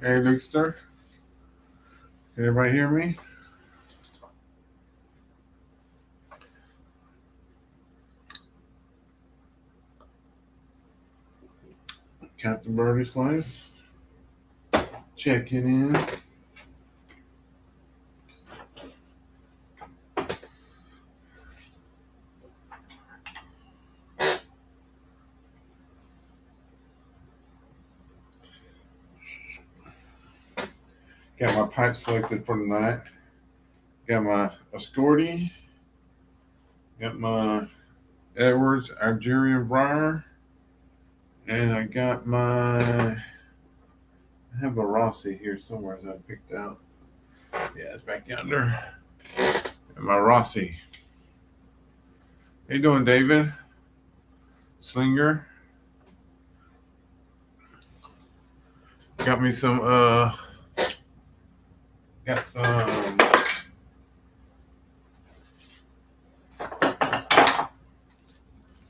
Hey, Luxter. Can everybody hear me? Captain Birdie Slice. Checking in. Got my pipe selected for tonight. Got my Ascorti. Got my Edwards Algerian Briar. And I got I have a Rossi here somewhere that I picked out. Yeah, it's back yonder. And my Rossi. How you doing, David? Slinger. Got me some, got some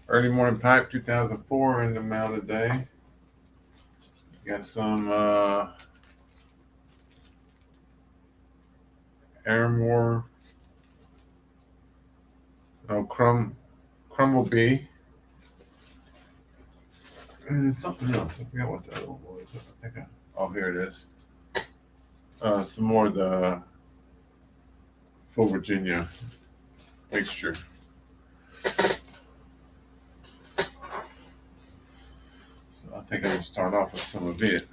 early morning pipe 2004 in the amount a day. Got some Airmore, Crumble Bee, and something else. I forgot what the other one was. Oh, here it is. Some more of the Full Virginia mixture. So I think I'm gonna start off with some of it.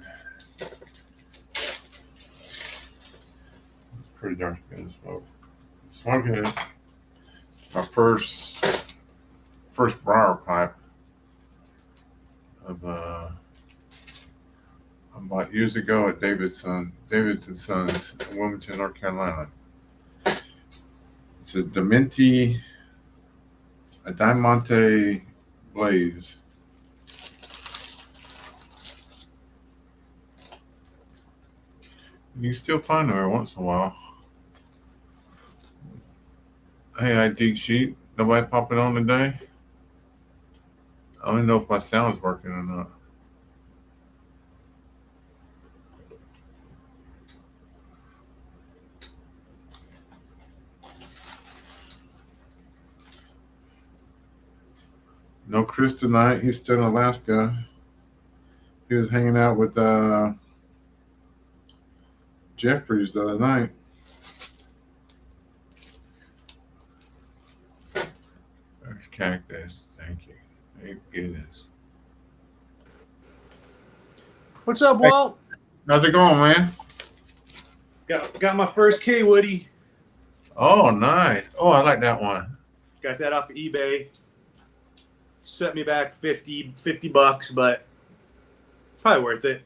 Pretty darn good smoke. Smoking it. My first briar pipe of I bought years ago at Davidson Sons in Wilmington, North Carolina. It's a Diamante Blaze. You can still find them every once in a while. Hey, I dig sheet. Nobody popping on today? I don't know if my sound's working or not. No Chris tonight. He's still in Alaska. He was hanging out with Jeffries the other night. There's Cactus. Thank you. Thank goodness. What's up, Walt? How's it going, man? Got my first K Woody. Oh, nice. Oh, I like that one. Got that off of eBay. Set me back 50 bucks, but probably worth it.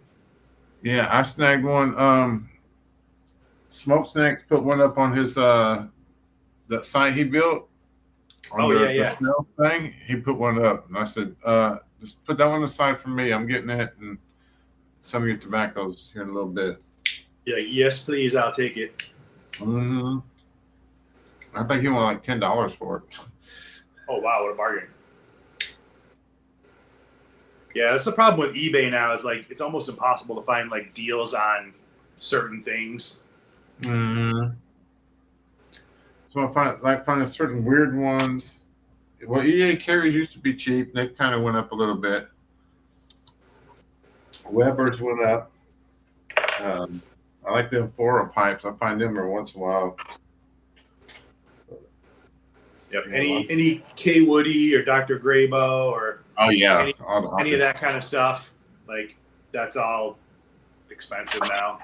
Yeah, I snagged one. Smoke Snacks put one up on his that site he built. On the sale thing, he put one up, and I said, just put that one aside for me. I'm getting it, and some of your tobaccos here in a little bit. Yeah, yes, please. I'll take it. Mm-hmm. I think he wanted like $10 for it. Oh wow, what a bargain! Yeah, that's the problem with eBay now. Is like it's almost impossible to find like deals on certain things. Mm-hmm. So I find certain weird ones. Well, EA carries used to be cheap. They kind of went up a little bit. Weber's went up. I like them Flora pipes. I find them every once in a while. Yep. Any K Woody or Dr. Graybo or any of that kind of stuff, like that's all expensive now.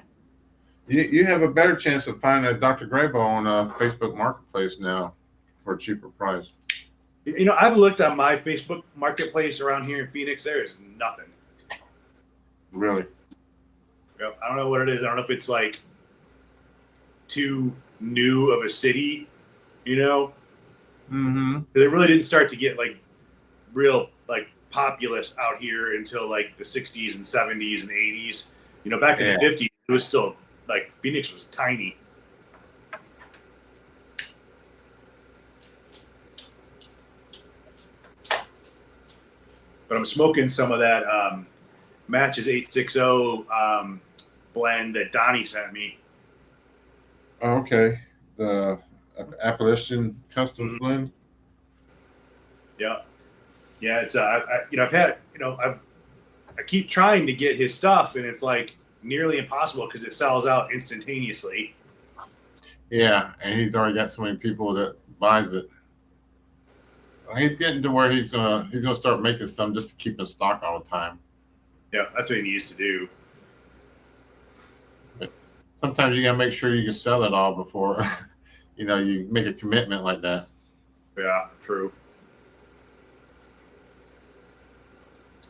You have a better chance of finding a Dr. Graybo on Facebook Marketplace now for a cheaper price. You know, I've looked on my Facebook Marketplace around here in Phoenix. There is nothing. Really? Yep. I don't know what it is. I don't know if it's like too new of a city, you know? Mm-hmm. They really didn't start to get like real like populous out here until like the 60s and 70s and 80s. You know, back in the 50s, it was still like Phoenix was tiny. But I'm smoking some of that Matches 860 blend that Donnie sent me. Oh, okay. The Appalachian Custom Mhm. Blend. Yeah, yeah. It's I've had I keep trying to get his stuff, and it's like nearly impossible because it sells out instantaneously. Yeah, and he's already got so many people that buys it. He's getting to where he's gonna start making some just to keep in stock all the time. Yeah, that's what he needs to do. But sometimes you gotta make sure you can sell it all before you make a commitment like that. Yeah, true.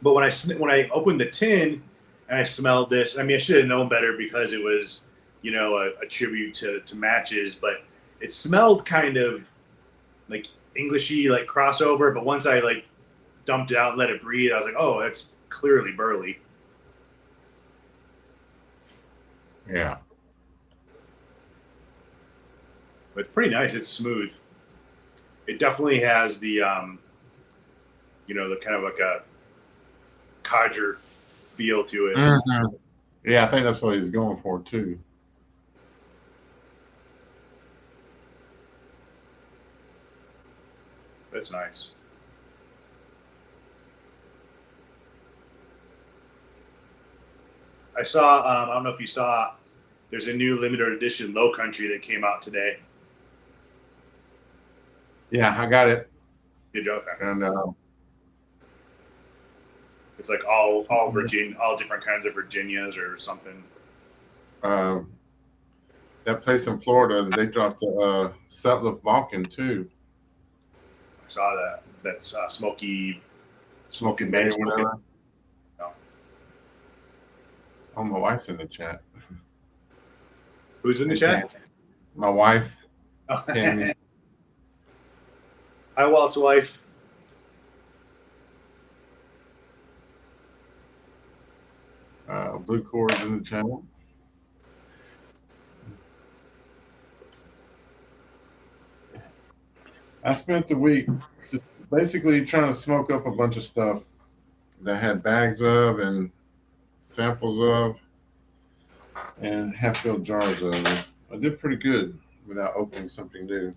But when I opened the tin and I smelled this, I mean, I should have known better because it was, a tribute to matches, but it smelled kind of like Englishy, like crossover. But once I like dumped it out and let it breathe, I was like, oh, that's clearly Burley. Yeah. But it's pretty nice. It's smooth. It definitely has the, the kind of like a codger feel to it. Mhm. Yeah, I think that's what he's going for too. That's nice. I saw. I don't know if you saw. There's a new limited edition Low Country that came out today. Yeah, I got it. Good job. And It's like all Virginia, all different kinds of Virginias or something. that place in Florida, they dropped the Sutliff Balkan too. I saw that. That's Smoky Bay or Smoky. whatever. No. Oh, my wife's in the chat. Who's in the Okay. chat? My wife, Oh. Tammy. Hi, Walt's wife. Blue Cord's in the channel. I spent the week just basically trying to smoke up a bunch of stuff that I had bags of and samples of and half-filled jars of it. I did pretty good without opening something new.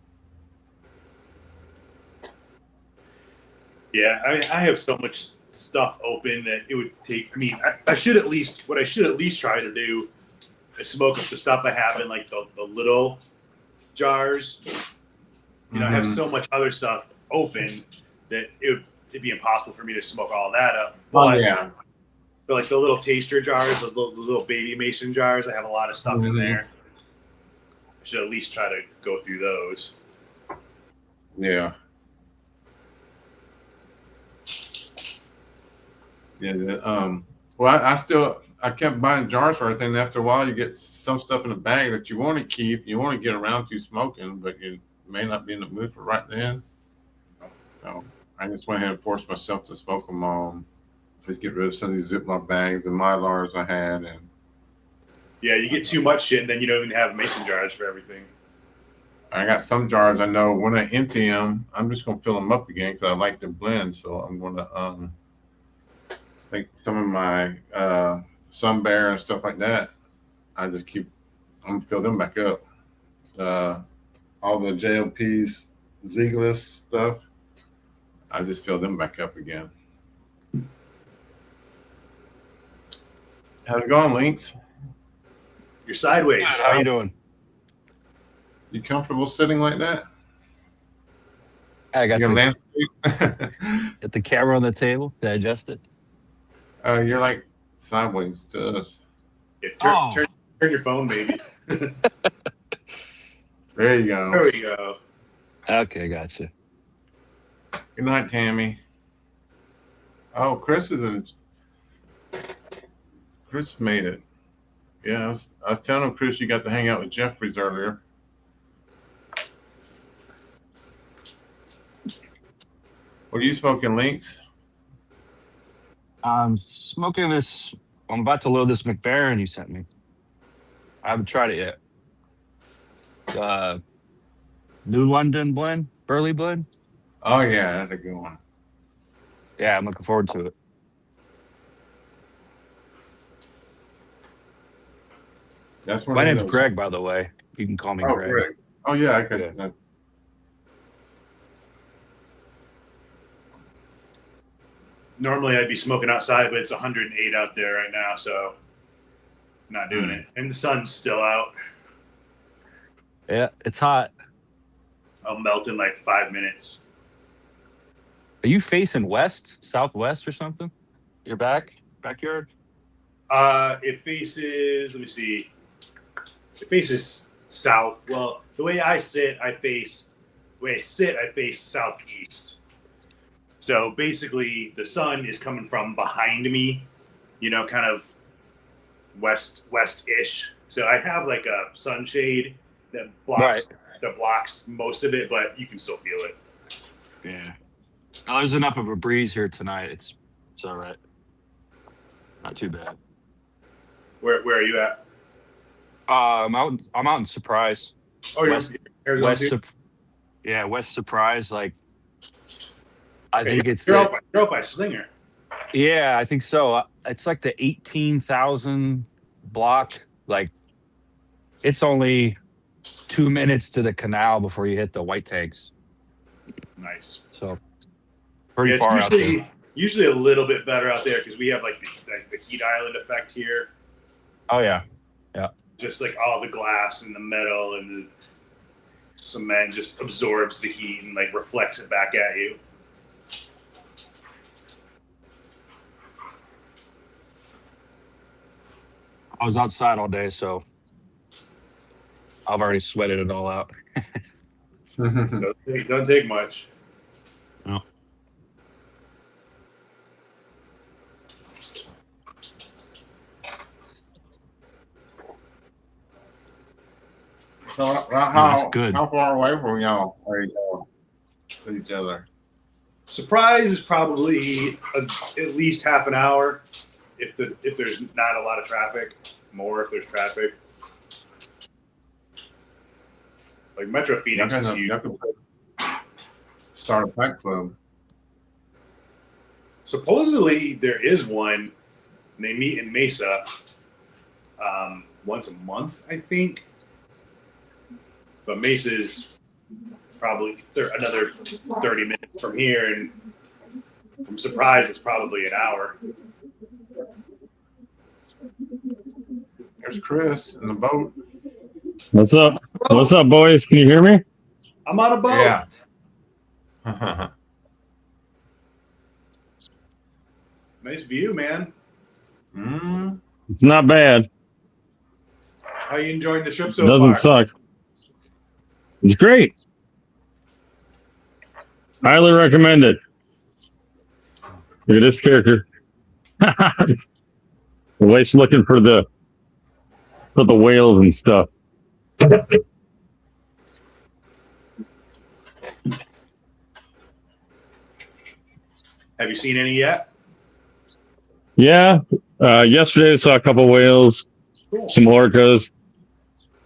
Yeah, I have so much stuff open that it would take. I mean, I should at least what I should at least try to do is smoke up the stuff I have in like the little jars. I have so much other stuff open that it'd be impossible for me to smoke all that up. Oh, yeah. But like the little taster jars, the little baby mason jars, I have a lot of stuff in there. I should at least try to go through those. Yeah. Yeah. Well, I kept buying jars for everything. After a while, you get some stuff in the bag that you want to keep, you want to get around to smoking, but you may not be in the mood for right then. So I just went ahead and forced myself to smoke them all. Just get rid of some of these Ziploc bags and Mylars I had, and Yeah, you get too much shit, and then you don't even have mason jars for everything. I got some jars. I know when I empty them, I'm just gonna fill them up again because I like the blend. So I'm gonna like some of my Sun Bear and stuff like that. I'm gonna fill them back up. All the JLP's Ziegler stuff, I just fill them back up again. How's it going, Lynx? You're sideways. How you doing? You comfortable sitting like that? I got Your the, landscape? got the camera on the table. Can I adjust it? You're like sideways to us. Yeah, Oh. turn your phone, baby. There you go. There we go. Okay, gotcha. Good night, Tammy. Oh, Chris made it. Yeah, I was telling him, Chris, you got to hang out with Jeffries earlier. What are you smoking, Lynx? I'm smoking this. I'm about to load this McBaron you sent me. I haven't tried it yet. New London blend, Burley blend. Oh, yeah, that's a good one. Yeah, I'm looking forward to it. That's what My it name's is. Greg, by the way. You can call me Oh, Greg. Greg. Oh, yeah, I could. Yeah. Normally I'd be smoking outside, but it's 108 out there right now, so not doing it. And the sun's still out. Yeah, it's hot. I'll melt in like 5 minutes. Are you facing west, southwest, or something? Your backyard? It faces. Let me see. It faces south. Well, the way I sit, I face southeast. So basically, the sun is coming from behind me. You know, kind of west-ish. So I have like a sunshade that blocks most of it, but you can still feel it. Yeah. No, there's enough of a breeze here tonight. It's all right. Not too bad. Where are you at? I'm out in Surprise. Oh, you're West- Arizona West, too? West Surprise. Like, I think it's you're up by Slinger. yeah, I think so. It's like the 18,000 block. Like, it's only 2 minutes to the canal before you hit the white tanks. Nice. So pretty It's far out there. usually a little bit better out there because we have like the heat island effect here. Oh yeah. Just like all the glass and the metal and the cement just absorbs the heat and like reflects it back at you. I was outside all day, so I've already sweated it all out. Don't take much. No. So That's good. how far away from y'all are you to each other? Surprise is probably at least half an hour if there's not a lot of traffic. More if there's traffic. Like Metro Phoenix is huge. Y'all can start a pack club. Supposedly there is one. And they meet in Mesa once a month, I think. But Mesa's probably another 30 minutes from here, and from Surprise, it's probably an hour. There's Chris in the boat. What's up? What's up, boys? Can you hear me? I'm on a boat. Yeah. Nice view, man. It's not bad. How you enjoying the trip so Doesn't far? suck. It's great. Highly recommend it. Look at this character. The wife's looking for the whales and stuff. Have you seen any yet? Yeah. Yesterday I saw a couple whales, Cool. some orcas.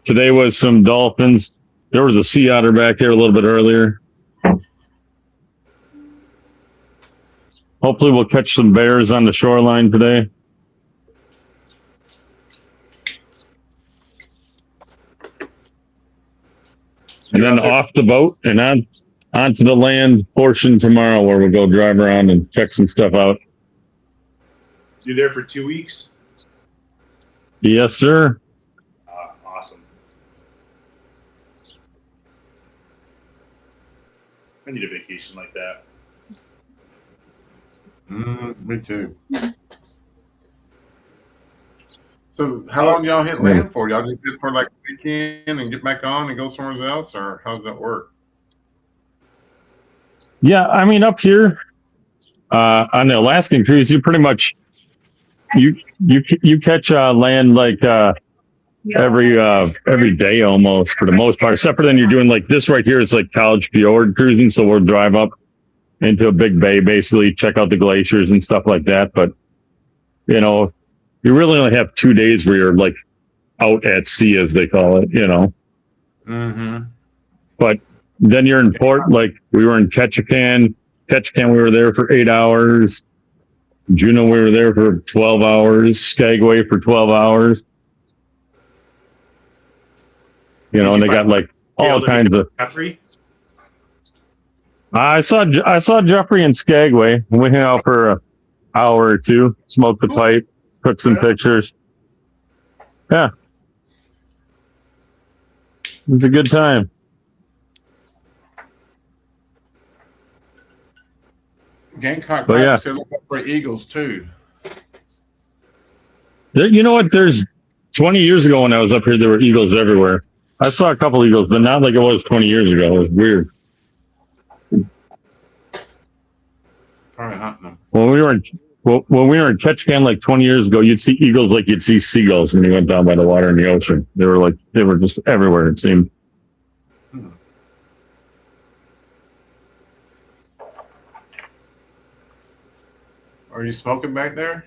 Today was some dolphins. There was a sea otter back here a little bit earlier. Hopefully we'll catch some bears on the shoreline today. And then off the boat and onto the land portion tomorrow where we'll go drive around and check some stuff out. You're there for 2 weeks? Yes, sir. Awesome. I need a vacation like that. Me too. So how long y'all hit land for? Y'all just hit for like a weekend and get back on and go somewhere else, or how does that work? Yeah, I mean up here on the Alaskan cruise, you pretty much you catch land like every day almost for the most part, except for then you're doing like this right here is like College Fjord cruising, so we'll drive up into a big bay, basically check out the glaciers and stuff like that. But you know, you really only have 2 days where you're like out at sea, as they call it, you know. But then you're in port, like we were in Ketchikan. Ketchikan, we were there for 8 hours. Juneau, we were there for 12 hours. Skagway for 12 hours. You know, and they got like all kinds of. Jeffrey? I saw Jeffrey in Skagway. We hung out for an hour or two, smoked the pipe, took some pictures. Yeah, it's a good time. Gamecock But Pipe yeah. still look up for eagles too. You know what? There's 20 years ago when I was up here, there were eagles everywhere. I saw a couple eagles, but not like it was 20 years ago. It was weird. Probably hunting them. When we were in Ketchikan like 20 years ago, you'd see eagles like you'd see seagulls when you went down by the water in the ocean. They were just everywhere, it seemed. Are you smoking back there?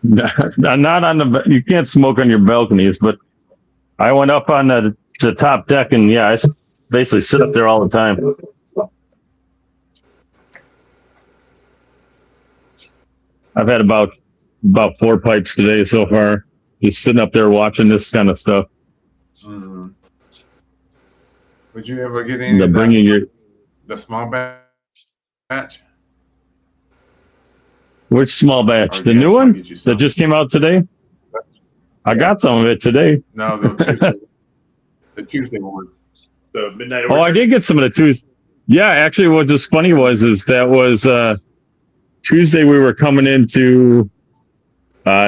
Not on the, you can't smoke on your balconies, but I went up on the top deck and yeah, I basically sit up there all the time. I've had about 4 pipes today so far. Just sitting up there watching this kind of stuff. Mm-hmm. Would you ever get any of the small batch? Which small batch? Or The yes, new I'll one get you that some. just came out today? I got some of it today. No, the Tuesday one. The Midnight Oh, Orchard? I did get some of the Tuesday. Yeah, actually, what was funny was that was Tuesday we were coming into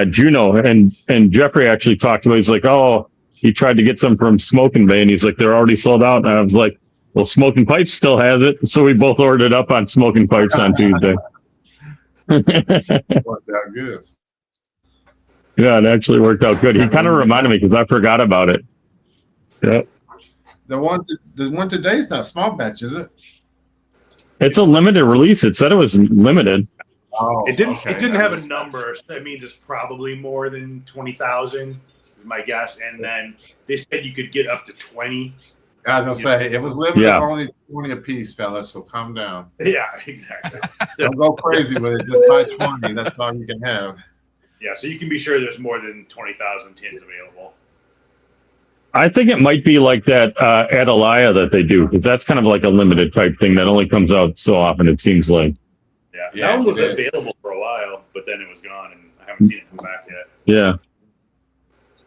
Juneau, and Jeffrey actually talked to me. He's like, oh, he tried to get some from Smoking Bay, and he's like, they're already sold out. And I was like, well, Smoking Pipes still has it. So we both ordered up on Smoking Pipes on Tuesday. Worked out good. Yeah, it actually worked out good. He kind of reminded me because I forgot about it. Yeah. The one today's not small batch, is it? It's a limited release. It said it was limited. Oh, It didn't. okay. It didn't have a number. So that means it's probably more than 20,000, is my guess. And then they said you could get up to 20. I was gonna say it was limited Yeah. only 20 a piece, fellas. So calm down. Yeah, exactly. Don't go crazy with it. Just buy 20. That's all you can have. Yeah, so you can be sure there's more than 20,000 tins available. I think it might be like that Atalaya that they do, because that's kind of like a limited type thing that only comes out so often, it seems like. Yeah, Yeah, that one was it is. available for a while, but then it was gone, and I haven't seen it come back yet. Yeah.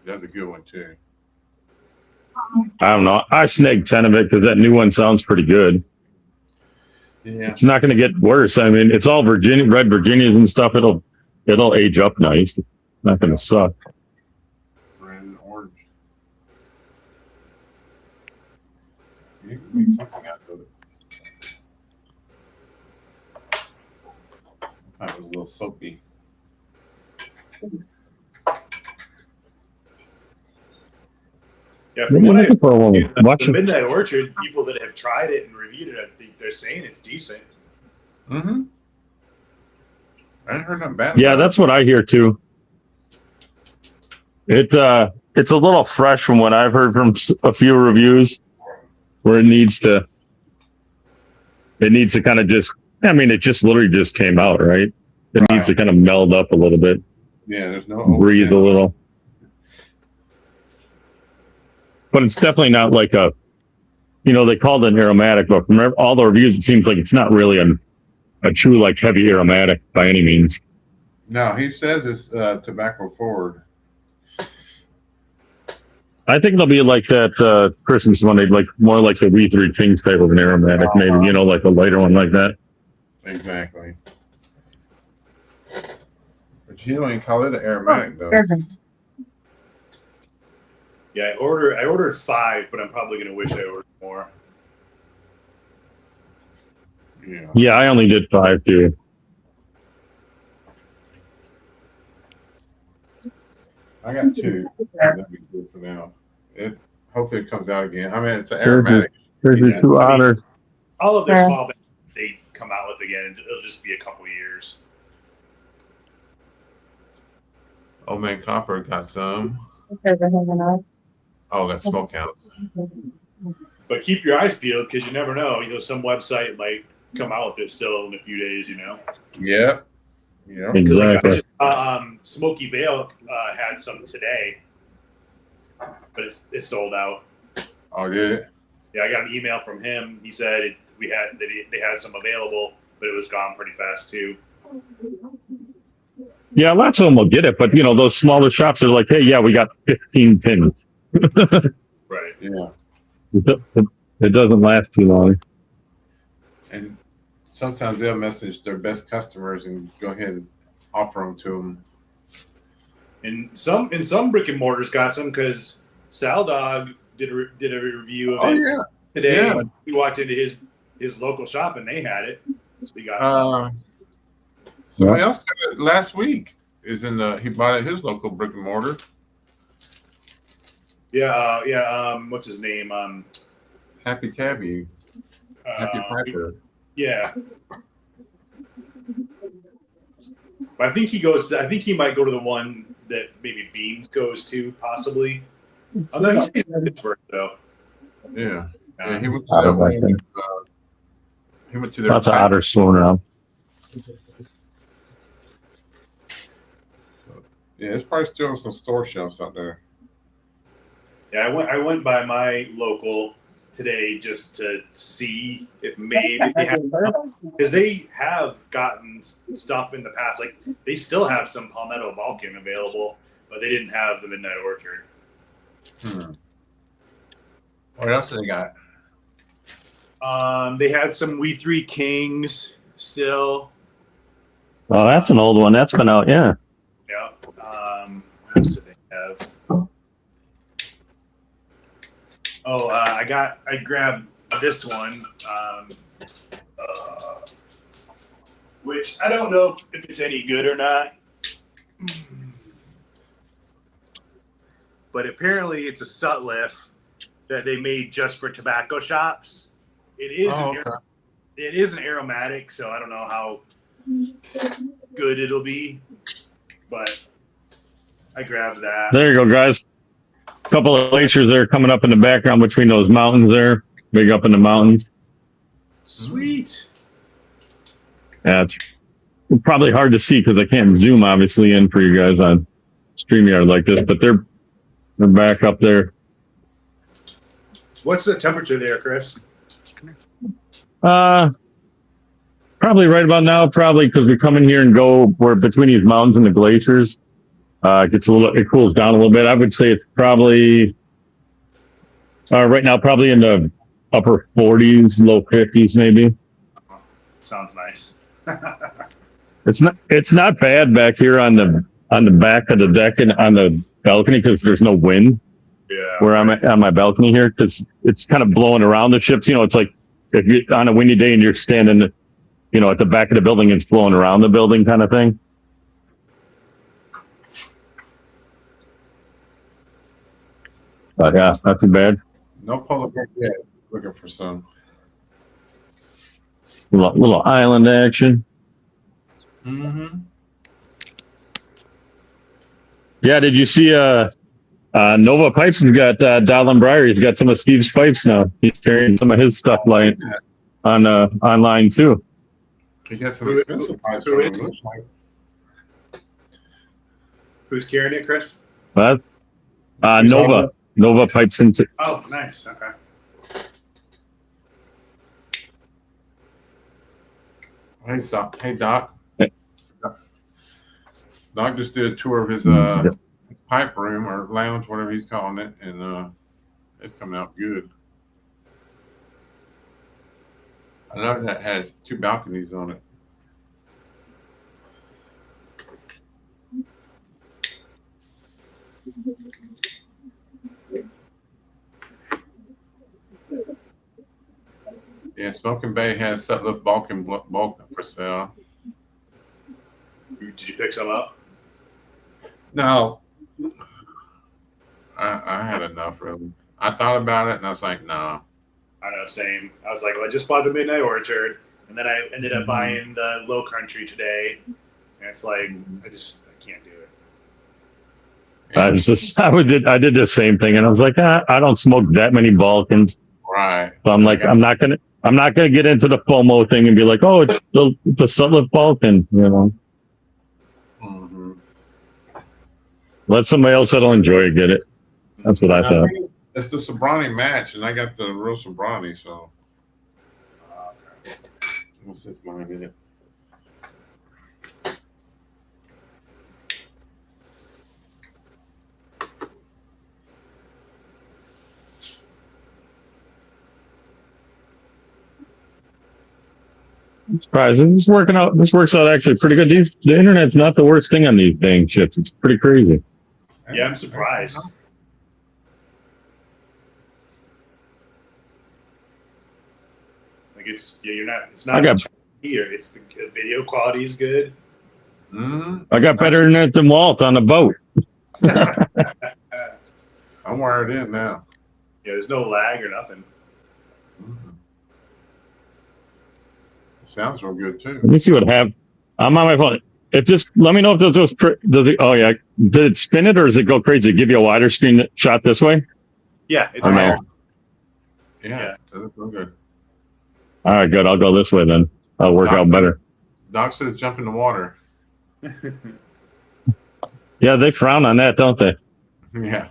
That's a good one too. I don't know. I snagged 10 of it because that new one sounds pretty good. Yeah. It's not going to get worse. I mean, it's all red Virginias and stuff. It'll age up nice. It's not going to suck. Red and orange. You can make something out of it. That was a little soapy. Yeah, What from are you what I looking for a woman? Watch the it. Midnight Orchard, people that have tried it and reviewed it, I think they're saying it's decent. Mm-hmm. I ain't heard nothing bad. Yeah, about that's what I hear too. It's a little fresh from what I've heard from a few reviews, where it needs to kind of just. I mean, it just literally just came out, right? It Right. needs to kind of meld up a little bit, it. Yeah, there's no breathe a overtime. little. But it's definitely not like a, they called it an aromatic, but from all the reviews, it seems like it's not really a true like heavy aromatic by any means. No, he says it's tobacco forward. I think it'll be like that Christmas one. They'd like more like the We Three Kings type of an aromatic, maybe, like a lighter one like that. Exactly. But you don't even call it an aromatic though. Yeah, I ordered 5, but I'm probably gonna wish I ordered more. Yeah. Yeah, I only did 5 too. I got 2. That'd be good for now. Hopefully it comes out again. I mean, it's an aromatic. There's your 2 otters. All of their small batches they come out with again, and it'll just be a couple of years. Old Man Copper got some. Oh, got smokehouse. But keep your eyes peeled because you never know. Some website might come out with it still in a few days. Yep. Yeah. Exactly. Smoky Vale had some today. but it's sold out. Oh, did it? Yeah, I got an email from him. He said they had some available, but it was gone pretty fast too. Yeah, lots of them will get it, but those smaller shops are like, hey, yeah, we got 15 pins. Right. Yeah. It doesn't last too long. And sometimes they'll message their best customers and go ahead and offer them to them. And some brick and mortars got some because Sal Dog did a review of Oh, it yeah. today. Yeah. We walked into his local shop and they had it. So we got some. Somebody else got it last week. He bought it at his local brick and mortar. Yeah. What's his name? Happy Tabby. Happy Piper. Yeah. But I think he might go to the one that maybe Beams goes to, possibly. Oh, no, he's in Pittsburgh though. Yeah. Yeah, he went I to don't like that him. he went to their Lots of otters swimming around. Yeah, it's probably still some store shelves out there. Yeah, I went by my local today just to see if maybe they have, because they have gotten stuff in the past. Like they still have some Palmetto Balkan available, but they didn't have the Midnight Orchard. What else do they got? They had some We Three Kings still. Oh, that's an old one. That's been out, yeah. Yeah. What else did they have? Oh, I grabbed this one, which I don't know if it's any good or not. But apparently it's a Sutliff that they made just for tobacco shops. It is it is an aromatic, so I don't know how good it'll be, but I grabbed that. There you go, guys. A couple of glaciers there coming up in the background between those mountains there. Big up in the mountains. Sweet. Yeah, it's probably hard to see because I can't zoom obviously in for you guys on StreamYard like this, but they're back up there. What's the temperature there, Chris? Probably right about now, probably because we come in here and go, we're between these mountains and the glaciers. It cools down a little bit. I would say it's probably right now, probably in the upper 40s, low 50s, maybe. Sounds nice. It's not bad back here on the back of the deck and on the balcony because there's no wind. Yeah. Where I'm at, on my balcony here, because it's kind of blowing around the ships. It's like if you're on a windy day and you're standing, at the back of the building, it's blowing around the building kind of thing. But yeah, not too bad. No polar bear yet. Looking for some. Little island action. Mm-hmm. Yeah, did you see Nova Pipes has got Donald Breyer. He's got some of Steve's pipes now. He's carrying some of his stuff like on online too. He got some expensive pipes. Who's carrying it, Chris? But Nova Pipes into. Oh, nice. Okay. Hey, Doc. Hey. Doc just did a tour of his pipe room or lounge, whatever he's calling it, and it's coming out good. I know that has 2 balconies on it. Yeah, Smoking Bay has Sutliff Balkan for sale. Did you pick some up? No, I had enough really. I thought about it and I was like, nah. I know, same. I was like, well, I just bought the Midnight Orchard, and then I ended up buying the Low Country today, and it's like I can't do it. I did the same thing, and I was like, I don't smoke that many Balkans, Right. so I'm like, I'm not gonna get into the FOMO thing and be like, oh, it's the Sutliff Balkan, Mm-hmm. Let somebody else that'll enjoy it get it. That's what I thought. It's the Sobrani match, and I got the real Sobrani, so. What's this mine in it? I'm surprised. This working out. This works out actually pretty good. The internet's not the worst thing on these dang chips. It's pretty crazy. Yeah, I'm surprised. Like you're not. It's not here. It's the video quality is good. Mm-hmm. I got better internet than Walt on the boat. I'm wired in now. Yeah, there's no lag or nothing. Mm-hmm. Sounds real good too. Let me see what happened. I'm on my phone. If this, let me know if does it? Oh yeah, did it spin it or does it go crazy? Give you a wider screen shot this way? Yeah, it's Oh, no. wired. Yeah, that's real good. All right, good. I'll go this way then. I'll work out better. Doc says jump in the water. Yeah, they frown on that, don't they? Yeah.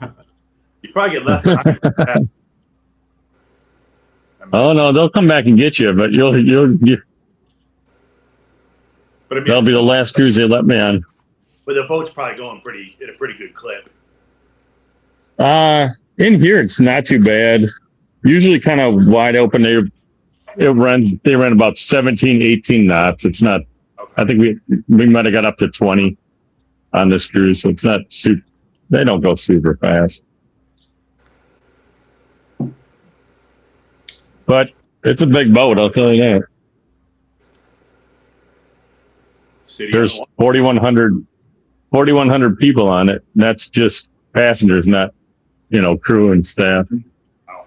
You probably get left behind. Oh no, they'll come back and get you, but you'll But I mean, that'll be the last cruise they let me on. but the boat's probably going at a pretty good clip. In here it's not too bad. Usually kind of wide open. They ran about 17, 18 knots. It's not. Okay. I think we might have got up to 20 on this cruise, so it's not super. They don't go super fast, but it's a big boat. I'll tell you that. City There's on 4,100 people on it. And that's just passengers, not crew and staff. Wow.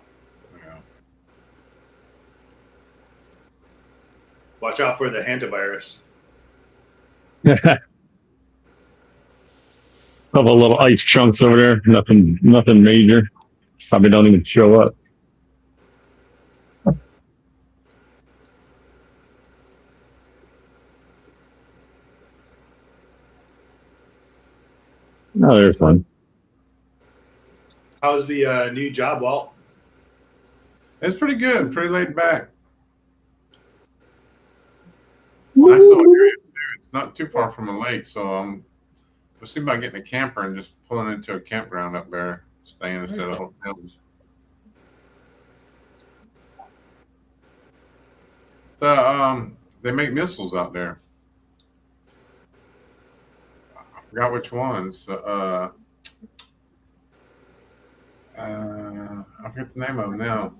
Yeah. Watch out for the hantavirus. Couple of little ice chunks over there. Nothing major. Probably don't even show up. Oh, there's one. How's the new job, Walt? It's pretty good. Pretty laid back. Nice little area too. It's not too far from a lake, so we'll see about getting a camper and just pulling into a campground up there, staying instead of hotels. So they make missiles out there. I forgot which ones. I forget the name of them now.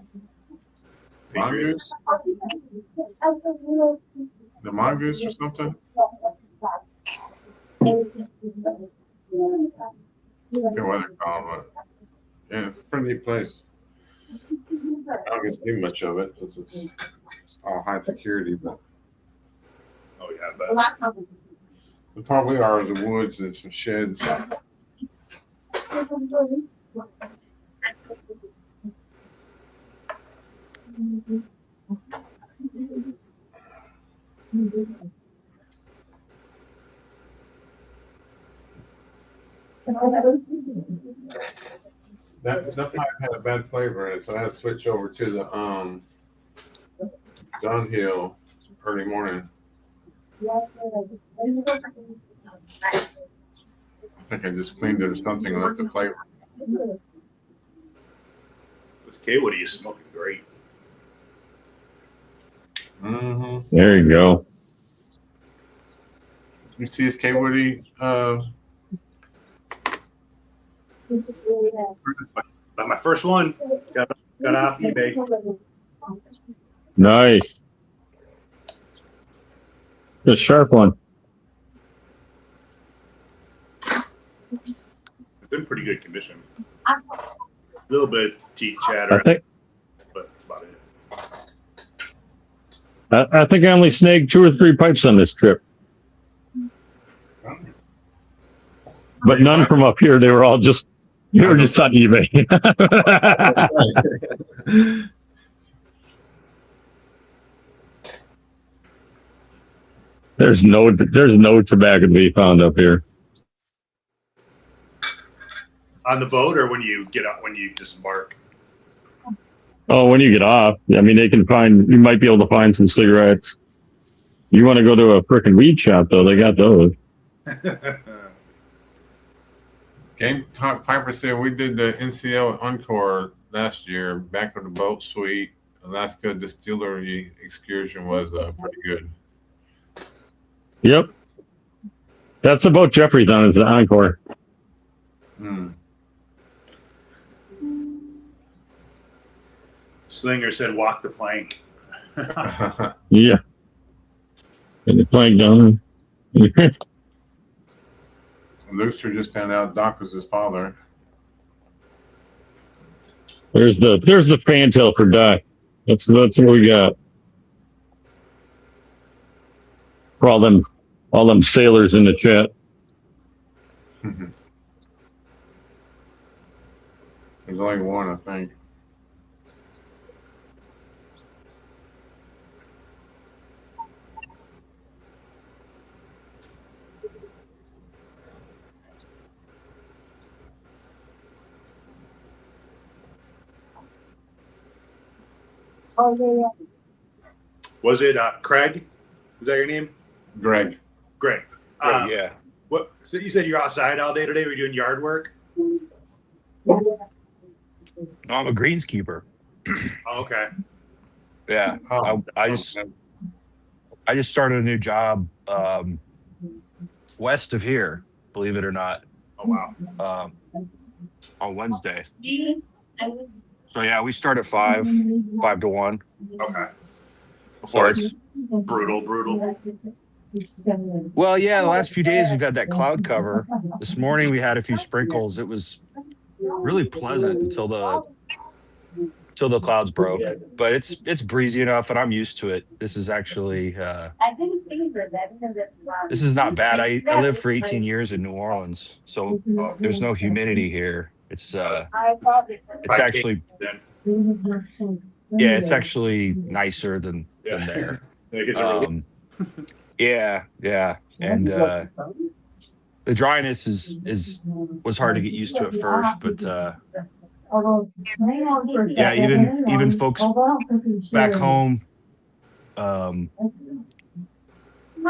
Mongoose? The mongoose or something? I forget what they're called, but yeah, it's a pretty neat place. I don't get to see much of it because it's all high security, but Oh yeah, but the part we are is the woods and some sheds. That pipe had a bad flavor in it, so I had to switch over to the Dunhill early morning. I think I just cleaned it or something and left the flavor. with K-Woody, he's smoking great. Mm-hmm. There you go. You see his K Woody But my first one got off eBay. Nice. The sharp one. It's in pretty good condition. A little bit of teeth I chatter, think but that's about it. I think I only snagged 2 or 3 pipes on this trip, but none from up here. They were all just on eBay. There's no tobacco to be found up here. On the boat or when you get up, when you disembark? Oh, when you get off, I mean, you might be able to find some cigarettes. You want to go to a frickin' weed shop, though, they got those. Gamecock Piper said we did the NCL Encore last year, back of the boat suite. Alaska Distillery excursion was pretty good. Yep. That's the boat Jeffrey's on, is the Encore. Hmm. Slinger said, "Walk the plank." Yeah. And the plank down. Looster just found out Doc was his father. There's the fantail for Doc. That's what we got. For all them sailors in the chat. There's only one, I think. Was it Craig? Is that your name? Greg. Greg. Yeah. What? So you said you're outside all day today? Were you doing yard work? No, I'm a greenskeeper. Oh, okay. Yeah. Oh, I just started a new job west of here, believe it or not, Oh wow. on Wednesday. So yeah, we start at 5 to 1. Okay. So Before it's it's brutal. well, yeah. The last few days we've had that cloud cover. This morning we had a few sprinkles. It was really pleasant until the clouds broke. But it's breezy enough, and I'm used to it. This is actually this is not bad. I lived for 18 years in New Orleans, so there's no humidity here. It's actually yeah, it's actually nicer than there. Yeah, it gets a relief. Yeah, and the dryness was hard to get used to at first, but yeah, even folks back home,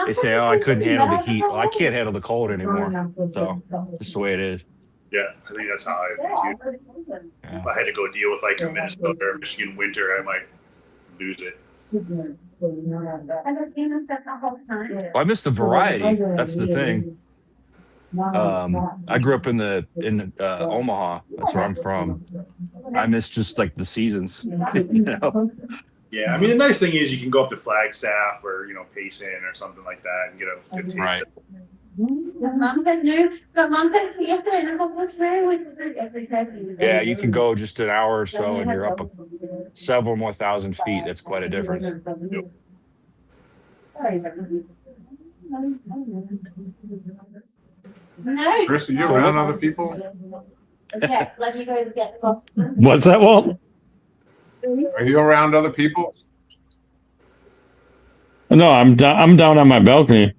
they say, "Oh, I couldn't handle the heat." Well, I can't handle the cold anymore, so just the way it is. Yeah, I think that's how I would too. Yeah. If I had to go deal with like a Minnesota or Michigan winter, I might lose it. Well, I miss the variety. That's the thing. I grew up in Omaha. That's where I'm from. I miss just like the seasons. You know? Yeah, I mean the nice thing is you can go up to Flagstaff or Payson or something like that and get a good taste. Right. Yeah, you can go just an hour or so and you're up several more thousand feet. That's quite a difference. Chris, are you around other people? What's that, Walt? Are you around other people? No, I'm down on my balcony.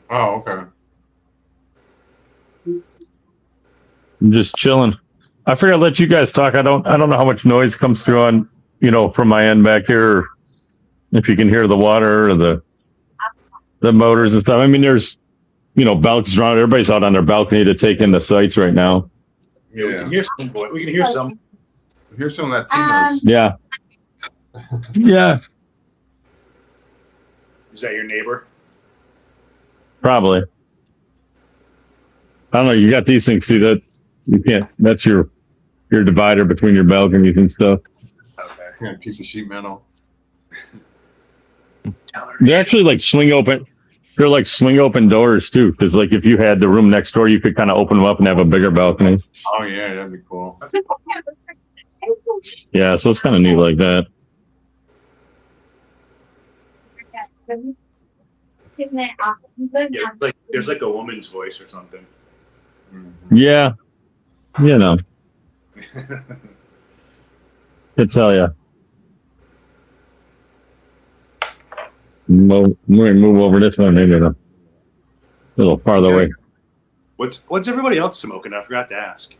Oh, okay. I'm just chilling. I figured I'd let you guys talk. I don't know how much noise comes through on, from my end back here. Or if you can hear the water or the motors and stuff. I mean, there's, balconies around. Everybody's out on their balcony to take in the sights right now. Yeah, we Yeah. can hear some. We can hear some. Here's some Latinos. Yeah. Yeah, Is that your neighbor? probably. I don't know. You got these things too that you can't. That's your divider between your balconies and stuff. Okay. Yeah, piece of sheet metal. They're actually like swing open. They're like swing open doors too, because like if you had the room next door, you could kind of open them up and have a bigger balcony. Oh yeah, that'd be cool. Yeah, so it's kind of neat like that. Yeah, there's like a woman's voice or something. Mhm. Yeah, to tell you. We're gonna move over this one, maybe a little farther away. What's everybody else smoking? I forgot to ask.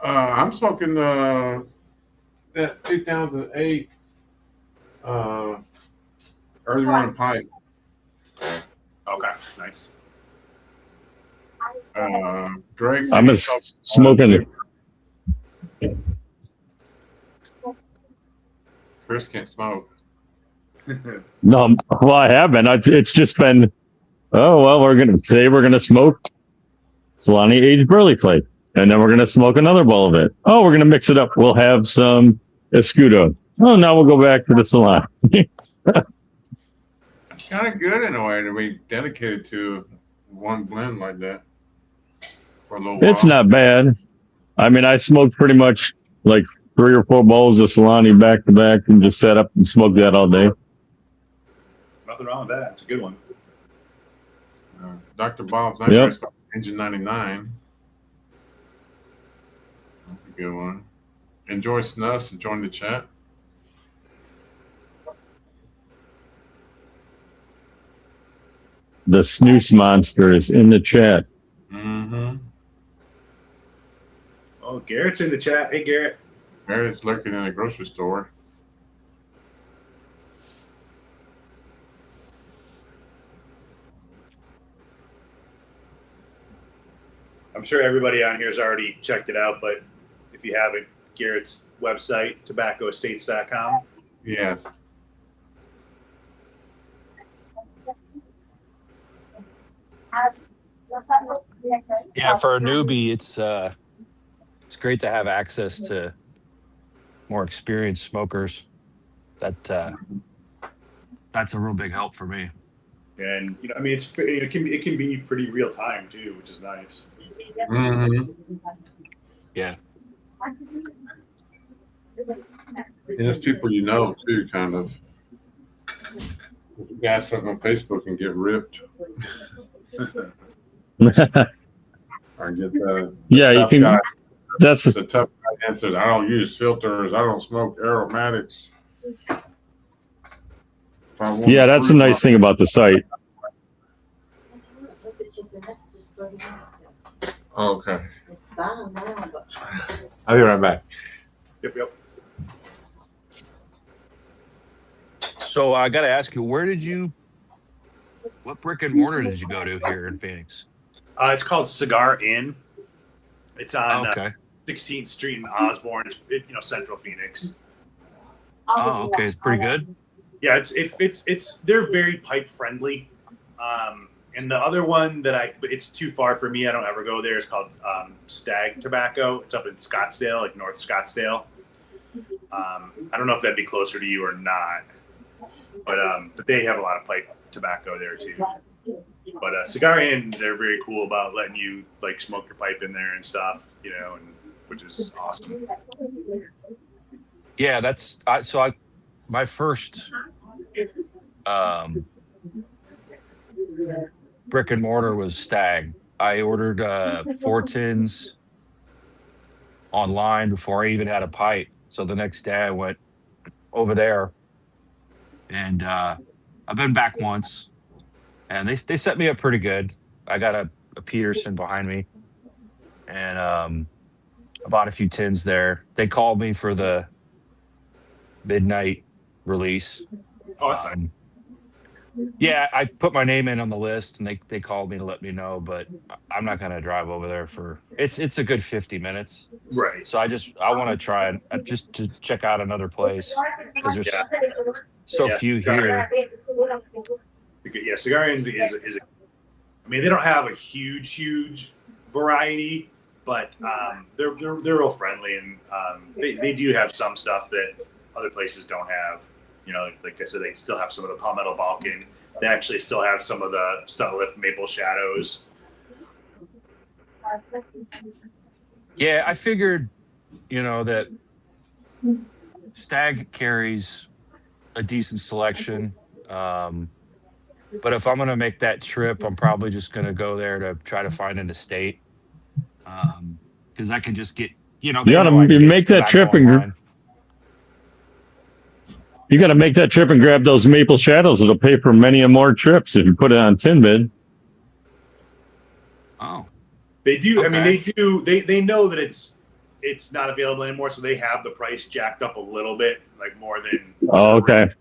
I'm smoking that 2008 early morning pipe. Okay, nice. Greg said I'm he a smoked, smoking. Chris can't smoke. No, well, I haven't. It's just been. Oh well, we're gonna smoke Solani aged burley clay, and then we're gonna smoke another bowl of it. Oh, we're gonna mix it up. We'll have some Escudo. Oh, now we'll go back to the Solani. Kind of good in a way to be dedicated to one blend like that for a little while. It's not bad. I mean, I smoked pretty much like 3 or 4 bowls of Solani back to back, and just sat up and smoked that all day. Nothing wrong with that. It's a good one. Dr. Bob's Yep. Engine 99. That's a good one. Enjoy Snus and join the chat. The snooze monster is in the chat. Mm-hmm. Oh, Garrett's in the chat. Hey, Garrett. Mary's lurking in a grocery store. I'm sure everybody on here has already checked it out, but if you haven't, Garrett's website, tobaccoestates.com. Yes. Yeah, for a newbie, it's great to have access to more experienced smokers. That's a real big help for me. And I mean, it can be pretty real time too, which is nice. Mm-hmm. Yeah. And there's people you know too, kind of. You guys something on Facebook and get ripped or get the Yeah, you tough can. guy. That's The tough guy answers. I don't use filters. I don't smoke aromatics. If I want yeah, that's the nice thing about the site. Oh, okay. I'll be right back. Yep. So I got to ask you, what brick and mortar did you go to here in Phoenix? It's called Cigar Inn. It's on Okay. 16th Street in Osborne. It's Central Phoenix. Oh, okay. It's pretty good. Yeah, it's they're very pipe friendly. And the other one it's too far for me. I don't ever go there. It's called Stag Tobacco. It's up in Scottsdale, like North Scottsdale. I don't know if that'd be closer to you or not, but they have a lot of pipe tobacco there too. But Cigar Inn, they're very cool about letting you like smoke your pipe in there and stuff, and which is awesome. Yeah, my first brick and mortar was Stag. I ordered 4 tins online before I even had a pipe. So the next day I went over there, and I've been back once, and they set me up pretty good. I got a Peterson behind me, and I bought a few tins there. They called me for the midnight release. Oh, that's nice. Yeah, I put my name in on the list, and they called me to let me know, but I'm not gonna drive over there for it's a good 50 minutes. Right. So I want to try just to check out another place because there's so few here. Yeah, Cigar Inn is I mean, they don't have a huge variety, but they're real friendly, and they do have some stuff that other places don't have. Like I said, they still have some of the Palmetto Balkan. They actually still have some of the Sutliff Maple Shadows. Yeah, I figured, that Stag carries a decent selection. But if I'm going to make that trip, I'm probably just going to go there to try to find an estate. Because I can just get, You gotta make that trip and you got to make that trip and grab those Maple Shadows. It'll pay for many more trips if you put it on Tinbid. Oh, They do. Okay. I mean, they do. They know that it's it's not available anymore, so they have the price jacked up a little bit, like more than Okay.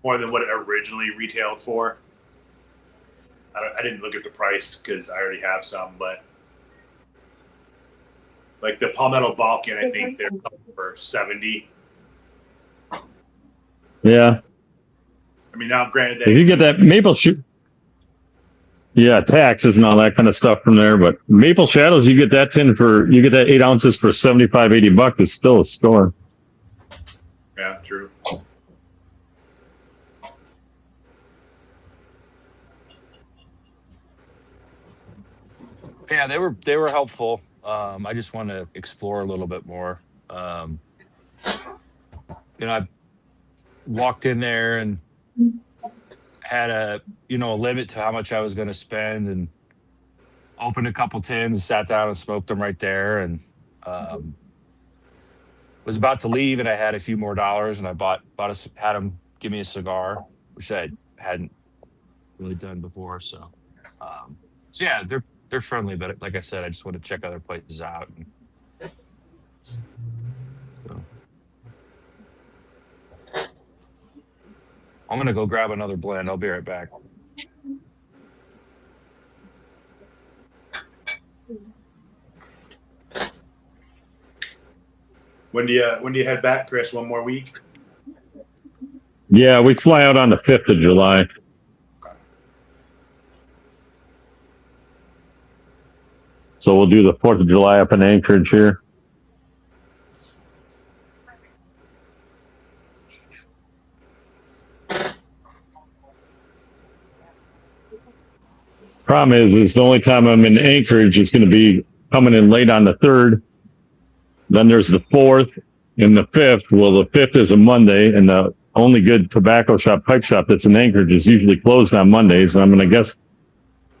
what it originally retailed for. I didn't look at the price because I already have some, but like the Palmetto Balkan, I think they're for 70. Yeah. I mean, now granted If you get that maple taxes and all that kind of stuff from there, but Maple Shadows, you get that 8 ounces for $75-$80. It's still a store. Yeah, true. Yeah, they were helpful. I just want to explore a little bit more. I walked in there and had a limit to how much I was going to spend, and opened a couple tins, sat down and smoked them right there, and was about to leave, and I had a few more dollars, and I had them give me a cigar, which I hadn't really done before. So yeah, they're friendly, but like I said, I just want to check other places out. So I'm gonna go grab another blend. I'll be right back. When do you head back, Chris? One more week? Yeah, we fly out on the 5th of July. So we'll do the 4th of July up in Anchorage here. Problem is the only time I'm in Anchorage is going to be coming in late on the 3rd. Then there's the 4th and the 5th. Well, the 5th is a Monday, and the only good tobacco shop, pipe shop that's in Anchorage is usually closed on Mondays. And I'm going to guess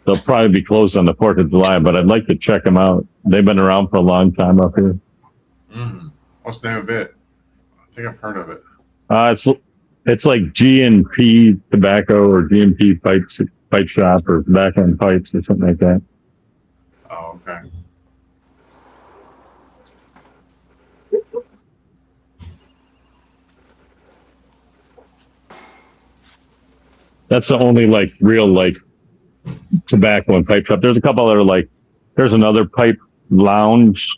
they'll probably be closed on the 4th of July, but I'd like to check them out. They've been around for a long time up here. What's the name of it? I think I've heard of it. It's like G&P tobacco or G&P pipe shop or tobacco and pipes or something like that. Oh, okay. That's the only real tobacco and pipe shop. There's a couple other there's another pipe lounge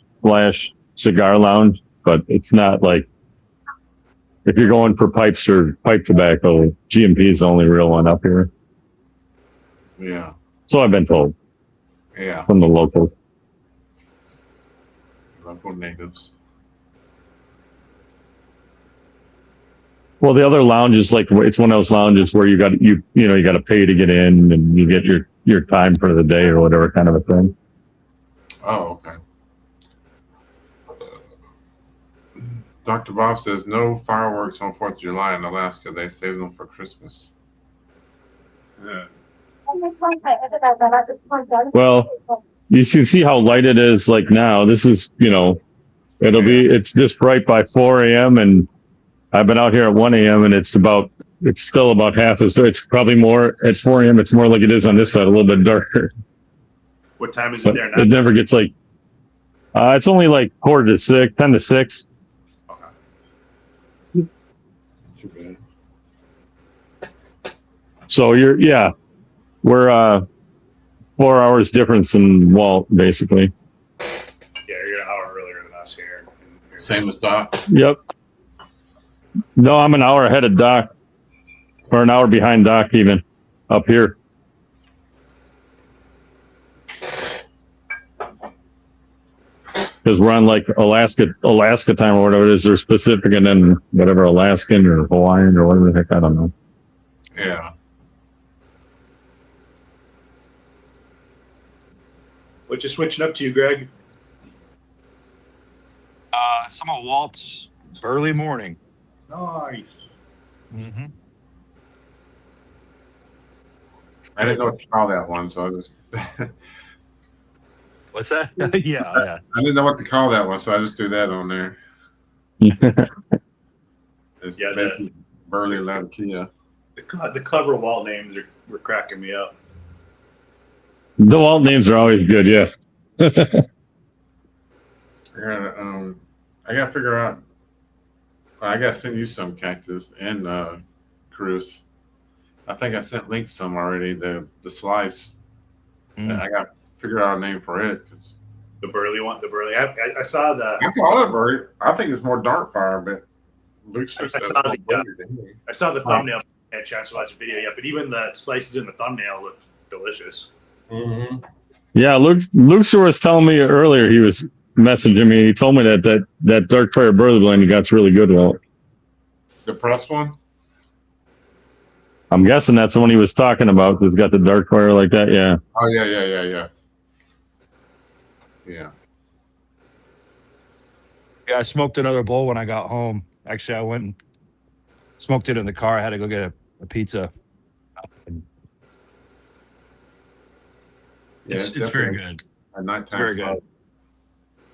/ cigar lounge, but it's not if you're going for pipes or pipe tobacco, G&P is the only real one up here. Yeah. So I've been told. Yeah. From the locals. Local natives. Well, the other lounge is it's one of those lounges where you got to pay to get in, and you get your time for the day or whatever kind of a thing. Oh, okay. Dr. Bob says no fireworks on 4th of July in Alaska. They save them for Christmas. Yeah. Well, you can see how light it is now. This is, it's just right by 4 a.m. and I've been out here at 1 a.m. and it's still about half as dark. It's probably more at 4 a.m. It's more like it is on this side, a little bit darker. What time is it there now? It never gets it's only 10 to 6. Okay. Too bad. So we're 4 hours difference in Walt, basically. Yeah, you're an hour earlier than us here. Same as Doc. Yep. No, I'm an hour ahead of Doc, or an hour behind Doc even, up here. Because we're on Alaska time or whatever it is. They're Pacific and then whatever Alaskan or Hawaiian or whatever the heck, I don't know. Yeah. What you switching up to, Greg? Some of Walt's early morning. Nice. Mm-hmm. I didn't know what to call that one, so I just What's that? yeah. I didn't know what to call that one, so I just threw that on there. It's Yeah, basically Burley Latakia. The clever Walt names were cracking me up. The Walt names are always good, yeah. I got I gotta figure out. I gotta send you some Cactus and Chris. I think I sent Link some already. The slice. Mm. I got to figure out a name for it. 'Cause The burley one, the burley. I saw the. I call it bird. I think it's more dark fire, but Luke's just I says saw it's the, more burly to me. I saw the thumbnail. I had a chance to watch the video yet, but even the slices in the thumbnail look delicious. Mm-hmm. Yeah, Luke was telling me earlier. He was messaging me. He told me that dark fire burley blend you got's really good. Well, The press one. I'm guessing that's the one he was talking about. That's got the dark fire like that. Yeah. Oh yeah. Yeah. Yeah, I smoked another bowl when I got home. Actually, I went and smoked it in the car. I had to go get a pizza. It's very good. A nighttime. Very slide.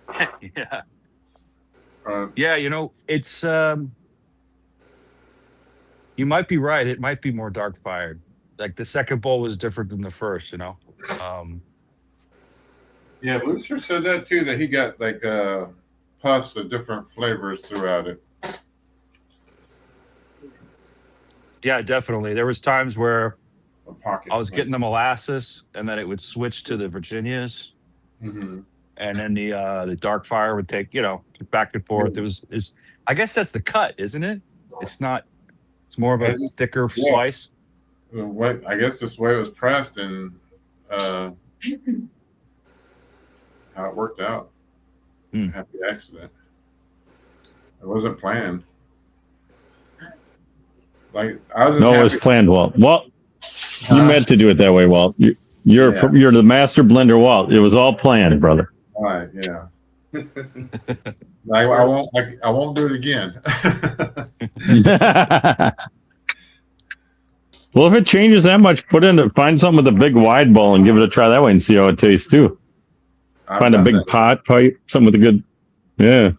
good. Yeah. Uh, Yeah, it's you might be right. It might be more dark fired. Like the second bowl was different than the first, yeah, Lucifer said that too. That he got like puffs of different flavors throughout it. Yeah, definitely. There was times where A pocket. I was getting the molasses and then it would switch to the Virginias Mm-hmm. and then the dark fire would take, back and forth. Is I guess that's the cut, isn't it? It's more of a thicker slice. I guess this way it was pressed and how it worked out. Happy accident. It wasn't planned. Like I was. No, it was planned, Walt. Walt, you meant to do it that way, Walt. You're the master blender, Walt. It was all planned, brother. All right. Yeah. I won't do it again. Well, if it changes that much, find something with a big wide bowl and give it a try that way and see how it tastes too. Find a big pot pipe, something with a good, yeah.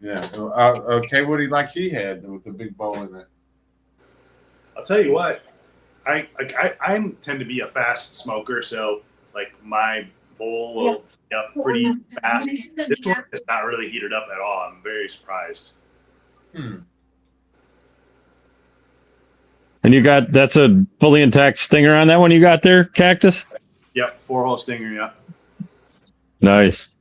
Yeah. Okay. What he had with the big bowl in it. I'll tell you what, I tend to be a fast smoker, so like my bowl will heat up pretty fast. This one is not really heated up at all. I'm very surprised. And that's a fully intact stinger on that one you got there, Cactus? Yep, 4-hole stinger. Yeah. Nice.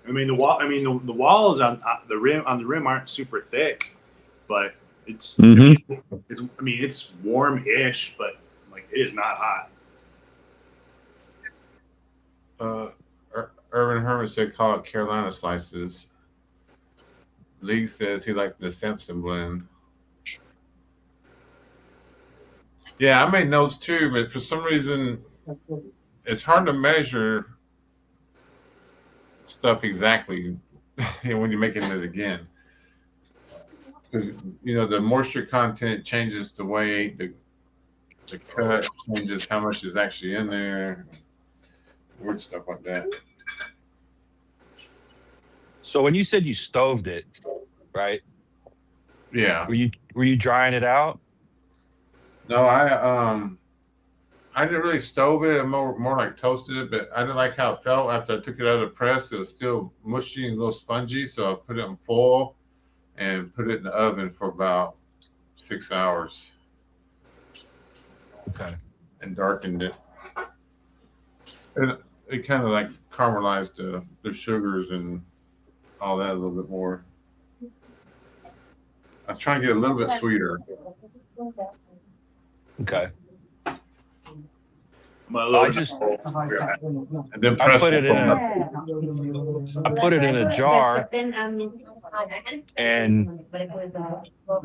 I mean the walls on the rim aren't super thick, but it's it's warm-ish, but like it is not hot. Urban Herman said call it Carolina slices. League says he likes the Simpson blend. Yeah, I made notes too, but for some reason it's hard to measure stuff exactly when you're making it again. Because the moisture content changes the way the cut changes how much is actually in there, weird stuff like that. So when you said you stoved it, right? Yeah. Were you drying it out? No, I didn't really stove it. I more like toasted it, but I didn't like how it felt after I took it out of the press. It was still mushy and a little spongy, so I put it in foil and put it in the oven for about 6 hours. Okay. And darkened it. And it kind of like caramelized the sugars and all that a little bit more. I try to get a little bit sweeter. Okay. I just And then I press put it in it. I put it in a jar and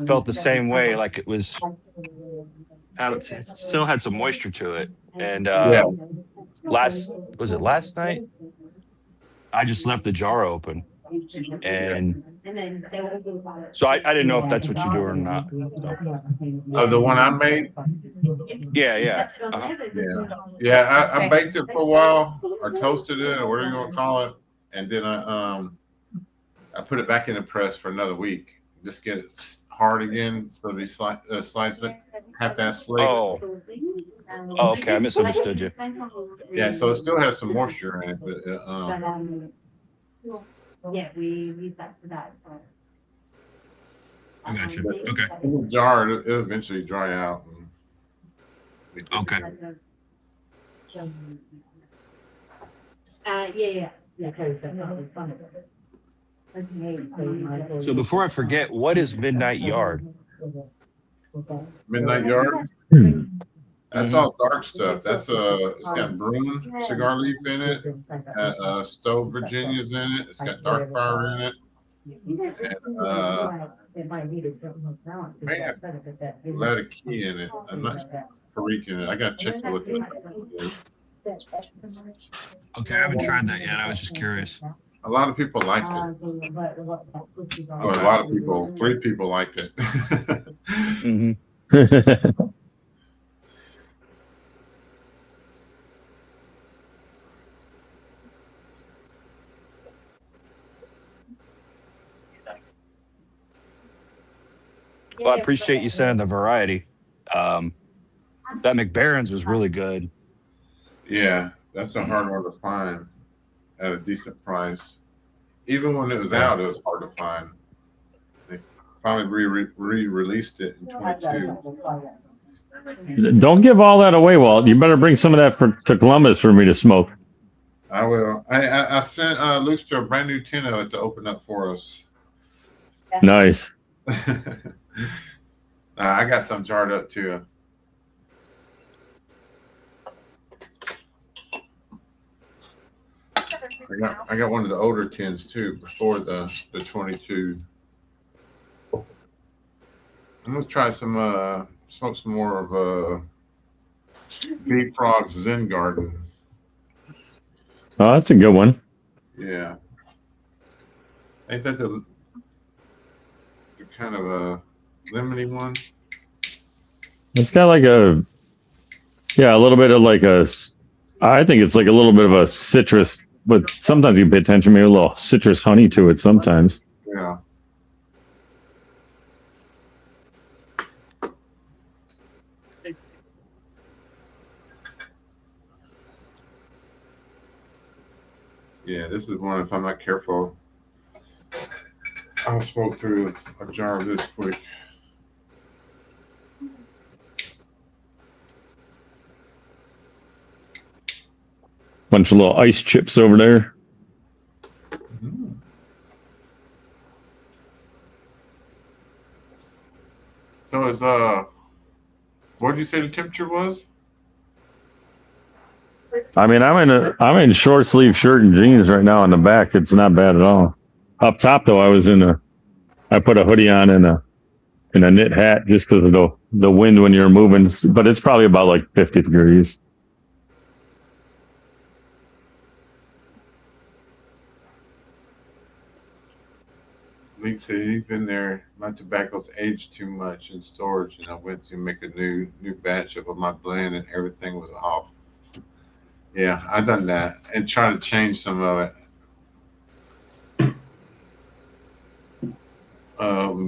felt the same way, like it was still had some moisture to it. And last night I just left the jar open, and so I didn't know if that's what you do or not. So. The one I made. Yeah. Uh-huh. Yeah. I baked it for a while, or toasted it, or whatever you want to call it, and then I put it back in the press for another week, just get it hard again, so they slice it, half-ass flakes. Oh, okay. I misunderstood you. Yeah, so it still has some moisture in it, but Yeah, we use that for that. I got you. Okay. In the jar, it'll eventually dry out. And be good to Okay. go. Yeah. So before I forget, what is Midnight Yard? Midnight Yard. Hmm. That's all dark stuff. That's it's got broom, cigar leaf in it, stove Virginia's in it. It's got dark fire in it. Let a key in it. I'm not Perique in it. I got to check what that is. Okay, I haven't tried that yet. I was just curious. A lot of people liked it. Oh, a lot of people. 3 people liked it. Well, I appreciate you sending the variety. That McBaron's was really good. Yeah, that's a hard one to find at a decent price. Even when it was out, it was hard to find. They finally re-released it in 22. Don't give all that away, Walt. You better bring some of that to Columbus for me to smoke. I will. I sent Luster a brand new tin of it to open up for us. Nice. I got some jarred up too. I got one of the older tins too before the 22. I'm gonna try some smoke some more of Bee Frog's Zen Garden. Oh, that's a good one. Yeah. Ain't that the kind of a lemony one? It's got like a little bit of like I think it's like a little bit of a citrus, but sometimes you pay attention, maybe a little citrus honey to it sometimes. Yeah. Yeah, this is one, if I'm not careful, I'll smoke through a jar of this quick. Bunch of little ice chips over there. So it's what did you say the temperature was? I mean, I'm in short sleeve shirt and jeans right now on the back. It's not bad at all. Up top though, I put a hoodie on and a knit hat just because of the wind when you're moving. But it's probably about like 50 degrees. Lee said he's been there. My tobacco's aged too much in storage, and I went to make a new batch of my blend, and everything was off. Yeah, I done that and trying to change some of it.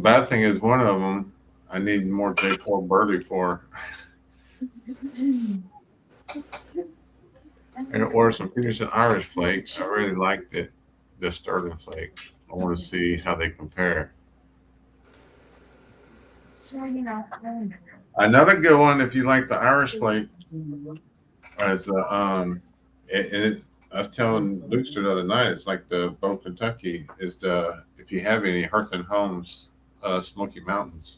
Bad thing is one of them I need more J. Paul Burley for. And order some Peterson Irish flakes. I really liked it, the Sterling flake. I want to see how they compare. Another good one, if you like the Irish flake, is I was telling Lukester the other night, it's like the Bo Kentucky is if you have any Hearth and Homes Smoky Mountains.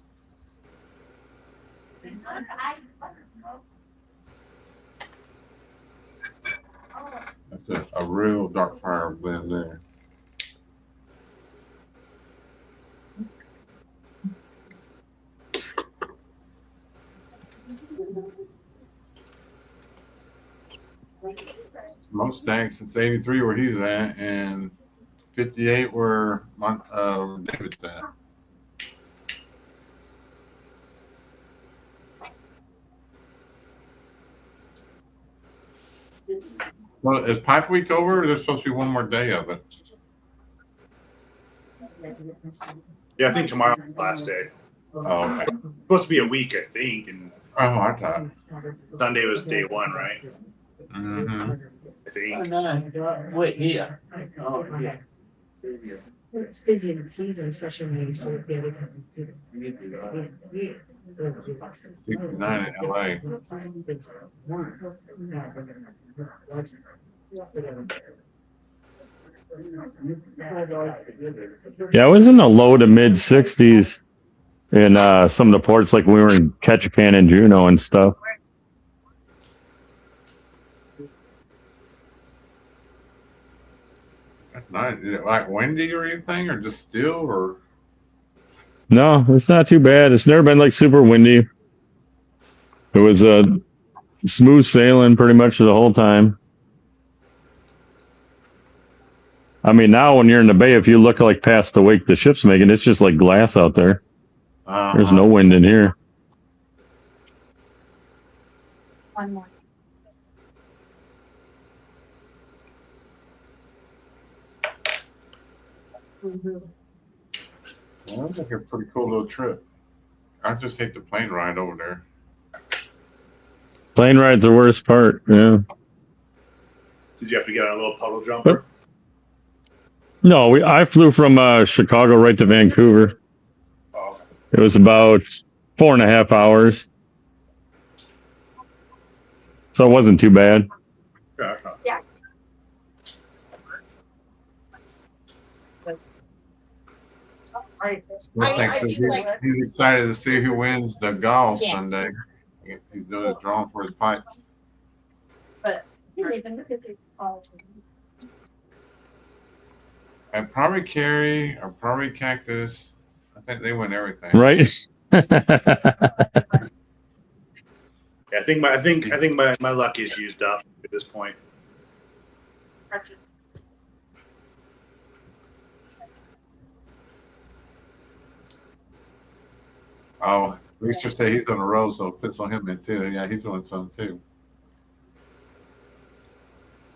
That's a real dark fire blend there. Most stacks since 83 where he's at, and 58 where David's at. Well, is Pipe Week over? Or there's supposed to be one more day of it. Yeah, I think tomorrow's the last day. Oh, okay. Supposed to be a week, I think, and Oh, I thought. Sunday was day one, right? Mm-hmm. I think. Wait, yeah. Oh, yeah. It's busy in the season, especially when you start getting. 69 in LA. Yeah, it was in the low to mid 60s in some of the ports, like we were in Ketchikan and Juneau and stuff. Not is it like windy or anything, or just still, or No, it's not too bad. It's never been like super windy. It was smooth sailing pretty much the whole time. I mean, now when you're in the bay, if you look like past the wake the ship's making, it's just like glass out there. There's no wind in here. One more. Well, that's like a pretty cool little trip. I just hate the plane ride over there. Plane ride's the worst part. Yeah. Did you have to get on a little puddle jumper? No, I flew from Chicago right to Vancouver. Oh, okay. It was about 4.5 hours. So it wasn't too bad. Yeah. He's excited to see who wins the golf Yeah. Sunday. He's doing a drawing for his pipes. And probably Carrie or probably Cactus. I think they win everything. Right? Yeah, I think my luck is used up at this point. Oh, Lisa say he's on a roll, so it puts on him in too. Yeah, he's doing some too.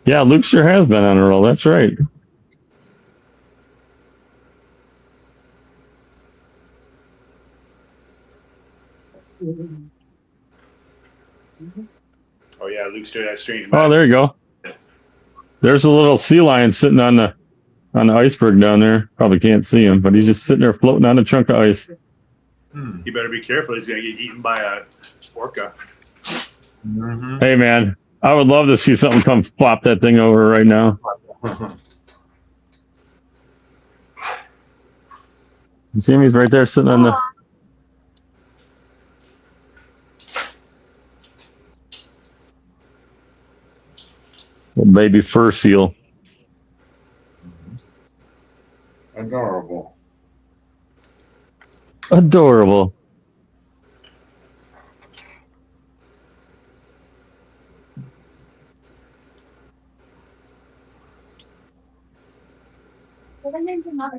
Yeah, Luke sure has been on a roll. That's right. Oh yeah, Luke's doing that strange. Oh, there you go. There's a little sea lion sitting on the iceberg down there. Probably can't see him, but he's just sitting there floating on a chunk of ice. You better be careful. He's gonna get eaten by a orca. Mm-hmm. Hey, man, I would love to see something come flop that thing over right now. You see him? He's right there sitting on the... Little baby fur seal. Adorable. Adorable.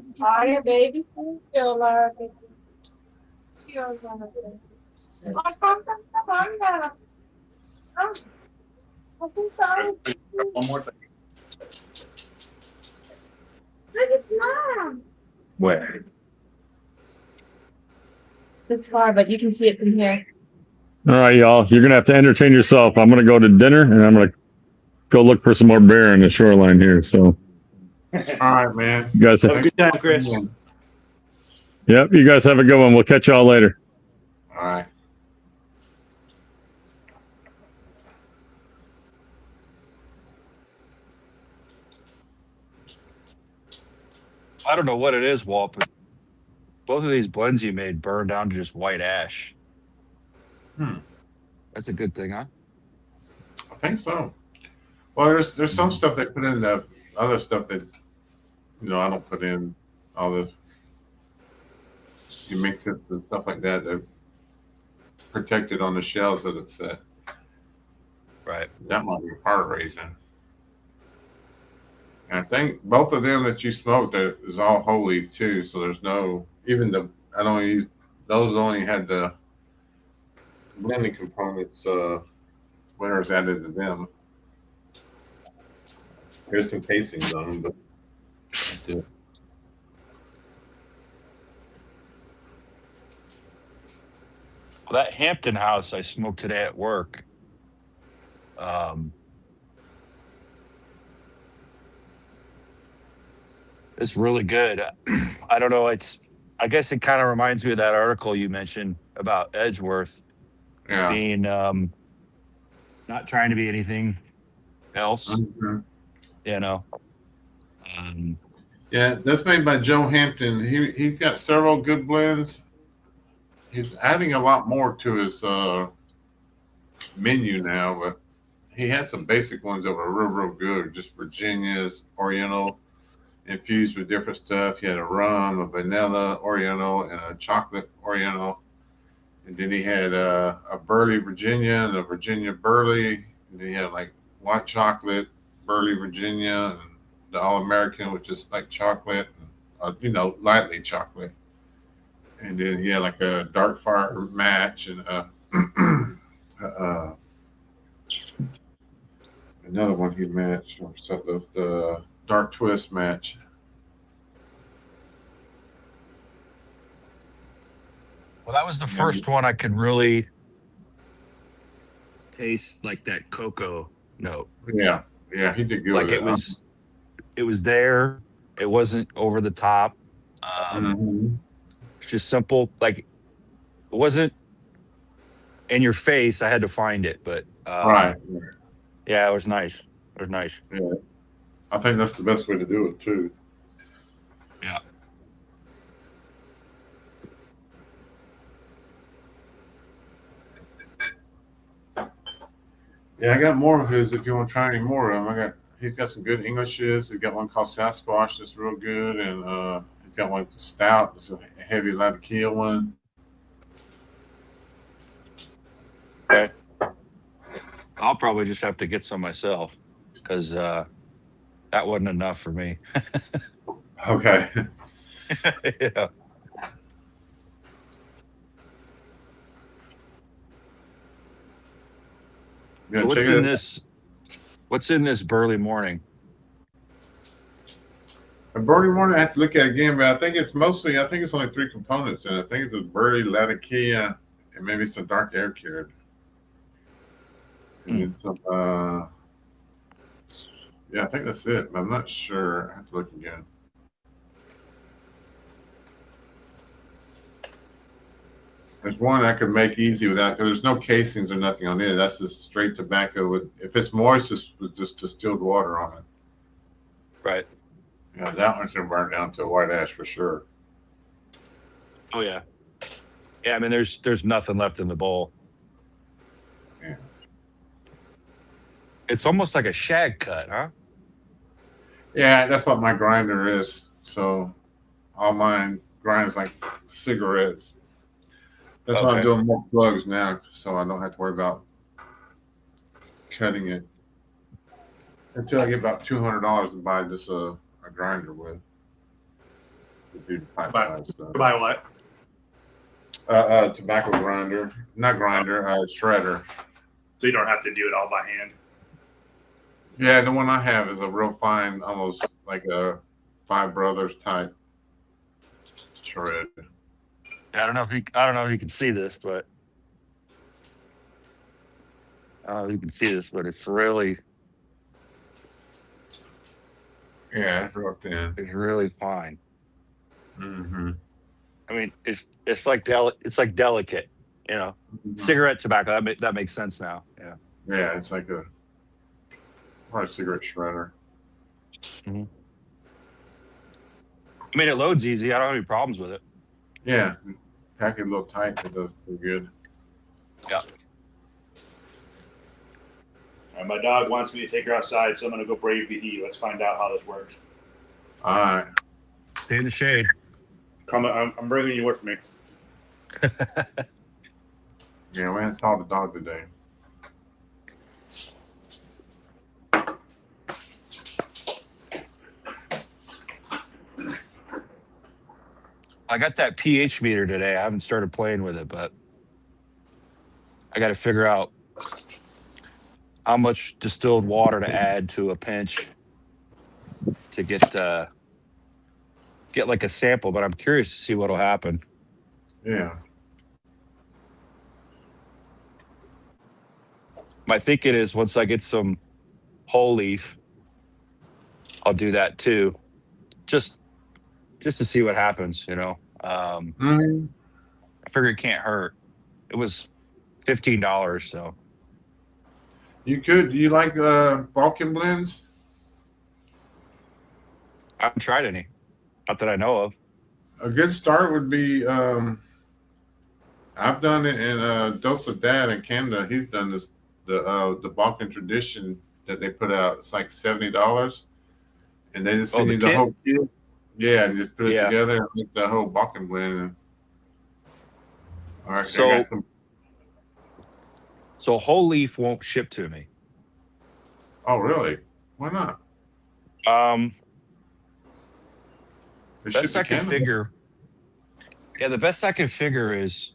Sorry, baby. One more thing. It's not. Where? It's far, but you can see it from here. All right, y'all. You're going to have to entertain yourself. I'm going to go to dinner, and I'm going to go look for some more bear in the shoreline here. So, All right, man. you guys Have a good time, Chris. Yep, you guys have a good one. We'll catch y'all later. All right. I don't know what it is, Walt, but both of these blends you made burned down to just white ash. That's a good thing, huh? I think so. Well, there's some stuff they put in the other stuff that I don't put in all the you mix it and stuff like that. They're protected on the shelves as it said. Right. That might be part raising. And I think both of them that you smoked is all whole leaf too. So there's no I don't use those only had the blending components winners added to them. There's some casings on them, but that's it. Well, that Hampton House I smoked today at work. It's really good. I don't know. I guess it kind of reminds me of that article you mentioned about Edgeworth Yeah. being not trying to be anything else. Mhm. You know. Um, Yeah, that's made by Joe Hampton. He's got several good blends. He's adding a lot more to his menu now, but he has some basic ones that were real good. Just Virginia's Oriental infused with different stuff. He had a rum, a vanilla Oriental, and a chocolate Oriental. And then he had a Burley Virginia and a Virginia Burley. And then he had like white chocolate, Burley Virginia, and the All American, which is like chocolate, lightly chocolate. And then he had like a dark fire match and another one he matched or something of the dark twist match. well, that was the first one I could really taste like that cocoa note. Yeah, he did good. Like with it was there. It wasn't over the top. Mhm. It's just simple. Like it wasn't in your face. I had to find it, but Right. yeah, it was nice. It was nice. Yeah. I think that's the best way to do it too. Yeah. Yeah, I got more of his if you want to try any more of them. He's got some good Englishes. He's got one called Sasquatch that's real good, and he's got one stout. It's a heavy Latakia one. Okay. I'll probably just have to get some myself because that wasn't enough for me. Okay. Yeah. Yeah, So what's check it in out. this? What's in this Burley Morning? A Burley Morning, I have to look at it again, but I think it's only three components, and I think it's a Burley, Latakia, and maybe some dark air cured. And then some, yeah, I think that's it, but I'm not sure. I have to look again. There's one I could make easy without, because there's no casings or nothing on it. That's just straight tobacco. If it's moist, it's just distilled water on it. Right. Yeah, that one's gonna burn down to a white ash for sure. Oh yeah. Yeah, I mean there's nothing left in the bowl. Yeah. It's almost like a shag cut, huh? Yeah, that's what my grinder is. So all mine grinds like cigarettes. That's why I'm Okay. doing more plugs now, so I don't have to worry about cutting it until I get about $200 to buy just a grinder with. To do the pipe size stuff. Buy what? Tobacco grinder, not grinder, shredder. So you don't have to do it all by hand. Yeah, the one I have is a real fine, almost like a Five Brothers type shred. I don't know if you can see this, but I don't know if you can see this, but it's really Yeah, it's real thin. it's really fine. Mm-hmm. I mean, it's like delicate, you know. Cigarette tobacco. That makes sense now. Yeah. Yeah, it's like probably a cigarette shredder. I mean, it loads easy. I don't have any problems with it. Yeah, pack it a little tight. It does pretty good. Yeah. And my dog wants me to take her outside, so I'm gonna go brave the heat. Let's find out how this works. All right. Stay in the shade. Come, I'm bringing you with me. Yeah, we haven't saw the dog today. I got that pH meter today. I haven't started playing with it, but I got to figure out how much distilled water to add to a pinch to get like a sample. But I'm curious to see what'll happen. Yeah. My thinking is once I get some whole leaf, I'll do that too. Just just to see what happens. Mhm. I figure it can't hurt. It was $15, so You could. Do you like Balkan blends? I haven't tried any. Not that I know of. A good start would be. I've done it in Dose of Dad in Canada. He's done this the Balkan tradition that they put out. It's like $70, and they just Oh, send the you the kit? whole kit. Yeah, and just put it Yeah. together and make the whole Balkan blend. And, all right, So- I got some. So whole leaf won't ship to me. Oh, really? Why not? They ship Best to I can Canada. figure. Yeah, the best I can figure is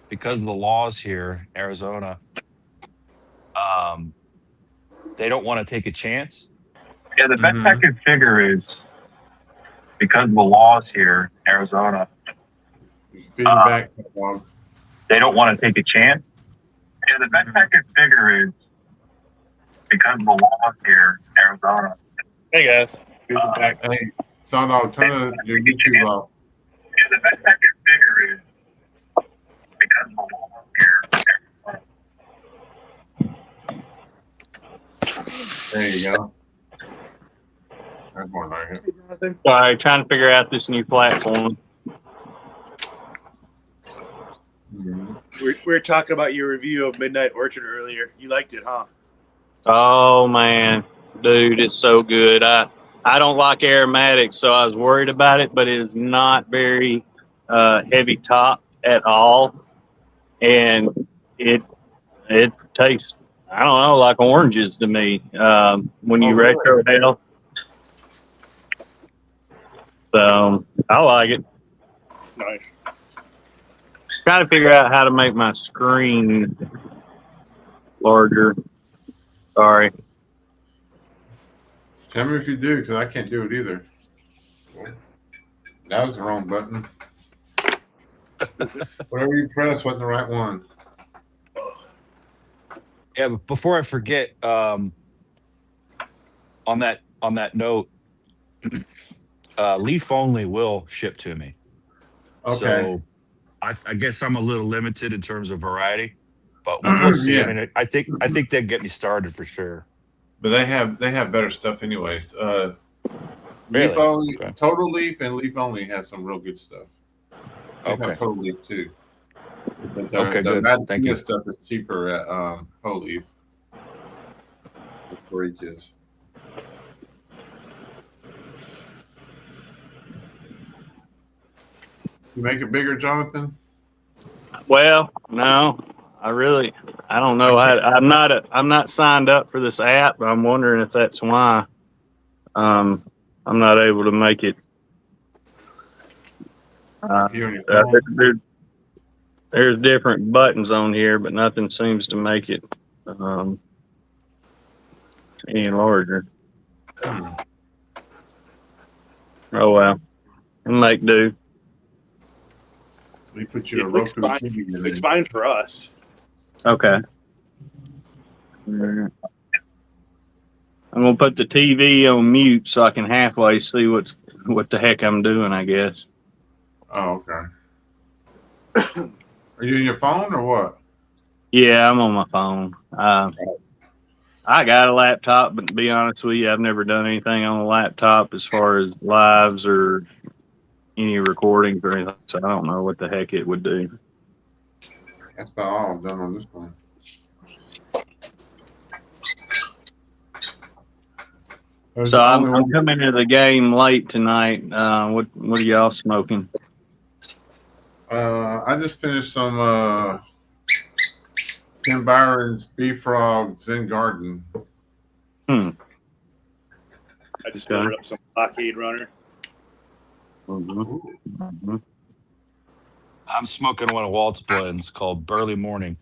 because of the laws here in Arizona. They don't want to take a chance. Yeah, the best I can figure is because of the laws here in Arizona. Feeding back so long. They don't want to take a chance. Yeah, the best I can figure is because of the laws here in Arizona. Hey guys. Hey, son, I'll turn your YouTube off. Yeah, the best I can figure is because of the laws here. There you go. That's more like it. Sorry, trying to figure out this new platform. Mhm. We were talking about your review of Midnight Orchard earlier. You liked it, huh? Oh man, dude, it's so good. I don't like aromatics, so I was worried about it, but it is not very heavy top at all, and it tastes, I don't know, like oranges to me when you Oh, really? retro hell. So I like it. Nice. Trying to figure out how to make my screen larger. Sorry. Tell me if you do, because I can't do it either. That was the wrong button. Whatever you press wasn't the right one. Yeah, but before I forget, on that note, leaf only will ship to me. Okay. So I guess I'm a little limited in terms of variety, but we'll see. Yeah. I mean, I think they'd get me started for sure. But they have better stuff anyways. Leaf Really? only, Okay. Total Leaf and Leaf Only has some real good stuff. They have Okay. Total Leaf too. But Okay, the good. Bad Thank you. stuff is cheaper at Whole Leaf. Where it is. You make it bigger, Jonathan? Well, no, I don't know. I'm not signed up for this app. I'm wondering if that's why I'm not able to make it. You on your phone? There's different buttons on here, but nothing seems to make it any larger. Hmm. Oh well, it'll make do. We put you a It looks Roku fine. TV in It's there. fine for us. Okay. I'm gonna put the TV on mute so I can halfway see what the heck I'm doing, I guess. Oh, okay. Are you on your phone or what? Yeah, I'm on my phone. I got a laptop, but to be honest with you, I've never done anything on a laptop as far as lives or any recordings or anything, so I don't know what the heck it would do. That's about all I've done on this one. There's So the I'm only one- coming to the game late tonight. What are y'all smoking? I just finished some Tim Byron's Beef Frog Zen Garden. I just loaded up some Blockade Runner. Mhm. I'm smoking one of Walt's blends called Burly Morning.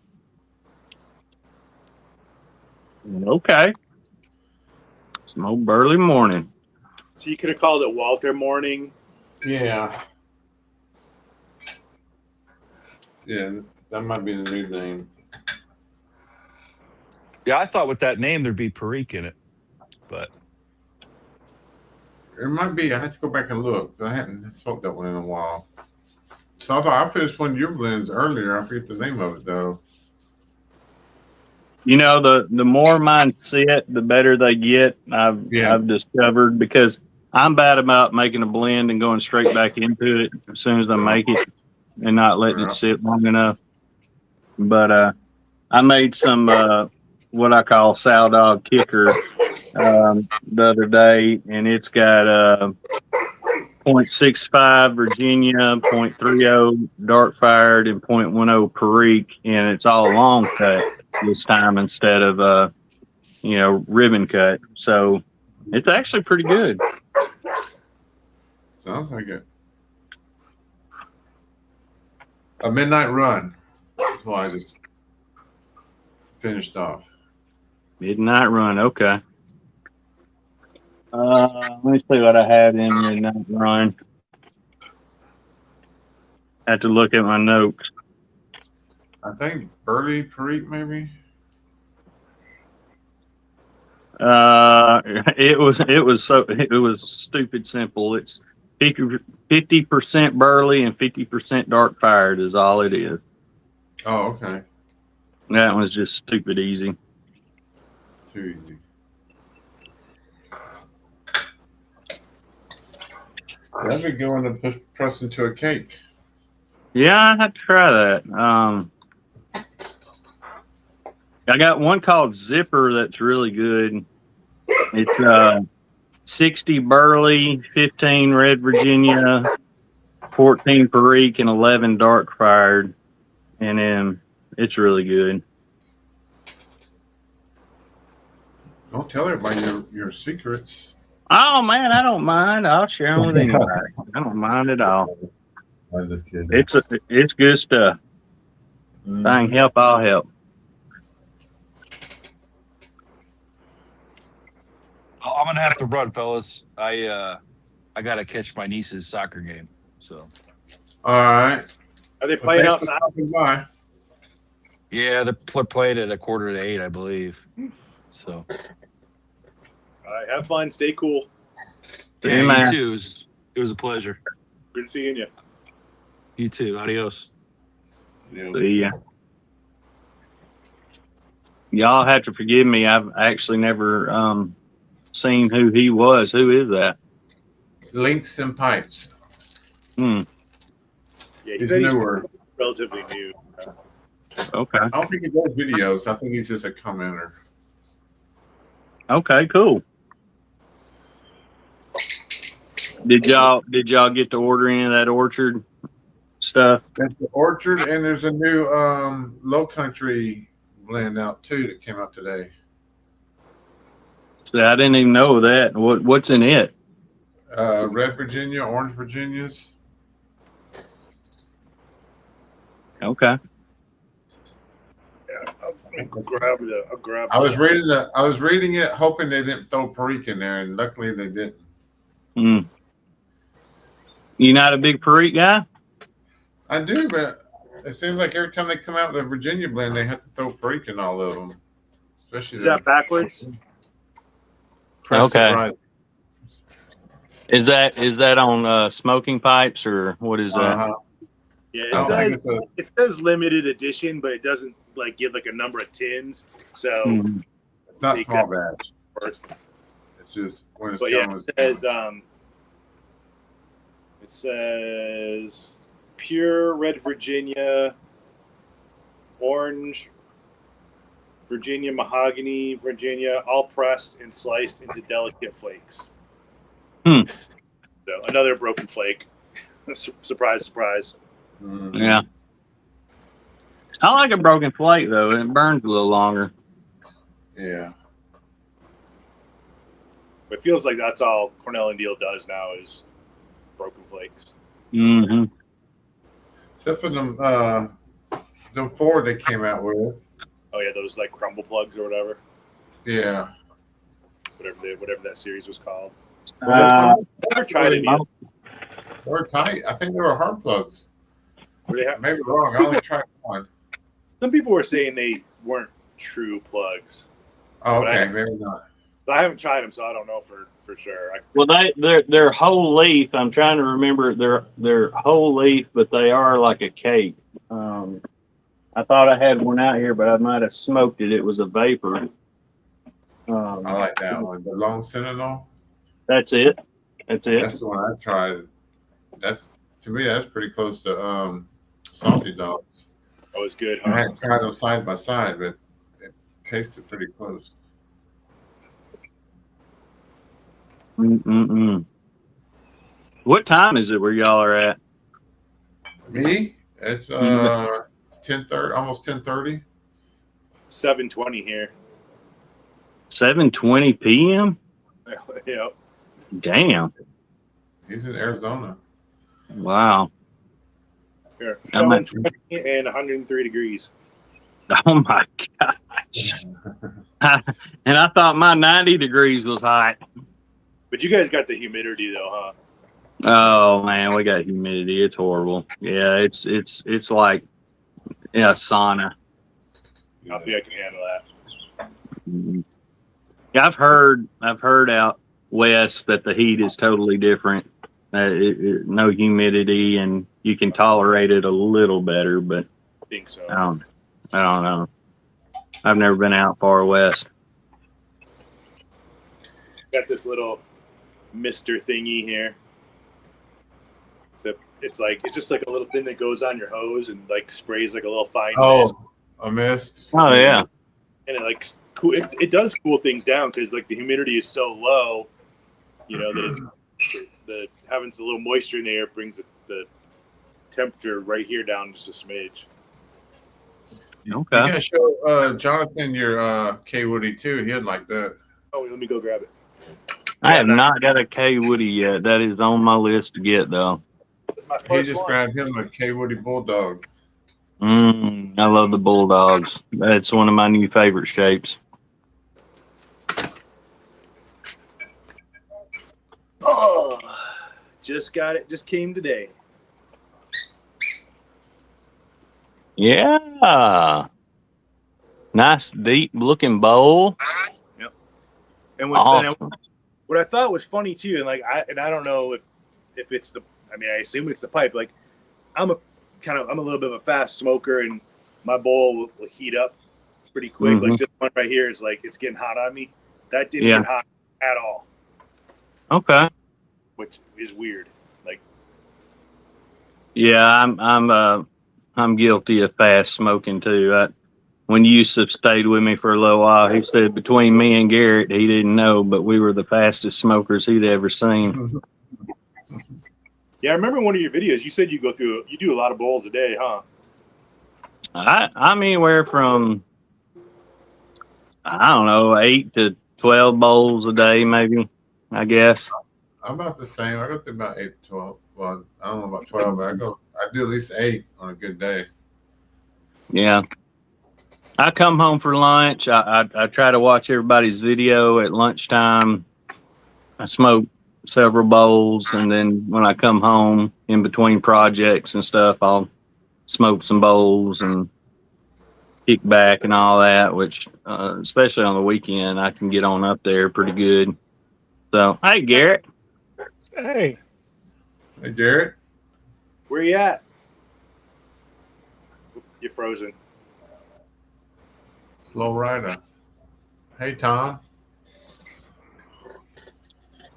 Okay. Smoke Burly Morning. So you could have called it Walter Morning. Yeah. Yeah, that might be the new name. Yeah, I thought with that name there'd be Perique in it, but It might be. I have to go back and look. I hadn't smoked that one in a while. So I thought I finished one of your blends earlier. I forget the name of it though. You know, the more mine sit, the better they get. I've discovered, because I'm bad about making a blend and going straight back into it as soon as I make it and not letting it sit long enough. But I made some what I call sow dog kicker the other day, and it's got 0.65 Virginia, 0.30 dark fired, and 0.10 Perique, and it's all long cut this time instead of ribbon cut. So it's actually pretty good. Sounds like it. A midnight run. That's why I just finished off. Midnight run, okay. Let me see what I had in midnight run. Have to look at my notes. I think Burley Perique maybe. It was stupid simple. It's 50% burley and 50% dark fired is all it is. Oh, okay. That one's just stupid easy. Too easy. That'd be going to press into a cake. Yeah, I have to try that. I got one called Zipper that's really good. It's 60 burley, 15 red Virginia, 14 Perique, and 11 dark fired. And then it's really good. Don't tell everybody your secrets. Oh, man, I don't mind. I'll share them with anybody. I don't mind at all. I'm just kidding. It's good stuff. If I can help, I'll help. I'm gonna have to run, fellas. I gotta catch my niece's soccer game. So. All right. Are they playing outside? Goodbye. Yeah, they're playing at 7:45, I believe. So. All right, have fun. Stay cool. Yeah, man. you too. It was a pleasure. Good seeing you. You too. Adios. See ya. Y'all have to forgive me. I've actually never seen who he was. Who is that? Links and Pipes. Hmm. Yeah, He's he's newer. relatively new. Okay. I don't think he does videos. I think he's just a commenter. Okay, cool. Did y'all get to order any of that orchard stuff? There's the Orchard, and there's a new Low Country blend out too that came out today. So I didn't even know that. What's in it? Red Virginia, Orange Virginias. Okay. I'll grab it. I was reading it, hoping they didn't throw Perique in there, and luckily they didn't. Hmm. You not a big Perique guy? I do, but it seems like every time they come out with a Virginia blend, they have to throw Perique in all of them. Especially Is that backwards? Okay. Surprise. Is that on smoking pipes, or what is that? Uh-huh. Yeah, I don't think it's a. it says limited edition, but it doesn't like give like a number of tins. So Hmm. It's not They small got- batch. It's just when it's but yeah, shown it says pure red Virginia, orange Virginia, mahogany Virginia, all pressed and sliced into delicate flakes. Hmm. So another broken flake. Surprise, surprise. Mhm. Yeah. I like a broken flake though. It burns a little longer. Yeah. But it feels like that's all Cornell and Deal does now is broken flakes. Mm-hmm. Except for them four they came out with. Oh yeah, those like crumble plugs or whatever, Yeah. whatever that series was called. Uh, Tried it. They were tight. I think they were hard plugs. They have, Maybe wrong. I only tried one. some people were saying they weren't true plugs. Oh, But okay. Maybe not. I haven't tried them, so I don't know for sure. Well, they're whole leaf. I'm trying to remember they're whole leaf, but they are like a cake. I thought I had one out here, but I might have smoked it. It was a vapor. I like that one. The Long Sentinel. That's it. That's it. That's the one I tried. That's to me. That's pretty close to Salty Dogs. That was good. I hadn't tried them side by side, but it tasted pretty close. What time is it where y'all are at? Me? It's 10:30, almost 10:30. 7:20 here. 7:20 p.m. Yeah. Damn. He's in Arizona. Wow. Here. I'm at- 7:20 and 103 degrees. Oh my gosh. And I thought my 90 degrees was hot. But you guys got the humidity though, huh? Oh man, we got humidity. It's horrible. Yeah, it's like sauna. I think I can handle that. Yeah, I've heard out west that the heat is totally different. No humidity, and you can tolerate it a little better. But I think so. I don't know. I've never been out far west. Got this little mister thingy here. So it's just like a little thing that goes on your hose and like sprays like a little fine mist. A mist. Oh yeah. And it like cool. It does cool things down because like the humidity is so low, that it's the having a little moisture in the air brings the temperature right here down just a smidge. You Okay. gotta show Jonathan your K Woody too. He'd like that. Oh, let me go grab it. I have not got a K Woody yet. That is on my list to get though. It's my He first just one. grabbed him a K Woody Bulldog. I love the bulldogs. That's one of my new favorite shapes. Oh, just got it. Just came today. Yeah. Nice deep looking bowl. And Awesome. what I thought was funny too, and I don't know if it's the. I mean, I assume it's the pipe. Like, I'm a little bit of a fast smoker, and my bowl will heat up pretty quick. Mhm. Like this one right here is like it's getting hot on me. That didn't Yeah. get hot at all, Okay. which is weird. Like, Yeah, I'm guilty of fast smoking too. When Yusuf stayed with me for a little while, he said between me and Garrett, he didn't know, but we were the fastest smokers he'd ever seen. yeah, I remember one of your videos. You said you do a lot of bowls a day, huh? I'm anywhere from, I don't know, 8 to 12 bowls a day, maybe, I guess. I'm about the same. I go through about 8 to 12. Well, I don't know about 12, but I do at least 8 on a good day. Yeah. I come home for lunch. I try to watch everybody's video at lunchtime. I smoke several bowls, and then when I come home in between projects and stuff, I'll smoke some bowls and kick back and all that, which especially on the weekend, I can get on up there pretty good. So, hey, Garrett. Hey, Hey, Garrett. Where you at? You're frozen. Flow Rider. Hey, Tom.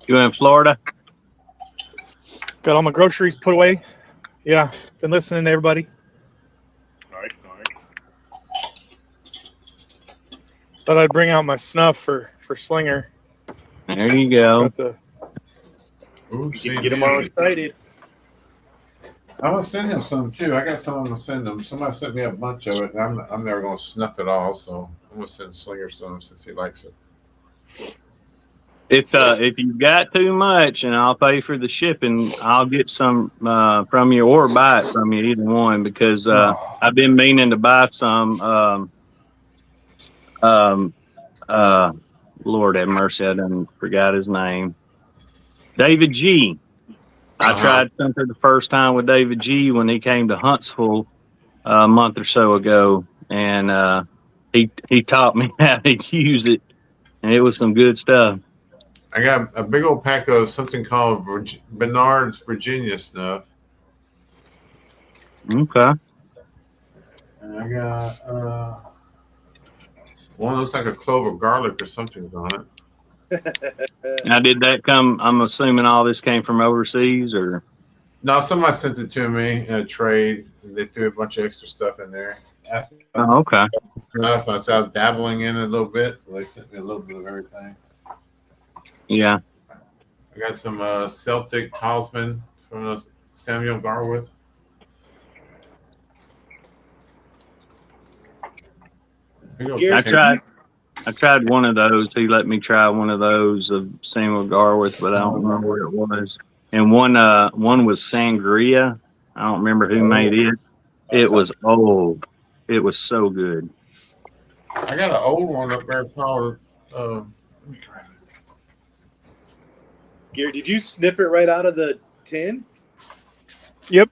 You in Florida? got all my groceries put away. Yeah, been listening to everybody. All right. Thought I'd bring out my snuff for Slinger. There you go. Got the Ooh, You can get them all excited. I'm gonna send him some too. I got some I'm gonna send him. Somebody sent me a bunch of it. And I'm never gonna snuff it all, so I'm gonna send Slinger some since he likes it. If you've got too much, and I'll pay for the shipping, I'll get some from you or buy it from you, either one, because I've been meaning to buy some. Lord have mercy, I done forgot his name. David G. I tried some for the first time with David G when he came to Huntsville a month or so ago, and he taught me how to use it. and it was some good stuff. I got a big old pack of something called Bernard's Virginia stuff. Okay. And I got one looks like a clove of garlic or something's on it. Now, did that come? I'm assuming all this came from overseas, or No, somebody sent it to me in a trade. They threw a bunch of extra stuff in there. oh, okay. Stuff. I was dabbling in it a little bit. They sent me a little bit of everything. Yeah. I got some Celtic talisman from Samuel Garwood. I tried one of those. He let me try one of those of Samuel Garwood, but I don't remember what it was. And one was sangria. I don't remember who made it. It was old. It was so good. I got an old one up there called. Let me grab it. Gary, did you sniff it right out of the tin? Yep.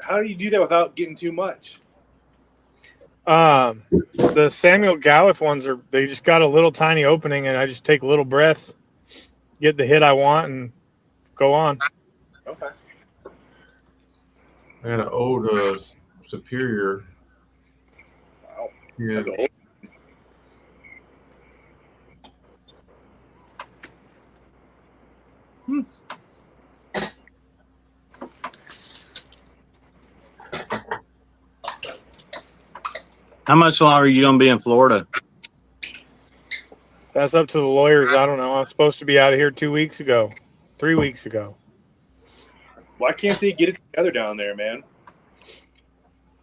How do you do that without getting too much? The Samuel Gawith ones they just got a little tiny opening, and I just take little breaths, get the hit I want, and go on. Okay. I got an old Superior. Wow. Yeah. That's old. How much longer are you gonna be in Florida? That's up to the lawyers. I don't know. I was supposed to be out of here 3 weeks ago. Why can't they get it together down there, man?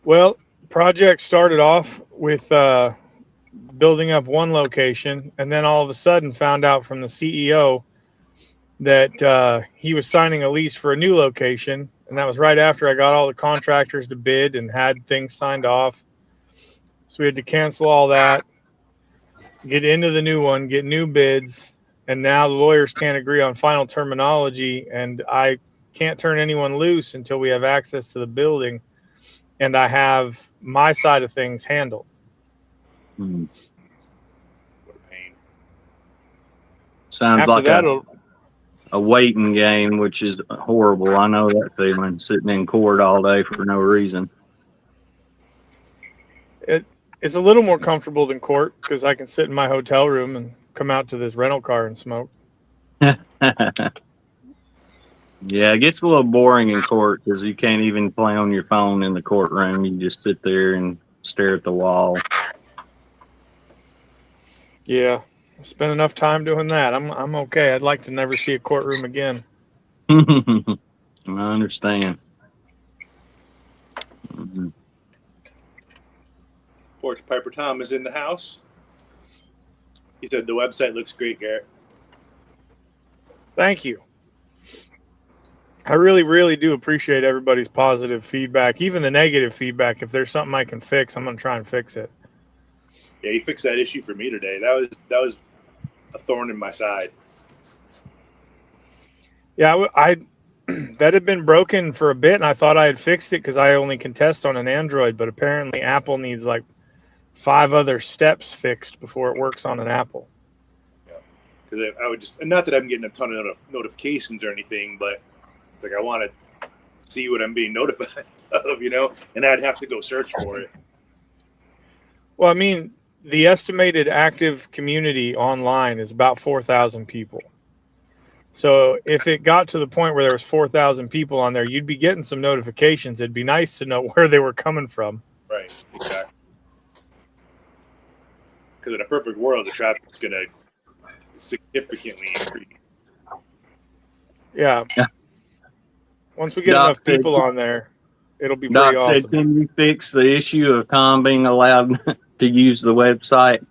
Well, project started off with building up one location, and then all of a sudden found out from the CEO that he was signing a lease for a new location, and that was right after I got all the contractors to bid and had things signed off. So we had to cancel all that, get into the new one, get new bids, and now the lawyers can't agree on final terminology, and I can't turn anyone loose until we have access to the building and I have my side of things handled. Hmm. What a pain. Sounds After like that, a waiting game, which is horrible. I know that feeling, sitting in court all day for no reason. it's a little more comfortable than court because I can sit in my hotel room and come out to this rental car and smoke. Yeah, it gets a little boring in court because you can't even play on your phone in the courtroom. You just sit there and stare at the wall. Yeah, I spent enough time doing that. I'm okay. I'd like to never see a courtroom again. I understand. Mhm. Porch Piper Tom is in the house. He said the website looks great, Garrett. Thank you. I really, really do appreciate everybody's positive feedback, even the negative feedback. If there's something I can fix, I'm going to try and fix it. Yeah, he fixed that issue for me today. That was a thorn in my side. Yeah, I that had been broken for a bit, and I thought I had fixed it because I only can test on an Android, but apparently Apple needs like 5 other steps fixed before it works on an Apple. Because I would just, and not that I'm getting a ton of notifications or anything, but it's like I want to see what I'm being notified of, and I'd have to go search for it. Well, I mean, the estimated active community online is about 4,000 people. So if it got to the point where there was 4,000 people on there, you'd be getting some notifications. It'd be nice to know where they were coming from. Right, exactly. Because in a perfect world, the traffic's going to significantly increase. Yeah. Once we get Doc enough people on there, it'll be Doc pretty said, awesome. can you fix the issue of Tom being allowed to use the website?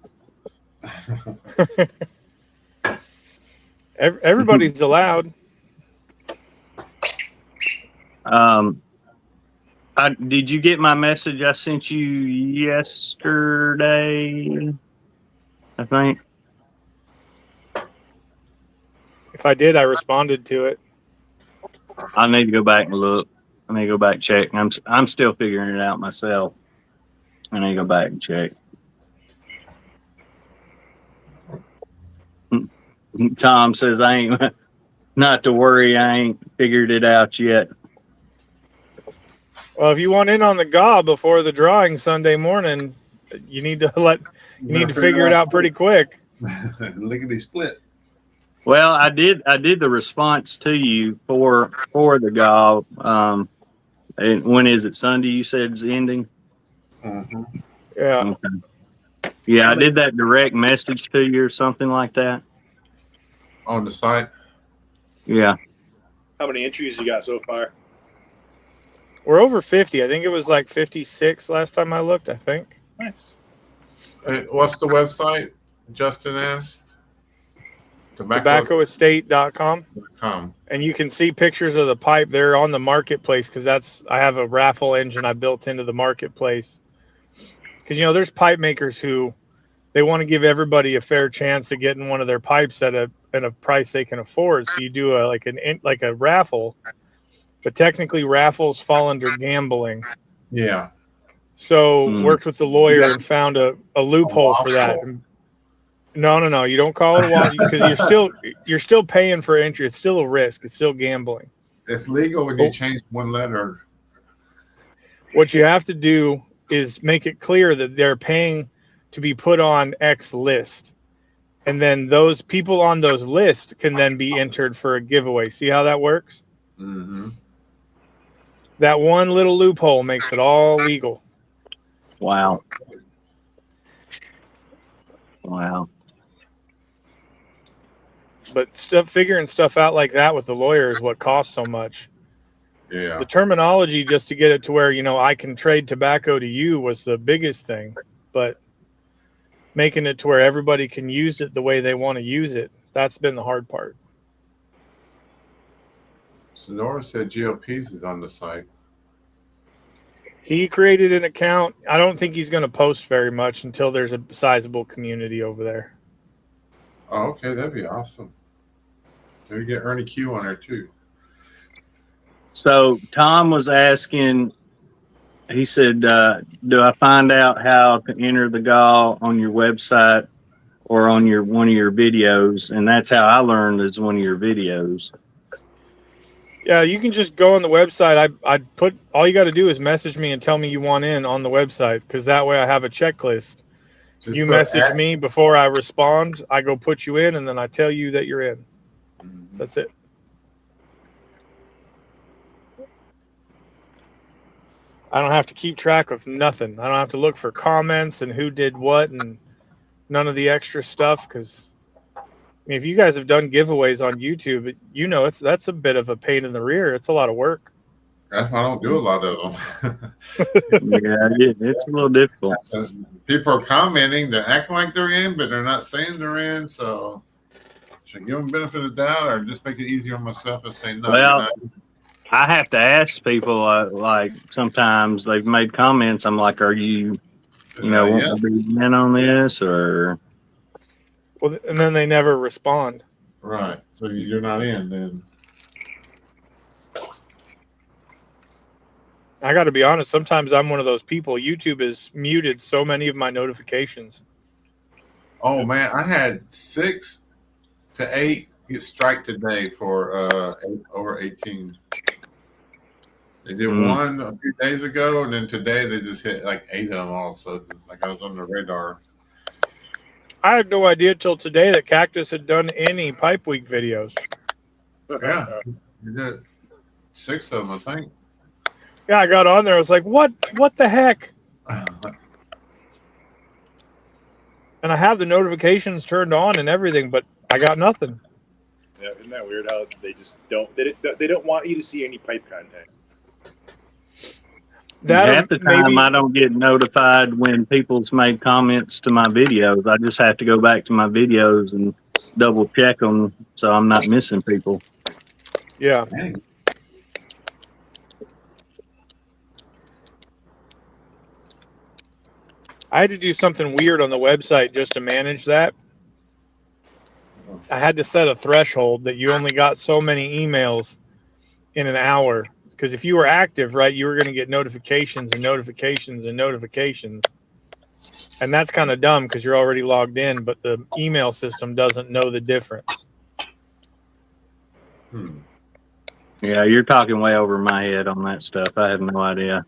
Everybody's allowed. Did you get my message I sent you yesterday? I think. If I did, I responded to it. I need to go back and look. I need to go back and check. I'm still figuring it out myself. I need to go back and check. Tom says I ain't not to worry. I ain't figured it out yet. Well, if you want in on the gob before the drawing Sunday morning, you need to figure it out pretty quick. Lickety split. Well, I did the response to you for the golf. And when is it? Sunday? You said it's ending. Mm-hmm. Yeah. Okay. Yeah, I did that direct message to you or something like that. On the site. Yeah. How many entries you got so far? We're over 50. I think it was like 56 last time I looked, I think. Nice. What's the website? Justin asked. Tobaccoestate.com. And you can see pictures of the pipe there on the marketplace because I have a raffle engine I built into the marketplace. Because, there's pipe makers who they want to give everybody a fair chance of getting one of their pipes at a price they can afford. So you do a raffle, but technically raffles fall under gambling. Yeah. So worked with the lawyer and found a loophole for that. No. You don't call it a waffle because you're still paying for entry. It's still a risk. It's still gambling. It's legal when you change one letter. What you have to do is make it clear that they're paying to be put on X list. And then those people on those lists can then be entered for a giveaway. See how that works? Mm-hmm. That one little loophole makes it all legal. Wow. But figuring stuff out like that with the lawyer is what costs so much. Yeah. The terminology just to get it to where, I can trade tobacco to you was the biggest thing. But making it to where everybody can use it the way they want to use it, that's been the hard part. Sonora said GLPs is on the site. He created an account. I don't think he's going to post very much until there's a sizable community over there. Oh, okay. That'd be awesome. Maybe get Ernie Q on there too. So Tom was asking, he said, do I find out how to enter the GAW on your website or on one of your videos? And that's how I learned is one of your videos. Yeah, you can just go on the website. I put all you got to do is message me and tell me you want in on the website because that way I have a checklist. You message me before I respond. I go put you in, and then I tell you that you're in. Mm-hmm. That's it. I don't have to keep track of nothing. I don't have to look for comments and who did what and none of the extra stuff because if you guys have done giveaways on YouTube, that's a bit of a pain in the rear. It's a lot of work. That's why I don't do a lot of them. Yeah, it's a little difficult. People are commenting, they're acting like they're in, but they're not saying they're in. So should I give them benefit of the doubt or just make it easier on myself and say no? Well, I have to ask people, like sometimes they've made comments. I'm like, are you, want yes. to be in on this or? Well, and then they never respond. Right. So you're not in then. I got to be honest. Sometimes I'm one of those people. YouTube has muted so many of my notifications. Oh man, I had 6 to 8 get strike today for over 18. They did one a few days ago, and then today they just hit like 8 of them all of a sudden. Like I was on the radar. I had no idea till today that Cactus had done any Pipe Week videos. Yeah, you did 6 of them, I think. Yeah, I got on there. I was like, what the heck? And I have the notifications turned on and everything, but I got nothing. Yeah, isn't that weird how they just don't they don't want you to see any pipe content? Half the time I don't get notified when people's made comments to my videos. I just have to go back to my videos and double check them so I'm not missing people. Yeah. Dang. I had to do something weird on the website just to manage that. I had to set a threshold that you only got so many emails in an hour. Because if you were active, right, you were going to get notifications and notifications and notifications. And that's kind of dumb because you're already logged in, but the email system doesn't know the difference. Yeah, you're talking way over my head on that stuff. I have no idea.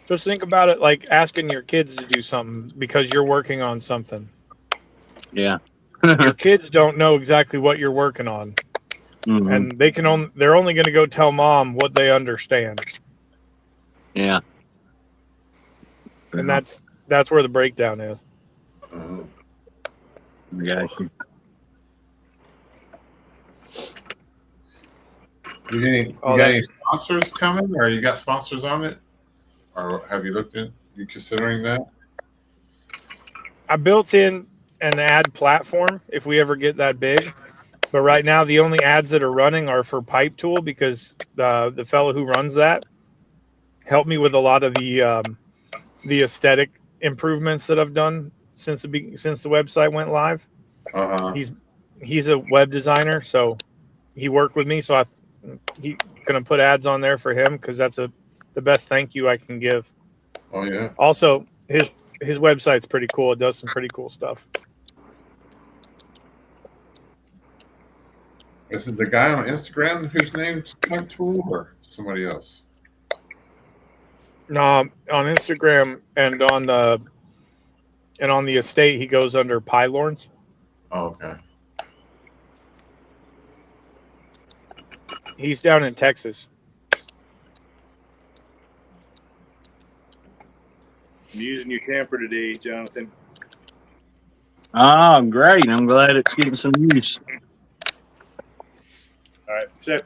Just think about it like asking your kids to do something because you're working on something. Yeah. Your kids don't know exactly what you're working on, Mhm. and they're only going to go tell mom what they understand, Yeah. and that's where the breakdown is. Got you. You got any sponsors coming, or you got sponsors on it, or have you looked at? You considering that? I built in an ad platform if we ever get that big, but right now the only ads that are running are for Pipe Tool because the fellow who runs that helped me with a lot of the aesthetic improvements that I've done since the website went live. He's a web designer, so he worked with me. So he's gonna put ads on there for him because that's the best thank you I can give. Oh yeah. Also, his website's pretty cool. It does some pretty cool stuff. Is it the guy on Instagram whose name's Pipe Tool or somebody else? No, on Instagram and on the estate, he goes under Pylorns. Oh, okay. He's down in Texas. I'm using your camper today, Jonathan. Oh, great. I'm glad it's getting some use. All right, so I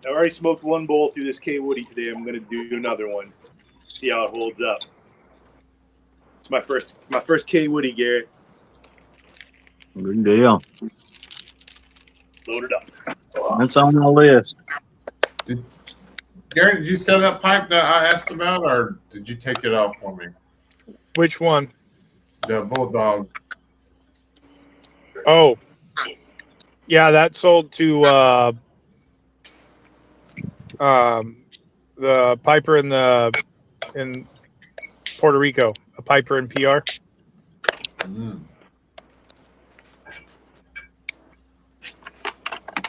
already smoked one bowl through this K Woody today. I'm gonna do another one. See how it holds up. It's my first K Woody, Garrett. Good deal. Load it up. That's on my list. Garrett, did you sell that pipe that I asked about, or did you take it off for me? Which one? The Bulldog. Oh, yeah, that sold to the Piper in Puerto Rico, a Piper in PR.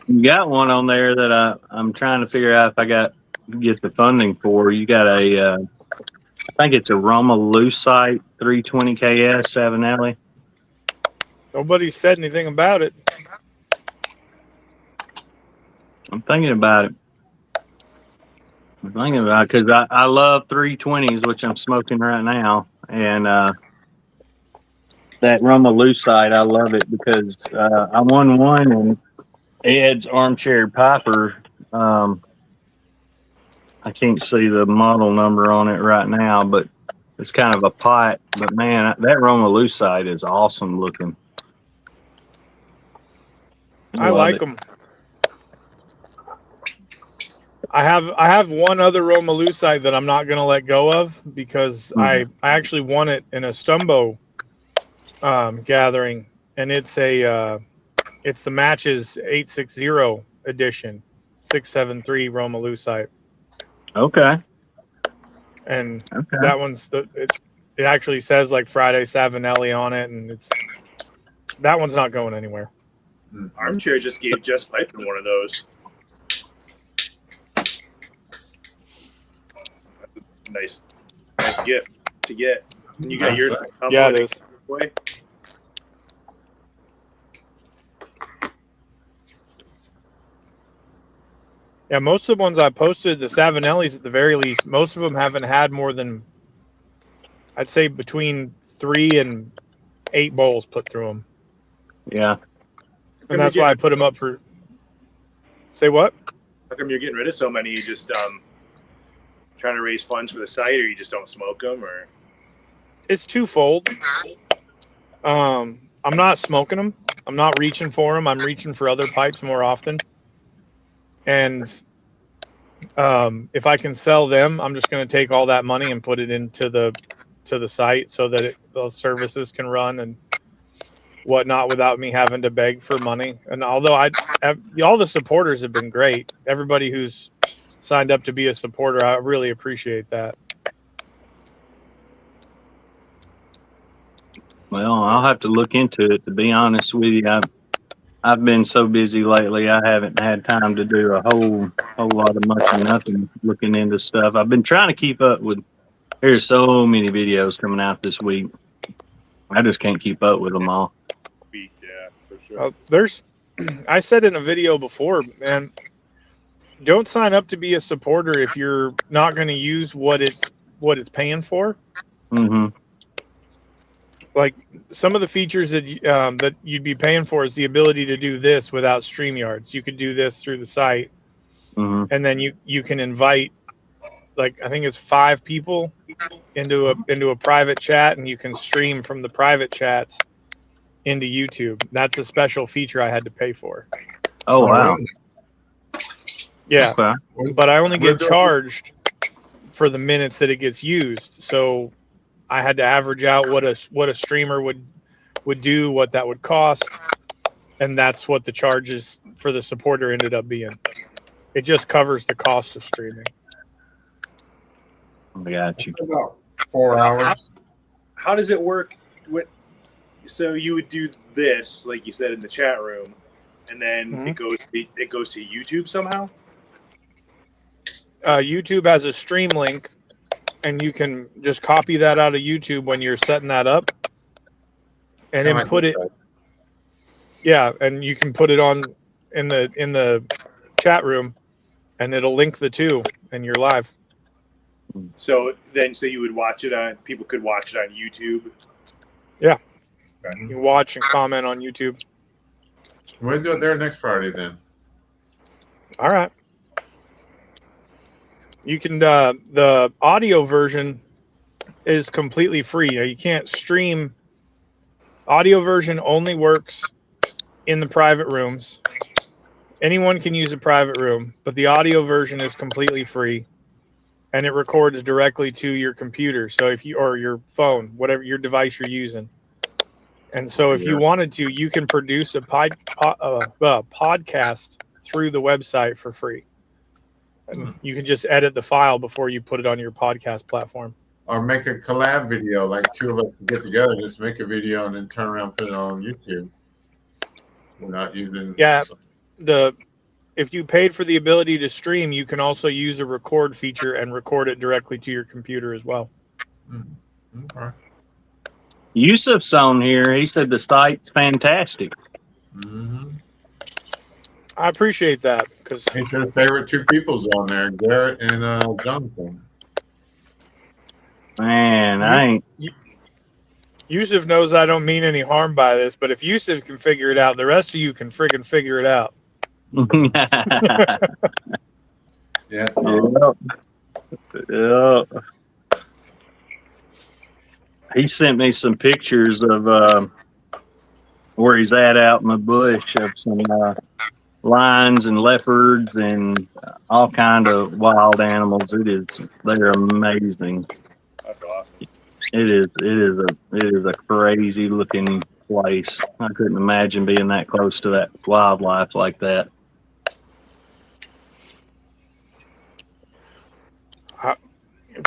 You got one on there that I'm trying to figure out if I get the funding for. You got I think it's a Roma Lucite 320 KS 7L. Nobody said anything about it. I'm thinking about it. Because I love 320s, which I'm smoking right now, and that Roma Lucite, I love it because I won one and Ed's Armchair Piper. I can't see the model number on it right now, but it's kind of a pipe. But man, that Roma Lucite is awesome looking. I like them. I have one other Roma Lucite that I'm not going to let go of because I actually won it in a Stumbo gathering, and it's the Matches 860 edition 673 Roma Lucite. Okay. And that one's it actually says like Friday Savinelli on it, and that one's not going anywhere. Armchair just gave Jess Piper one of those. Nice gift to get. And you got yours from Tumbo. Yeah, it is. Way. Yeah, most of the ones I posted, the Savinellis at the very least, most of them haven't had more than, I'd say, between 3 and 8 bowls put through them. Yeah. And that's why I put them up for. Say what? How come you're getting rid of so many? You just trying to raise funds for the site, or you just don't smoke them, or? It's twofold. I'm not smoking them. I'm not reaching for them. I'm reaching for other pipes more often. And if I can sell them, I'm just going to take all that money and put it into the site so that those services can run and whatnot without me having to beg for money. And although all the supporters have been great, everybody who's signed up to be a supporter, I really appreciate that. Well, I'll have to look into it. To be honest with you, I've been so busy lately. I haven't had time to do a whole lot of much of nothing looking into stuff. I've been trying to keep up with. There's so many videos coming out this week. I just can't keep up with them all. Yeah, for sure. There's, I said in a video before, man, don't sign up to be a supporter if you're not going to use what it's paying for. Mm-hmm. Like some of the features that that you'd be paying for is the ability to do this without StreamYards. You could do this through the site, Mm-hmm. and then you can invite, like I think it's 5 people into a private chat, and you can stream from the private chats into YouTube. That's a special feature I had to pay for. Oh wow. Yeah, Okay. but I only get charged for the minutes that it gets used. So I had to average out what a streamer would do, what that would cost, and that's what the charges for the supporter ended up being. It just covers the cost of streaming. I got you. About 4 hours. How does it work? So you would do this, like you said in the chat room, and then Mhm. it goes to YouTube somehow. YouTube has a stream link, and you can just copy that out of YouTube when you're setting that up, and then put it. Yeah, and you can put it on in the chat room, and it'll link the two, and you're live. So you would watch it on. People could watch it on YouTube. Yeah. Okay. You can watch and comment on YouTube. We'll do it there next Friday then. All right. You can the audio version is completely free. You can't stream. Audio version only works in the private rooms. Anyone can use a private room, but the audio version is completely free, and it records directly to your computer. So if you or your phone, whatever your device you're using. And so if you wanted to, you can produce a podcast through the website for free. And you can just edit the file before you put it on your podcast platform. Or make a collab video, like 2 of us can get together, just make a video and then turn around and put it on YouTube. We're not using. Yeah. If you paid for the ability to stream, you can also use a record feature and record it directly to your computer as well. Okay. Yusuf's on here. He said the site's fantastic. Mm-hmm. I appreciate that because He said his favorite 2 people's on there, Garrett and Jonathan. Man, I ain't. Yusuf knows I don't mean any harm by this, but if Yusuf can figure it out, the rest of you can friggin' figure it out. Yeah. Yep. He sent me some pictures of where he's at out in the bush of some lions and leopards and all kind of wild animals. They're amazing. That's awesome. It is a crazy looking place. I couldn't imagine being that close to that wildlife like that.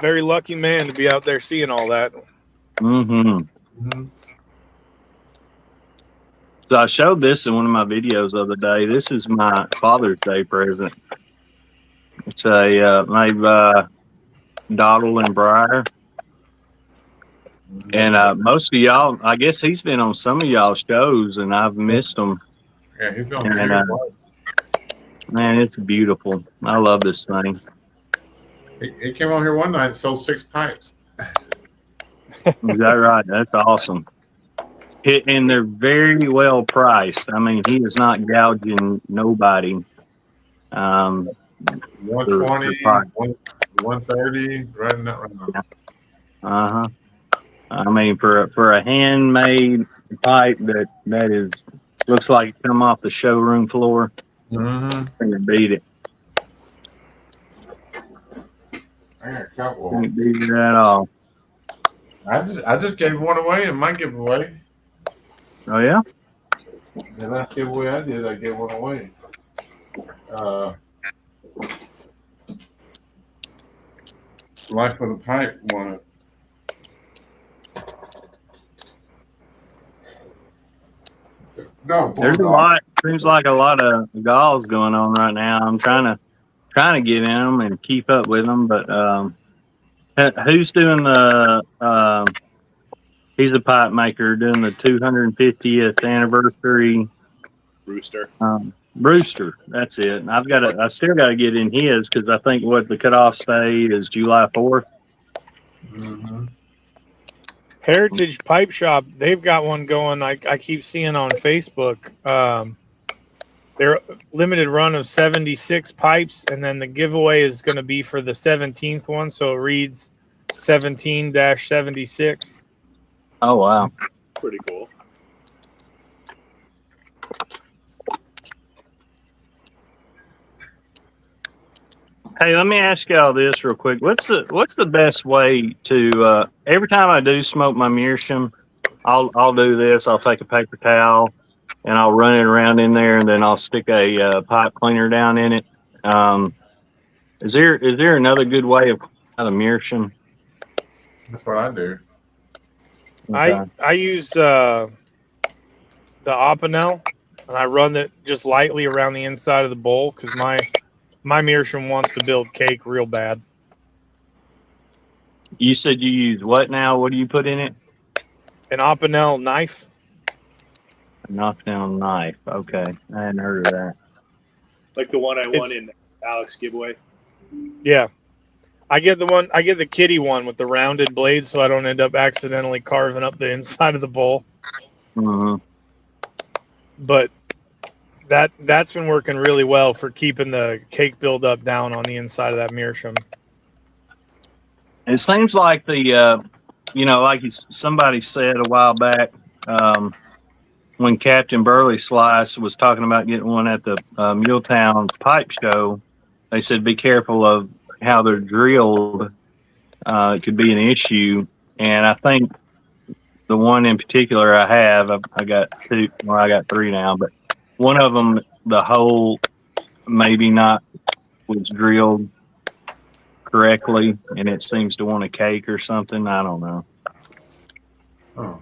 Very lucky man to be out there seeing all that. Mm-hmm. So I showed this in one of my videos the other day. This is my Father's Day present. It's a made by Dottle and Briar. And most of y'all, I guess he's been on some of y'all's shows, and I've missed him. Yeah, he's going And, to man, it's beautiful. I love this thing. He came on here one night and sold 6 pipes. Is that right? That's awesome. And they're very well priced. I mean, he is not gouging nobody. 120, 130, right in that round. Uh-huh. I mean, for a handmade pipe that is looks like it come off the showroom floor, can't beat it. I got a couple. Can't beat it at all. I just gave one away in my giveaway. Oh yeah. The last giveaway I did, I gave one away. Life with a Pipe won it. No, There's a lot. seems like a lot of galls going on right now. I'm trying to get in them and keep up with them, but who's doing the? He's a pipe maker doing the 250th anniversary. Rooster. Brewster, that's it. I still got to get in his because I think what the cutoff date is July 4th. Mm-hmm. Heritage Pipe Shop, they've got one going. I keep seeing on Facebook. Their limited run of 76 pipes, and then the giveaway is going to be for the 17th one. So it reads 17-76. Oh wow, Pretty cool. Hey, let me ask y'all this real quick. What's the best way to every time I do smoke my meerschaum, I'll do this. I'll take a paper towel and I'll run it around in there, and then I'll stick a pipe cleaner down in it. Is there another good way of cleaning out a meerschaum? That's what I do. Okay. I use the Opinel, and I run it just lightly around the inside of the bowl because my meerschaum wants to build cake real bad. You said you use what now? What do you put in it? An Opinel knife. A knockdown knife. Okay, I hadn't heard of that. Like the one I won in Alex giveaway. Yeah. I get the kitty one with the rounded blade so I don't end up accidentally carving up the inside of the bowl. Mm-hmm. But that's been working really well for keeping the cake buildup down on the inside of that meerschaum. It seems like the, like somebody said a while back, when Captain Burley Slice was talking about getting one at the Muletown Pipe Show, they said be careful of how they're drilled. It could be an issue. And I think the one in particular I have, I got two, well, I got three now, but one of them, the hole maybe not was drilled correctly, and it seems to want a cake or something. I don't know. Oh.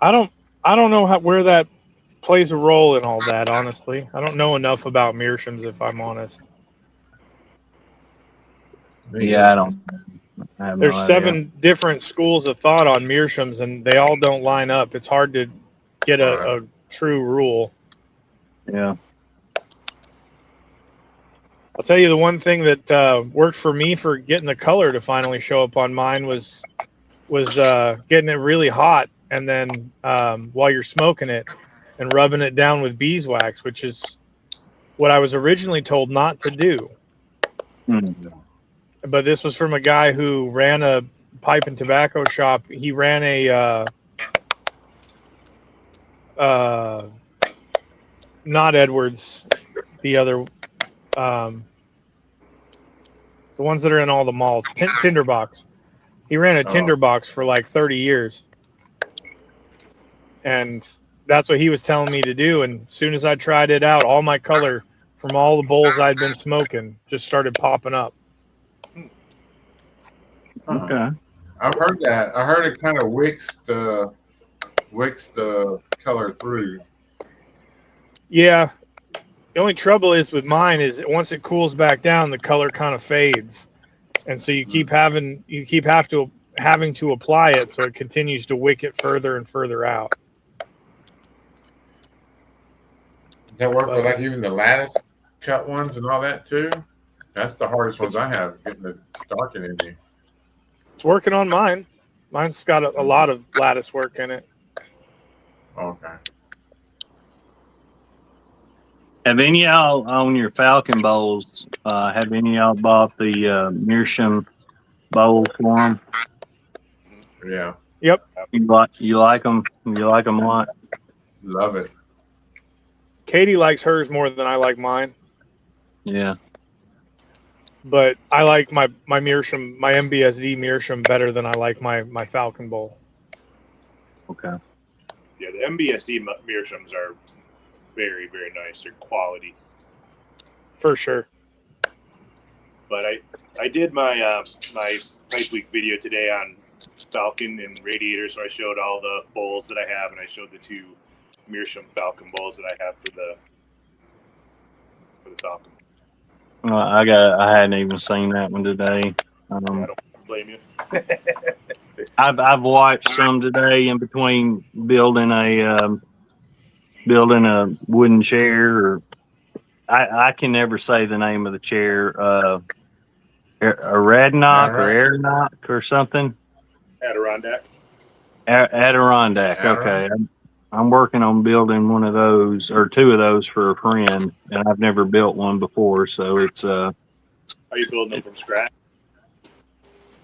I don't know where that plays a role in all that, honestly. I don't know enough about meerschaums, if I'm honest. Yeah, I don't. I have There's no idea. 7 different schools of thought on meerschaums, and they all don't line up. It's hard to get a true rule. Yeah. I'll tell you the one thing that worked for me for getting the color to finally show up on mine was getting it really hot, and then while you're smoking it and rubbing it down with beeswax, which is what I was originally told not to do. Mm-hmm. But this was from a guy who ran a pipe and tobacco shop. He ran a not Edwards, the other, the ones that are in all the malls, Tinderbox. He ran a Tinderbox for like 30 years. And that's what he was telling me to do. And as soon as I tried it out, all my color from all the bowls I'd been smoking just started popping up. Okay. I've heard that. I heard it kind of wicks the color through. Yeah. The only trouble is with mine is once it cools back down, the color kind of fades. And so you keep having to apply it so it continues to wick it further and further out. Does that work with like even the lattice cut ones and all that too? That's the hardest ones I have, getting the darken in you. It's working on mine. Mine's got a lot of lattice work in it. Okay. Have any of y'all on your Falcon bowls? Have any of y'all bought the meerschaum bowl for them? Yeah. Yep. You like them? You like them a lot? Love it. Katie likes hers more than I like mine. Yeah. But I like my meerschaum, my MBSD meerschaum better than I like my Falcon bowl. Okay. Yeah, the MBSD meerschaums are very, very nice. They're quality. For sure. But I did my my Pipe Week video today on Falcon and Radiator, so I showed all the bowls that I have, and I showed the 2 meerschaum Falcon bowls that I have for the for the Falcon. I hadn't even seen that one today. I don't blame you. I've watched some today in between building a wooden chair. Or I can never say the name of the chair. A Radnock or Aeronock or something. Adirondack. Adirondack. Okay, I'm working on building one of those or two of those for a friend, and I've never built one before. So it's Are you building them from scratch?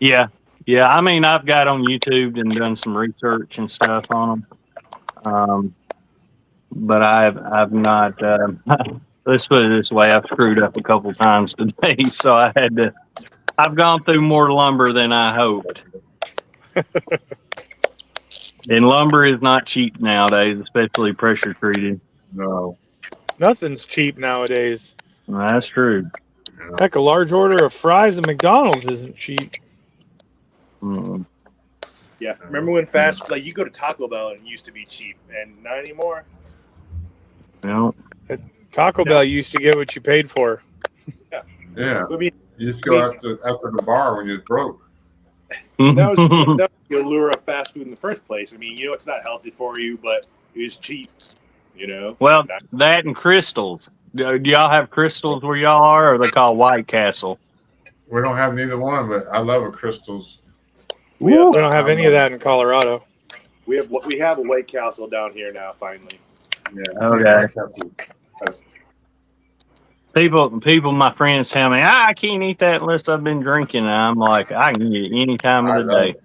Yeah. I mean, I've got on YouTube and done some research and stuff on them. But I've not. Let's put it this way: I've screwed up a couple times today, so I've gone through more lumber than I hoped. And lumber is not cheap nowadays, especially pressure treated. No. Nothing's cheap nowadays. That's true. Heck, a large order of fries at McDonald's isn't cheap. Mm. Yeah. Remember when you go to Taco Bell and it used to be cheap, and not anymore. Well, Taco Bell used to get what you paid for. Yeah. I mean, You just go after the bar when you're broke. that was the allure of fast food in the first place. I mean, it's not healthy for you, but it was cheap. Well, that and Crystals. Do y'all have Crystals where y'all are, or are they called White Castle? We don't have neither one, but I love a Crystals. We don't have any of that in Colorado. We have a White Castle down here now. Finally. Yeah. Okay. That's People, my friends tell me, I can't eat that unless I've been drinking. And I'm like, I can eat it any time of the day.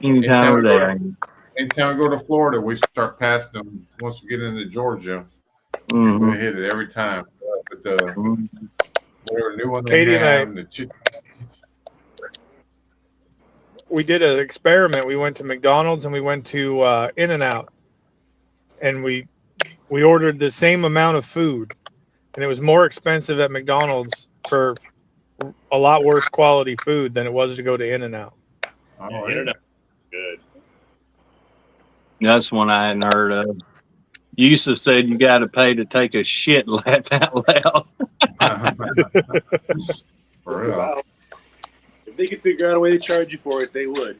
Any time of the day. Anytime we go to Florida, we start passing them. Once we get into Georgia, Mm-hmm. we hit it every time. But whatever new one they Katie and have, the chicken. We did an experiment. We went to McDonald's and we went to In-N-Out, and we ordered the same amount of food, and it was more expensive at McDonald's for a lot worse quality food than it was to go to In-N-Out. Oh, Internet. Good. That's one I hadn't heard of. Yusuf said you got to pay to take a shit laugh out loud. For real. Wow. If they could figure out a way to charge you for it, they would.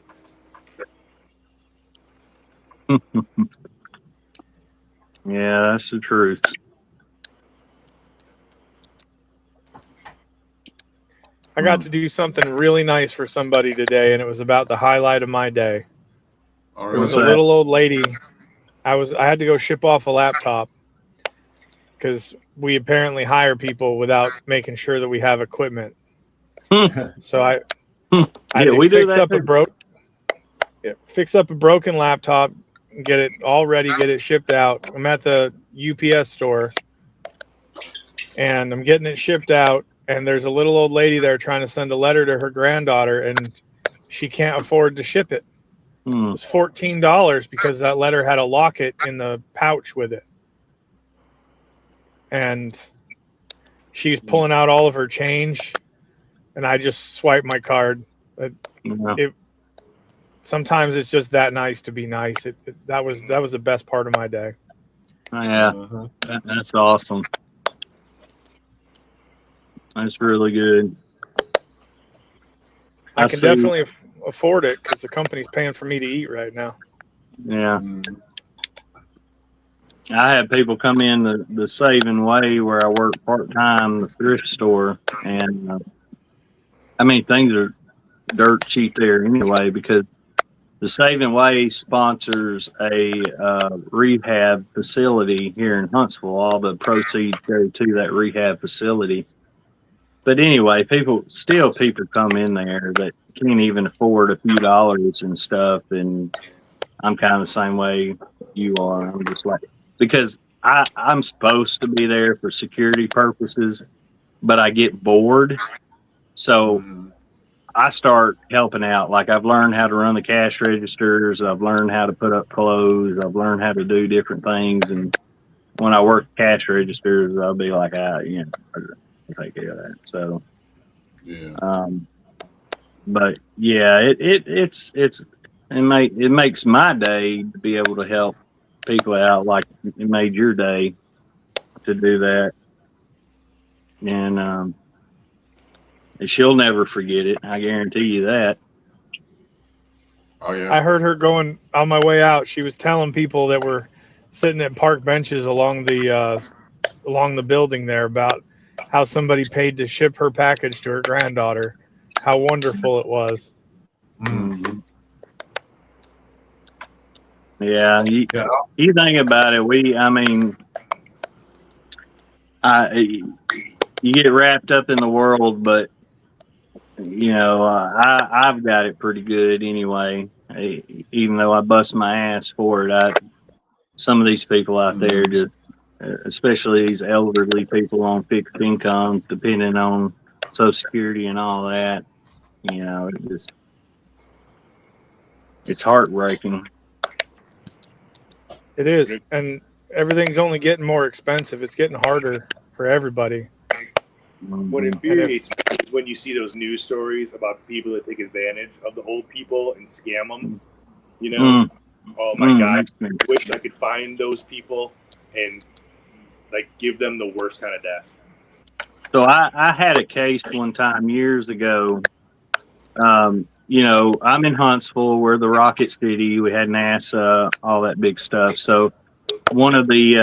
Yeah, that's the truth. I got to do something really nice for somebody today, and it was about the highlight of my day. Oh, It was really? a little old lady. I had to go ship off a laptop because we apparently hire people without making sure that we have equipment. So I had to we do fix that up too. fix up a broken laptop, get it all ready, get it shipped out. I'm at the UPS store, and I'm getting it shipped out, and there's a little old lady there trying to send a letter to her granddaughter, and she can't afford to ship it. It was $14 because that letter had a locket in the pouch with it. And she's pulling out all of her change, and I just swiped my card. Sometimes it's just that nice to be nice. That was the best part of my day. Yeah, that's awesome. That's really good. I can definitely afford it because the company's paying for me to eat right now. Yeah. I have people come in the Saving Way where I work part-time, the thrift store, and I mean, things are dirt cheap there anyway because the Saving Way sponsors a rehab facility here in Huntsville. All the proceeds go to that rehab facility. But anyway, people come in there that can't even afford a few dollars and stuff, and I'm kind of the same way you are. I'm just like, because I'm supposed to be there for security purposes, but I get bored. So I start helping out. Like I've learned how to run the cash registers. I've learned how to put up clothes. I've learned how to do different things. And when I work cash registers, I'll be like, I'll take care of that. So, Yeah. but yeah, it makes my day to be able to help people out like it made your day to do that. and she'll never forget it. I guarantee you that. Oh yeah. I heard her going on my way out. She was telling people that were sitting at park benches along the building there about how somebody paid to ship her package to her granddaughter. How wonderful it was. Mm. Yeah, you think about it. You get wrapped up in the world, but I've got it pretty good anyway. Even though I bust my ass for it, some of these people out there, just especially these elderly people on fixed incomes, depending on Social Security and all that, it's heartbreaking. It is, and everything's only getting more expensive. It's getting harder for everybody. What infuriates me is when you see those news stories about people that take advantage of the old people and scam them. Oh my God! I wish I could find those people and give them the worst kind of death. So I had a case one time years ago. I'm in Huntsville. We're the Rocket City. We had NASA, all that big stuff. So one of the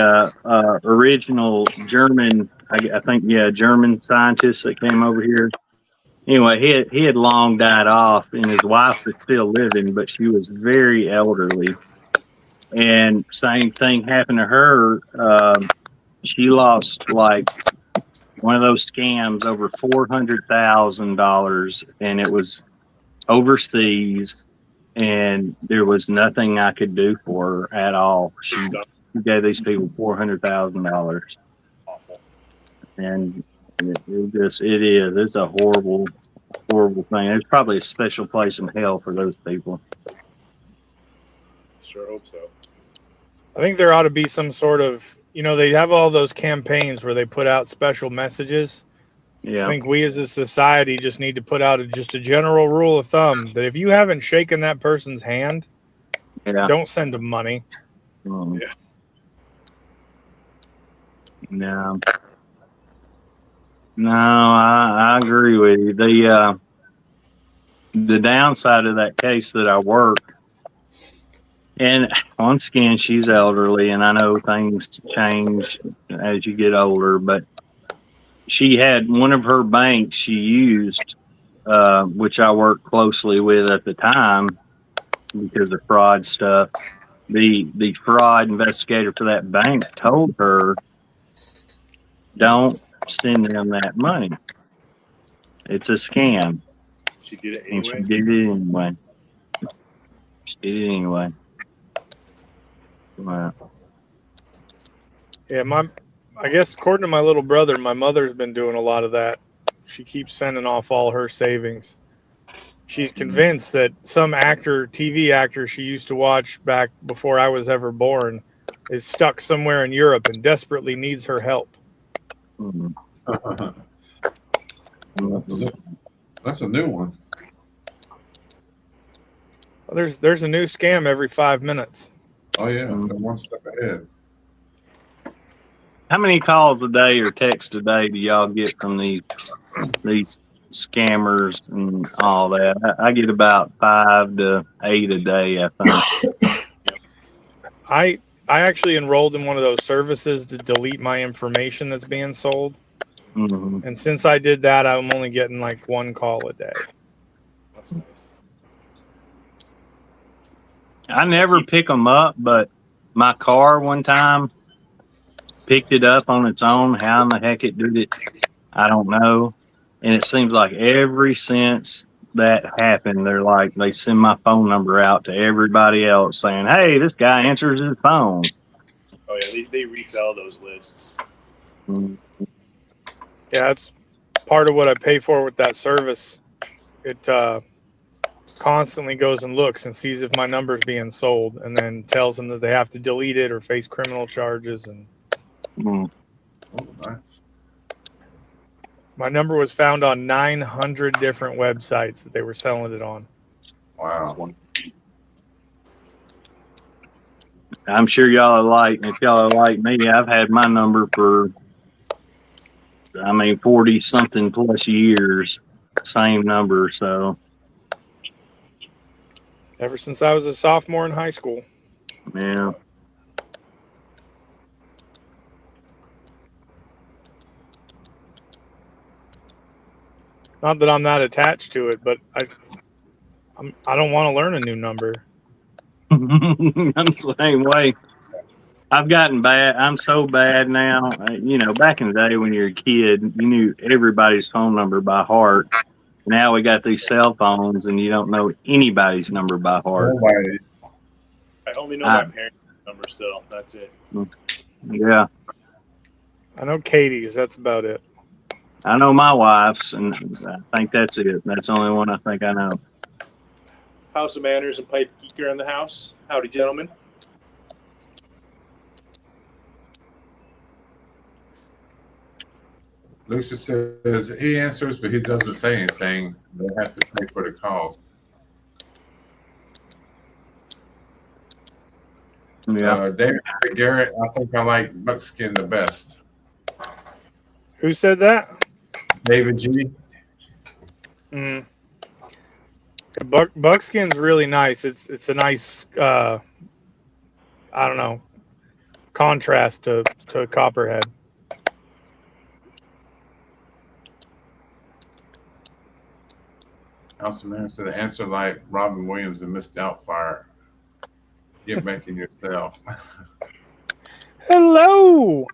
original German, German scientists that came over here. Anyway, he had long died off, and his wife was still living, but she was very elderly. And same thing happened to her. She lost one of those scams over $400,000, and it was overseas, and there was nothing I could do for her at all. She gave these people $400,000, and it's a horrible thing. There's probably a special place in hell for those people. Sure hope so. I think there ought to be some sort of, they have all those campaigns where they put out special messages. Yeah. I think we as a society just need to put out just a general rule of thumb that if you haven't shaken that person's hand, don't send them money. Yeah. No, I agree with you. The downside of that case that I work, and once again, she's elderly, and I know things change as you get older, but she had one of her banks she used, which I worked closely with at the time because of fraud stuff. The fraud investigator for that bank told her, don't send them that money. It's a scam. She did it And anyway. she did it anyway. Wow. Yeah, I guess according to my little brother, my mother's been doing a lot of that. She keeps sending off all her savings. She's convinced that some TV actor she used to watch back before I was ever born, is stuck somewhere in Europe and desperately needs her help. Mhm. That's a new one. Well, there's a new scam every 5 minutes. Oh yeah, they're one step ahead. How many calls a day or texts a day do y'all get from these scammers and all that? I get about 5 to 8 a day, I think. I actually enrolled in one of those services to delete my information that's being sold. Mm-hmm. And since I did that, I'm only getting 1 call a day. That's nice. I never pick them up, but my car one time picked it up on its own. How in the heck it did it, I don't know. And it seems like ever since that happened, they send my phone number out to everybody else saying, hey, this guy answers his phone. Oh yeah, they resell those lists. Mm-hmm. Yeah, that's part of what I pay for with that service. It constantly goes and looks and sees if my number's being sold, and then tells them that they have to delete it or face criminal charges. And Mm. Oh, nice. my number was found on 900 different websites that they were selling it on. Wow. I'm sure y'all are if y'all are like me, I've had my number for I mean, 40 something plus years, same number. So, Ever since I was a sophomore in high school. yeah. Not that I'm not attached to it, but I don't want to learn a new number. I'm the same way. I've gotten bad. I'm so bad now. You know, back in the day when you're a kid, you knew everybody's phone number by heart. Now we got these cell phones, and you don't know anybody's number by heart. Nobody. I only know my parents' number still. That's it. Yeah, I know Katie's. That's about it. I know my wife's, and I think that's it. That's the only one I think I know. House of Manners and Pipe Geeker in the house. Howdy, gentlemen. Lucius says he answers, but he doesn't say anything. They have to pay for the calls. Yeah. David Garrett, I think I like Buckskin the best. Who said that? David G. Buckskin's really nice. It's a nice I don't know, contrast to Copperhead. House of Manners said the answer like Robin Williams and Miss Doubtfire. Get back in yourself. Hello.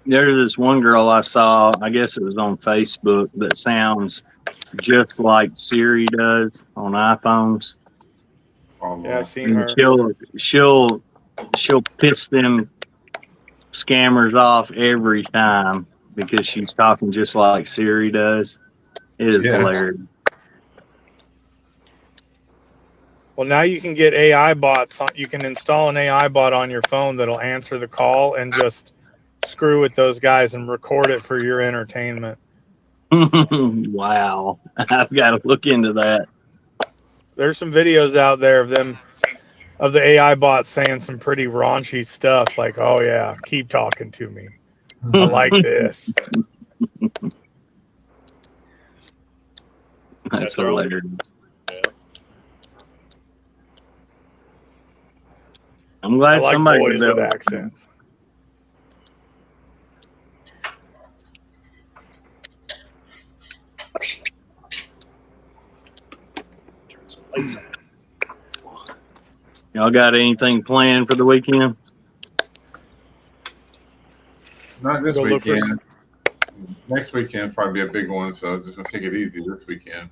There's this one girl I saw, I guess it was on Facebook, that sounds just like Siri does on iPhones. Oh, Yeah, I've seen her. She'll piss them scammers off every time because she's talking just like Siri does. It is hilarious. Well, now you can get AI bots. You can install an AI bot on your phone that'll answer the call and just screw with those guys and record it for your entertainment. Wow. I've got to look into that. There's some videos out there of the AI bots saying some pretty raunchy stuff like, oh yeah, keep talking to me. I like this. That's hilarious. Yeah. I'm glad I like somebody boys with developed- accents. Turn some lights on. Y'all got anything planned for the weekend? Not this Go look for- weekend. Next weekend probably be a big one, so just gonna take it easy this weekend.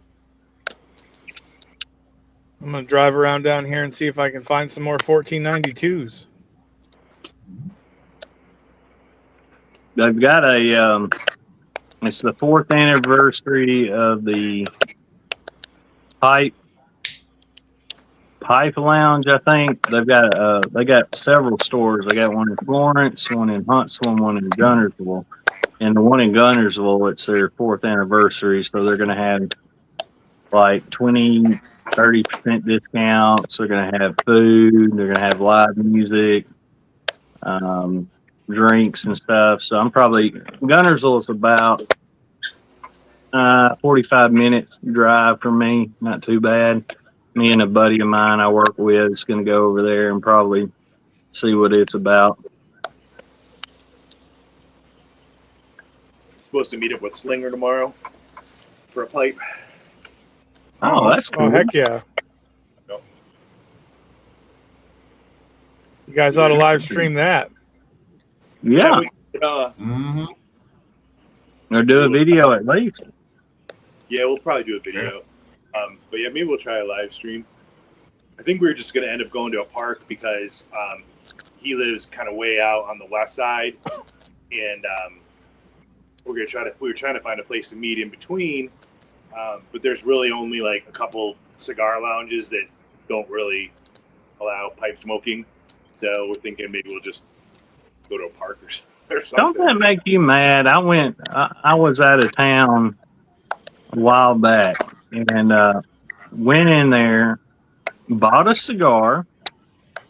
I'm gonna drive around down here and see if I can find some more 1492s. They've got a it's the 4th anniversary of the Pipe Lounge, I think. They got several stores. They got one in Florence, one in Huntsville, and one in Gunnersville. And the one in Gunnersville, it's their 4th anniversary, so they're gonna have like 20-30% discounts. They're gonna have food, they're gonna have live music, drinks and stuff. So I'm probably Gunnersville is about 45 minutes drive from me. Not too bad. Me and a buddy of mine I work with is going to go over there and probably see what it's about. Supposed to meet up with Slinger tomorrow for a pipe. Oh, that's cool. Oh, heck yeah. Yep. You guys ought to live stream that. Yeah, Mm-hmm. or do a video at least. Yeah, we'll probably do a video. But yeah, maybe we'll try a live stream. I think we're just going to end up going to a park because he lives kind of way out on the west side, and we were trying to find a place to meet in between. But there's really only like a couple cigar lounges that don't really allow pipe smoking. So we're thinking maybe we'll just go to a park or something. Don't that make you mad? I was out of town a while back and went in there, bought a cigar,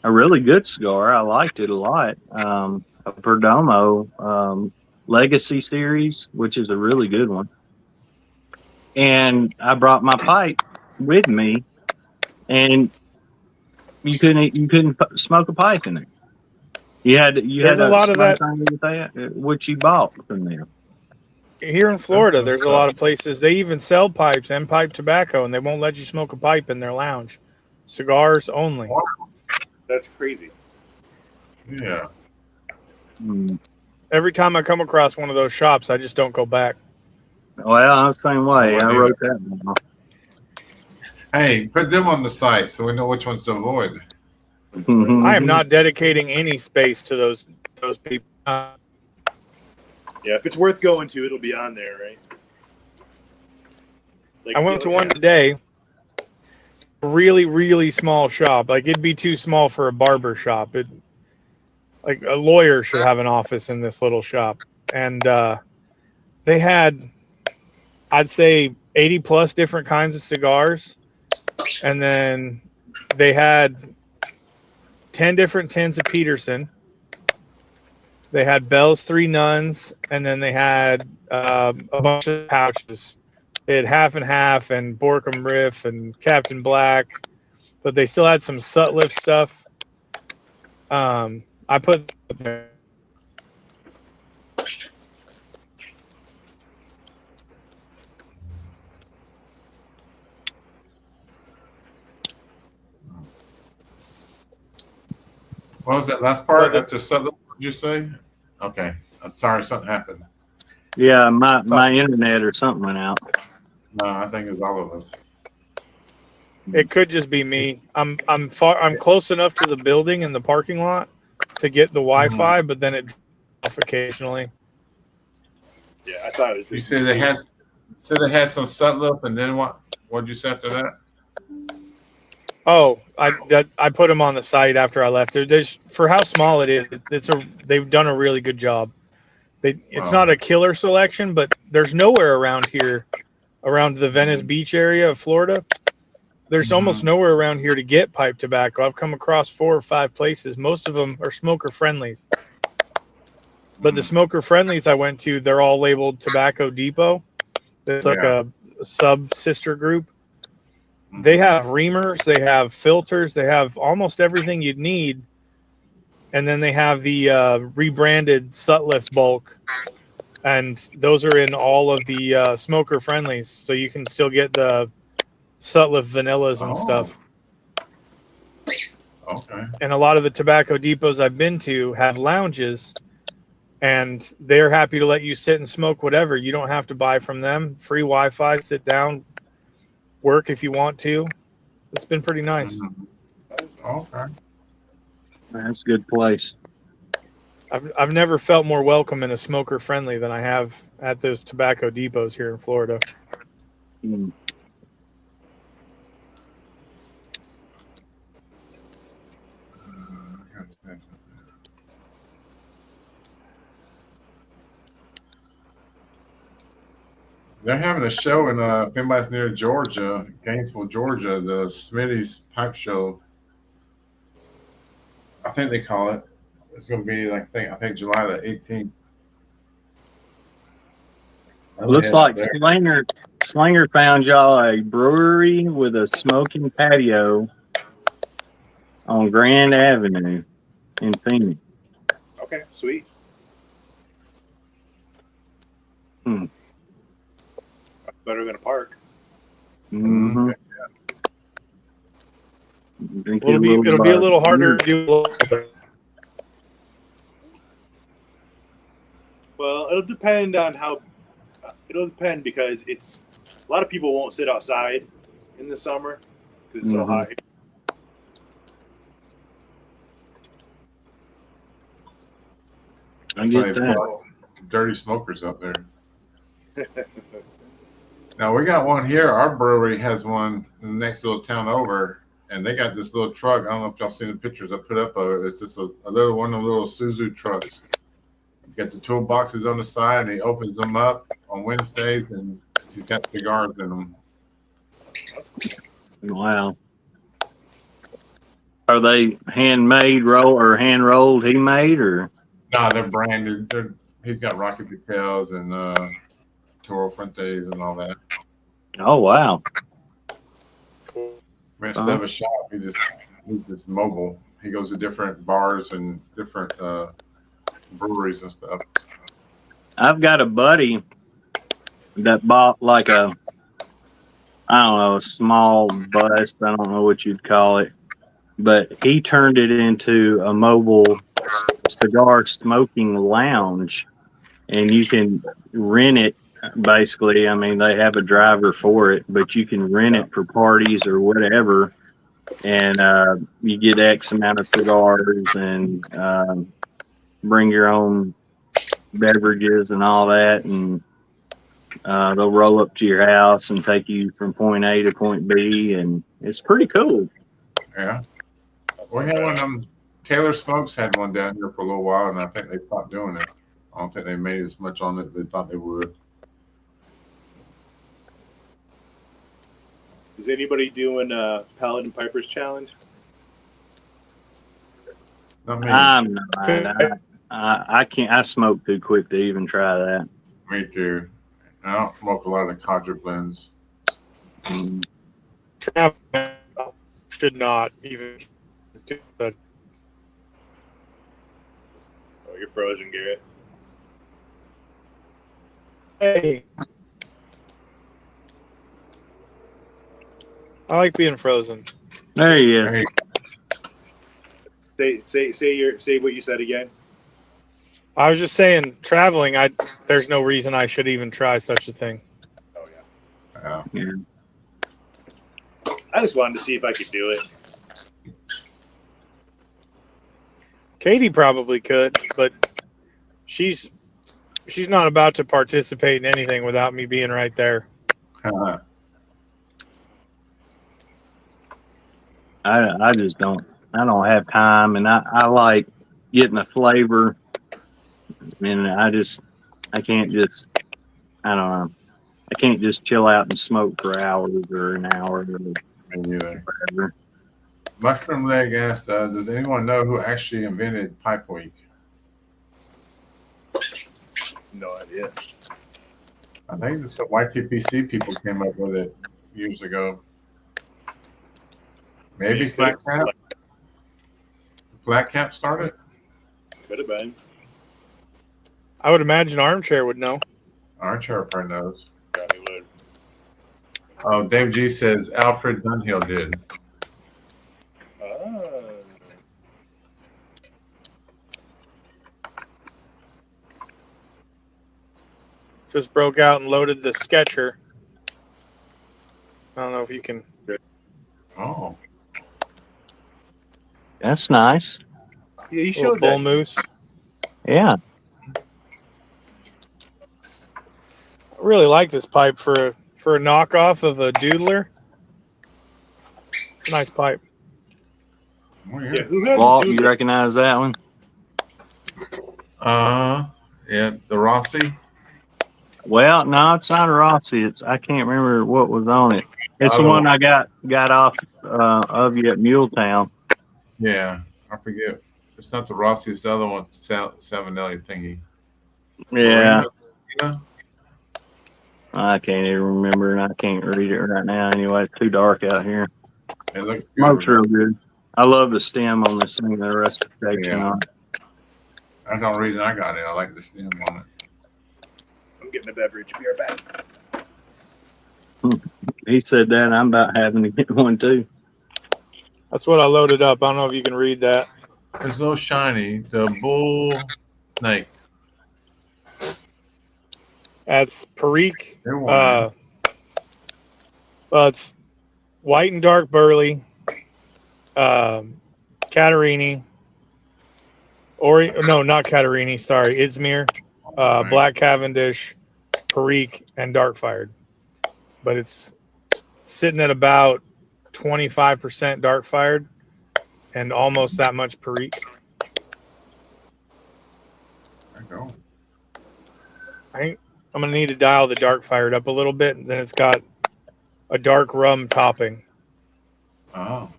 a really good cigar. I liked it a lot. A Perdomo Legacy Series, which is a really good one. And I brought my pipe with me, and you couldn't smoke a pipe in there. You had There's to a lot of that with that, which you bought from there. here in Florida. There's a lot of places they even sell pipes and pipe tobacco, and they won't let you smoke a pipe in their lounge. Cigars only. That's crazy. Yeah. Mm. Every time I come across one of those shops, I just don't go back. Well, I'm the same way. I wrote that down. Hey, put them on the site so we know which ones to avoid. I am not dedicating any space to those people. Yeah, if it's worth going to, it'll be on there, right? Like, I went to one today, really, really small shop. Like, it'd be too small for a barber shop. Like, a lawyer should have an office in this little shop. And they had, I'd say, 80 plus different kinds of cigars. And then they had 10 different tins of Peterson. They had Bell's Three Nuns, and then they had a bunch of pouches. They had Half and Half and Borkum Riff and Captain Black, but they still had some Sutliff stuff. I put there. What was that last part? After Sutherland, what did you say? Okay. I'm sorry, something happened. Yeah, my internet or something went out. No, I think it's all of us. It could just be me. I'm close enough to the building and the parking lot to get the Wi-Fi, but then it drops off occasionally. Yeah, I thought it was. You said they had some Sutliff, and then what? What did you say after that? Oh, I put them on the site after I left. There's, for how small it is, they've done a really good job. It's not a killer selection, but there's nowhere around here, around the Venice Beach area of Florida. There's almost nowhere around here to get pipe tobacco. I've come across 4 or 5 places. Most of them are smoker friendlies. But the smoker friendlies I went to, they're all labeled Tobacco Depot. It's like a sub sister group. They have reamers, they have filters, they have almost everything you'd need. And then they have the rebranded Sutliff bulk. And those are in all of the smoker friendlies. So you can still get the Sutliff vanillas and stuff. Okay. And a lot of the Tobacco Depots I've been to have lounges, and they're happy to let you sit and smoke whatever. You don't have to buy from them. Free Wi-Fi, sit down, work if you want to. It's been pretty nice. Okay. That's a good place. I've never felt more welcome in a smoker friendly than I have at those Tobacco Depots here in Florida. Mm. They're having a show in if anybody's near Georgia, Gainesville, Georgia, the Smitty's Pipe Show. I think they call it. It's going to be like I think July the 18th. Looks like Slinger found y'all a brewery with a smoking patio on Grand Avenue in Phoenix. Okay, sweet. Better than a park. Mm-hmm. It'll be a little harder to do. Well, it'll depend on how. It'll depend because it's a lot of people won't sit outside in the summer because it's so hot. I get that. Dirty smokers up there. Now we got one here. Our brewery has one in the next little town over, and they got this little truck. I don't know if y'all seen the pictures I put up of it. It's just a little one of the little Suzu trucks. He's got the toolboxes on the side, and he opens them up on Wednesdays, and he's got cigars in them. Wow. Are they handmade hand rolled? He made or? No, they're branded. He's got Rocky Picels and Toro Fuentes and all that. Oh wow! Instead of a shop, he's just mobile. He goes to different bars and different breweries and stuff. I've got a buddy that bought like a small bus. I don't know what you'd call it, but he turned it into a mobile cigar smoking lounge, and you can rent it. Basically, I mean, they have a driver for it, but you can rent it for parties or whatever, and you get X amount of cigars and bring your own beverages and all that, and they'll roll up to your house and take you from point A to point B, and it's pretty cool. Yeah. We had one of them. Taylor Smokes had one down here for a little while, and I think they stopped doing it. I don't think they made as much on it as they thought they would. Is anybody doing Paladin Piper's challenge? Not me. I'm not. I can't. I smoke too quick to even try that. Me too. I don't smoke a lot of the Contra blends. Should not even do that. Oh, you're frozen, Garrett. Hey. I like being frozen. There you go. Hey, Say what you said again. I was just saying, traveling, there's no reason I should even try such a thing. Oh yeah. Yeah. I just wanted to see if I could do it. Katie probably could, but she's not about to participate in anything without me being right there. I just don't. I don't have time, and I like getting the flavor, and I can't just. I don't know. I can't just chill out and smoke for hours or an hour or me neither. whatever. Mushroom Leg asked, does anyone know who actually invented Pipe Week? No idea. I think the YTPC people came up with it years ago. Maybe Flat Cap? Flat Cap started? Could have been. I would imagine Armchair would know. Armchair probably knows. Probably would. Oh, Dave G says Alfred Dunhill did. Just broke out and loaded the Sketcher. I don't know if you can. Oh. That's nice. Yeah, you Little showed bull that. moose. Yeah. I really like this pipe for a knockoff of a Doodler. It's a nice pipe. Oh, Yeah, who has Walt, the you recognize that one? Yeah, the Rossi. Well, no, it's not a Rossi. I can't remember what was on it. It's the one I got off of you at Muletown. Yeah, I forget. It's not the Rossi. It's the other one, Savinelli thingy. Yeah. Marina? I can't even remember, and I can't read it right now. Anyway, it's too dark out here. It looks Smoke's good. real good. I love the stem on this thing, the rustication Yeah. on it. That's the only reason I got it. I like the stem on it. I'm getting a beverage. Be right back. He said that, and I'm about having to get one too. That's what I loaded up. I don't know if you can read that. It's a little shiny. The bull snake. That's Perique. They're one. Well, it's white and dark burley, Catarini, no, not Catarini. Sorry, Izmir, Black Cavendish, Perique, and dark fired. But it's sitting at about 25% dark fired and almost that much Perique. There you go. I think I'm gonna need to dial the dark fired up a little bit, and then it's got a dark rum topping. Oh.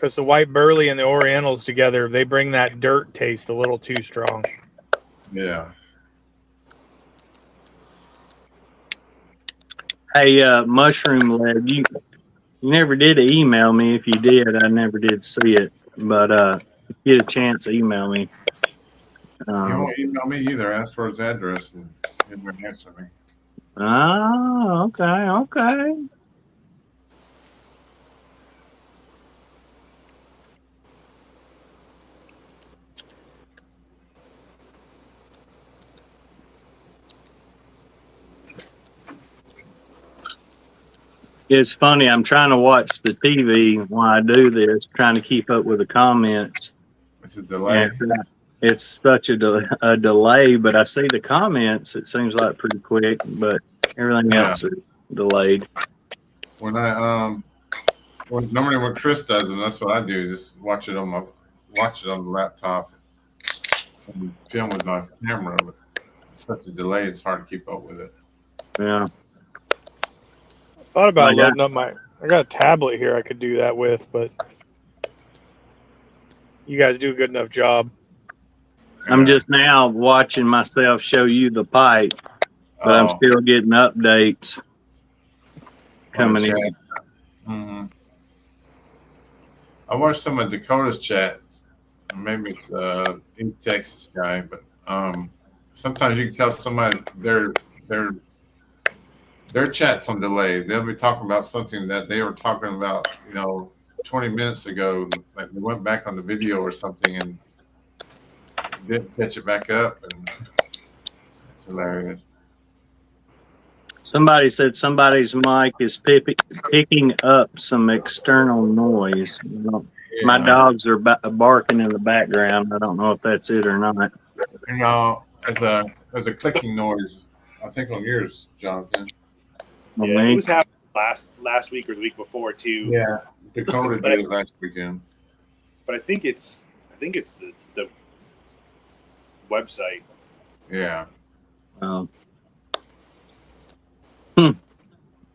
because the white burley and the Orientals together, they bring that dirt taste a little too strong. Yeah. Hey, Mushroom Lad, you never did email me. If you did, I never did see it. But if you get a chance, email me. He won't email me either. Ask for his address and he won't answer me. Oh, okay. It's funny. I'm trying to watch the TV while I do this, trying to keep up with the comments. It's a delay. And it's such a delay, but I see the comments. It seems like pretty quick, but everything else is delayed. When I normally when Chris does them, that's what I do. Just watch it on the laptop and film with my camera. But it's such a delay, it's hard to keep up with it. Yeah. Thought about I got- loading up I got a tablet here I could do that with, but you guys do a good enough job. I'm just now watching myself show you the pipe, but I'm still getting updates coming in. Mm-hmm. I watched some of Dakota's chats. Maybe it's East Texas guy, but sometimes you can tell somebody their chat's on delay. They'll be talking about something that they were talking about, 20 minutes ago. Like they went back on the video or something and didn't catch it back up, and it's hilarious. Somebody said somebody's mic is picking up some external noise. My dogs are barking in the background. I don't know if that's it or not. There's a clicking noise, I think, on yours, Jonathan. Yeah, it was happening last week or the week before too. Yeah, Dakota did it last weekend. But I think it's the website. Yeah.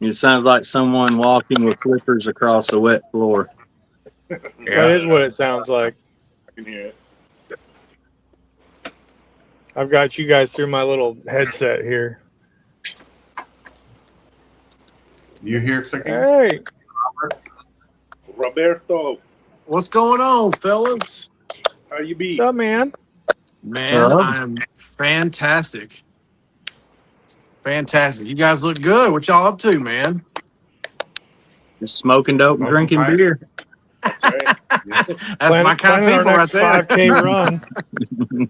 It sounds like someone walking with flippers across a wet floor. That is what it sounds like. I can hear it. I've got you guys through my little headset here. You hear clicking? Hey, Roberto, What's going on, fellas? how you be? what's up, man? Man, Hello? I'm fantastic. Fantastic. You guys look good. What y'all up to, man? Just smoking dope and drinking beer. That's right. That's my kind of Planning people our right next there. 5K run.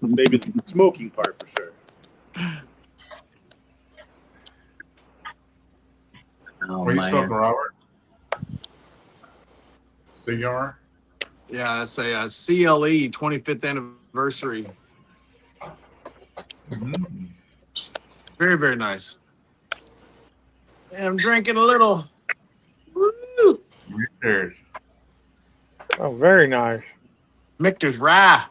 Maybe the smoking part for sure. Oh, What are you man. smoking, Robert? Cigar? Yeah, it's a CLE 25th anniversary. Very, very nice. And I'm drinking a little. Woo! Cheers. Oh, very nice. Michter's Rye.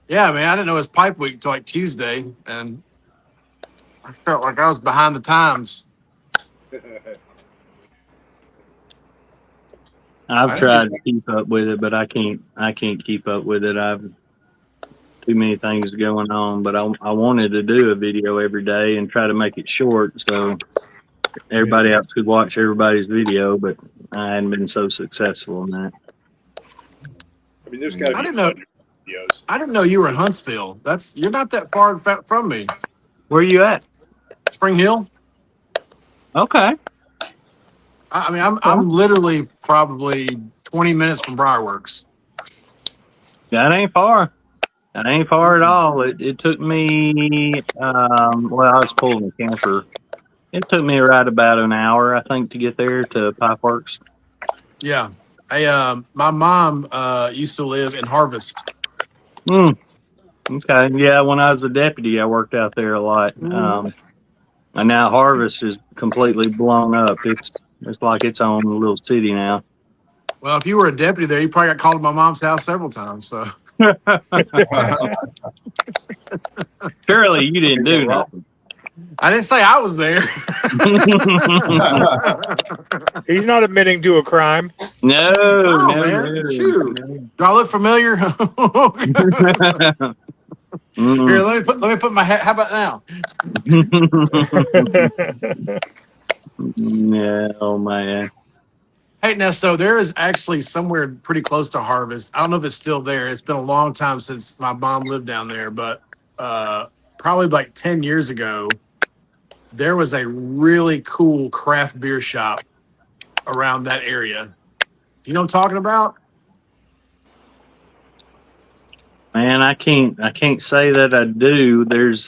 Yeah, man, I didn't know it was pipe week until like Tuesday, and I felt like I was behind the times. I've tried to keep up with it, but I can't keep up with it. I've too many things going on, but I wanted to do a video every day and try to make it short so everybody else could watch everybody's video, but I hadn't been so successful in that. I mean, there's got to I be didn't know. videos. I didn't know you were in Huntsville. You're not that far from me. Where you at? Spring Hill. Okay. I mean, I'm literally probably 20 minutes from Briarworks. That ain't far. That ain't far at all. It took me, I was pulling a camper. It took me right about an hour, I think, to get there to Pipeworks. Yeah. My mom used to live in Harvest. Okay. Yeah, when I was a deputy, I worked out there a lot. And now Harvest is completely blown up. It's like its own little city now. Well, if you were a deputy there, you probably got called to my mom's house several times. So Surely you didn't do nothing. I didn't say I was there. He's not admitting to a crime. No, Oh, no, man. no. Shoot. Do I look familiar? Mm. Here, let me put my hat. How about now? No, man. Hey, Nesto, there is actually somewhere pretty close to Harvest. I don't know if it's still there. It's been a long time since my mom lived down there, but probably like 10 years ago, there was a really cool craft beer shop around that area. You know what I'm talking about? Man, I can't say that I do. There's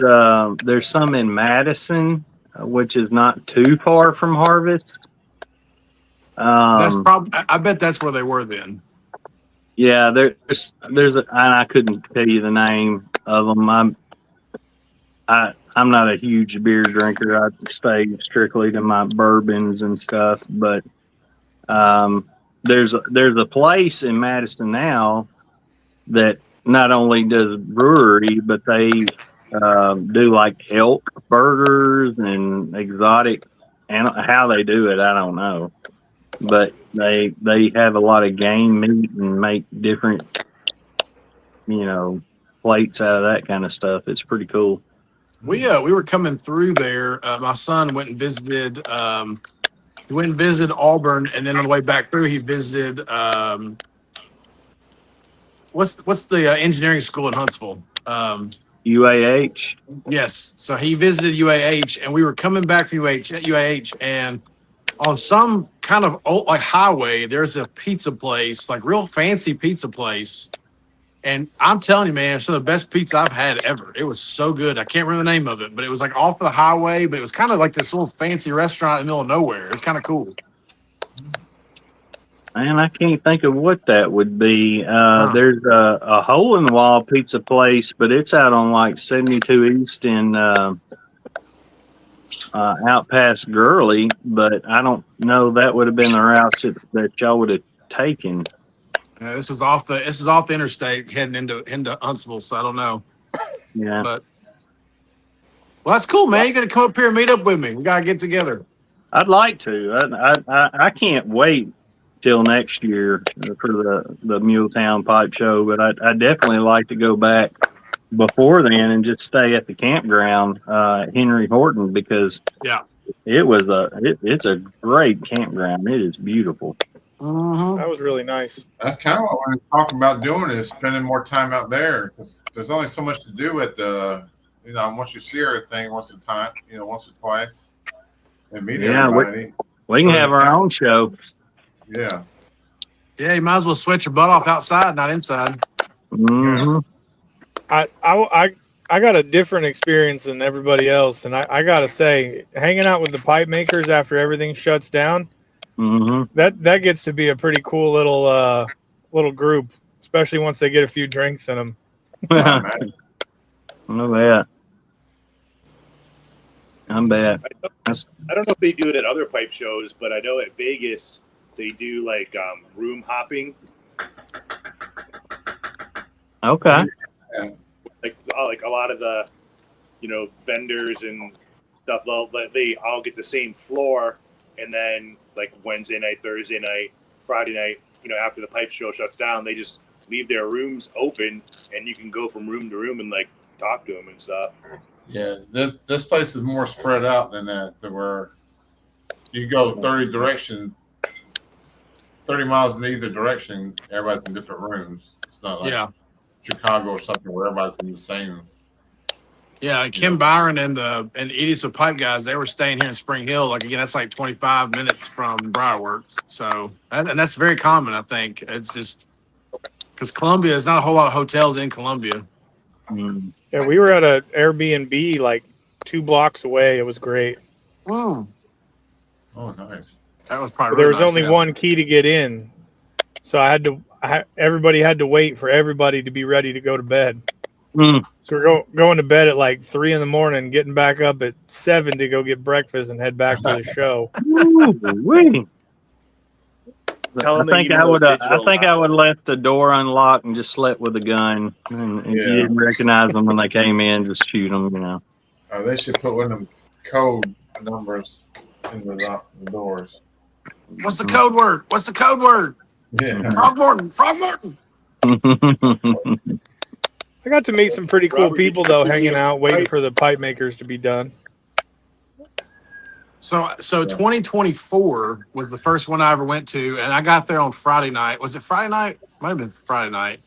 some in Madison, which is not too far from Harvest. That's probably. I bet that's where they were then. Yeah, there's and I couldn't tell you the name of them. I'm not a huge beer drinker. I stay strictly to my bourbons and stuff. But there's a place in Madison now that not only does brewery, but they do like elk burgers and exotic. And how they do it, I don't know. But they have a lot of game meat and make different, plates out of that kind of stuff. It's pretty cool. We were coming through there. My son went and visited. He went and visited Auburn, and then on the way back through, he visited. What's the engineering school in Huntsville? UAH. Yes. So he visited UAH, and we were coming back from UAH, and on some kind of old, like highway, there's a pizza place, like real fancy pizza place. And I'm telling you, man, it's some of the best pizza I've had ever. It was so good. I can't remember the name of it, but it was like off the highway, but it was kind of like this little fancy restaurant in the middle of nowhere. It's kind of cool. Man, I can't think of what that would be. There's a hole in the wall pizza place, but it's out on like 72 East in out past Gurley. But I don't know that would have been the route that y'all would have taken. This was off the interstate heading into Huntsville, so I don't know. Yeah. But well, that's cool, man. You're gonna come up here and meet up with me. We gotta get together. I'd like to. I can't wait till next year for the Muletown Pipe Show, but I definitely like to go back before then and just stay at the campground, Henry Horton, because it's a great campground. It is beautiful. That was really nice. That's kind of what we're talking about doing, is spending more time out there, because there's only so much to do at the, once you see everything once or twice, and meet everybody. We can have our own show. Yeah. Yeah, you might as well sweat your butt off outside, not inside. Mm-hmm. I got a different experience than everybody else, and I gotta say, hanging out with the pipe makers after everything shuts down, that gets to be a pretty cool little group, especially once they get a few drinks in them. I bet. I don't know if they do it at other pipe shows, but I know at Vegas they do like room hopping. Okay. Like a lot of the, vendors and stuff, they all get the same floor, and then like Wednesday night, Thursday night, Friday night, after the pipe show shuts down, they just leave their rooms open, and you can go from room to room and like talk to them and stuff. Yeah, this place is more spread out than that, to where you go 30 miles in either direction. Everybody's in different rooms. It's not like Chicago or something where everybody's in the same. Yeah, Kim Byron and Idiots with Pipe guys, they were staying here in Spring Hill. Like, again, that's like 25 minutes from Briarworks. So, and that's very common, I think. It's just because Columbia, there's not a whole lot of hotels in Columbia. Yeah, we were at an Airbnb like 2 blocks away. It was great. Wow. Oh, nice. That was probably. There was only one key to get in, so everybody had to wait for everybody to be ready to go to bed. So we're going to bed at like 3 a.m, getting back up at 7 to go get breakfast and head back to the show. I think I would have left the door unlocked and just slept with a gun. And if you didn't recognize them when they came in, just shoot them. They should put one of them code numbers in the doors. What's the code word? What's the code word? Yeah. Frog Morton. Frog Morton. I got to meet some pretty cool people though, hanging out, waiting for the pipe makers to be done. So 2024 was the first one I ever went to, and I got there on Friday night. Was it Friday night? Might have been Friday night.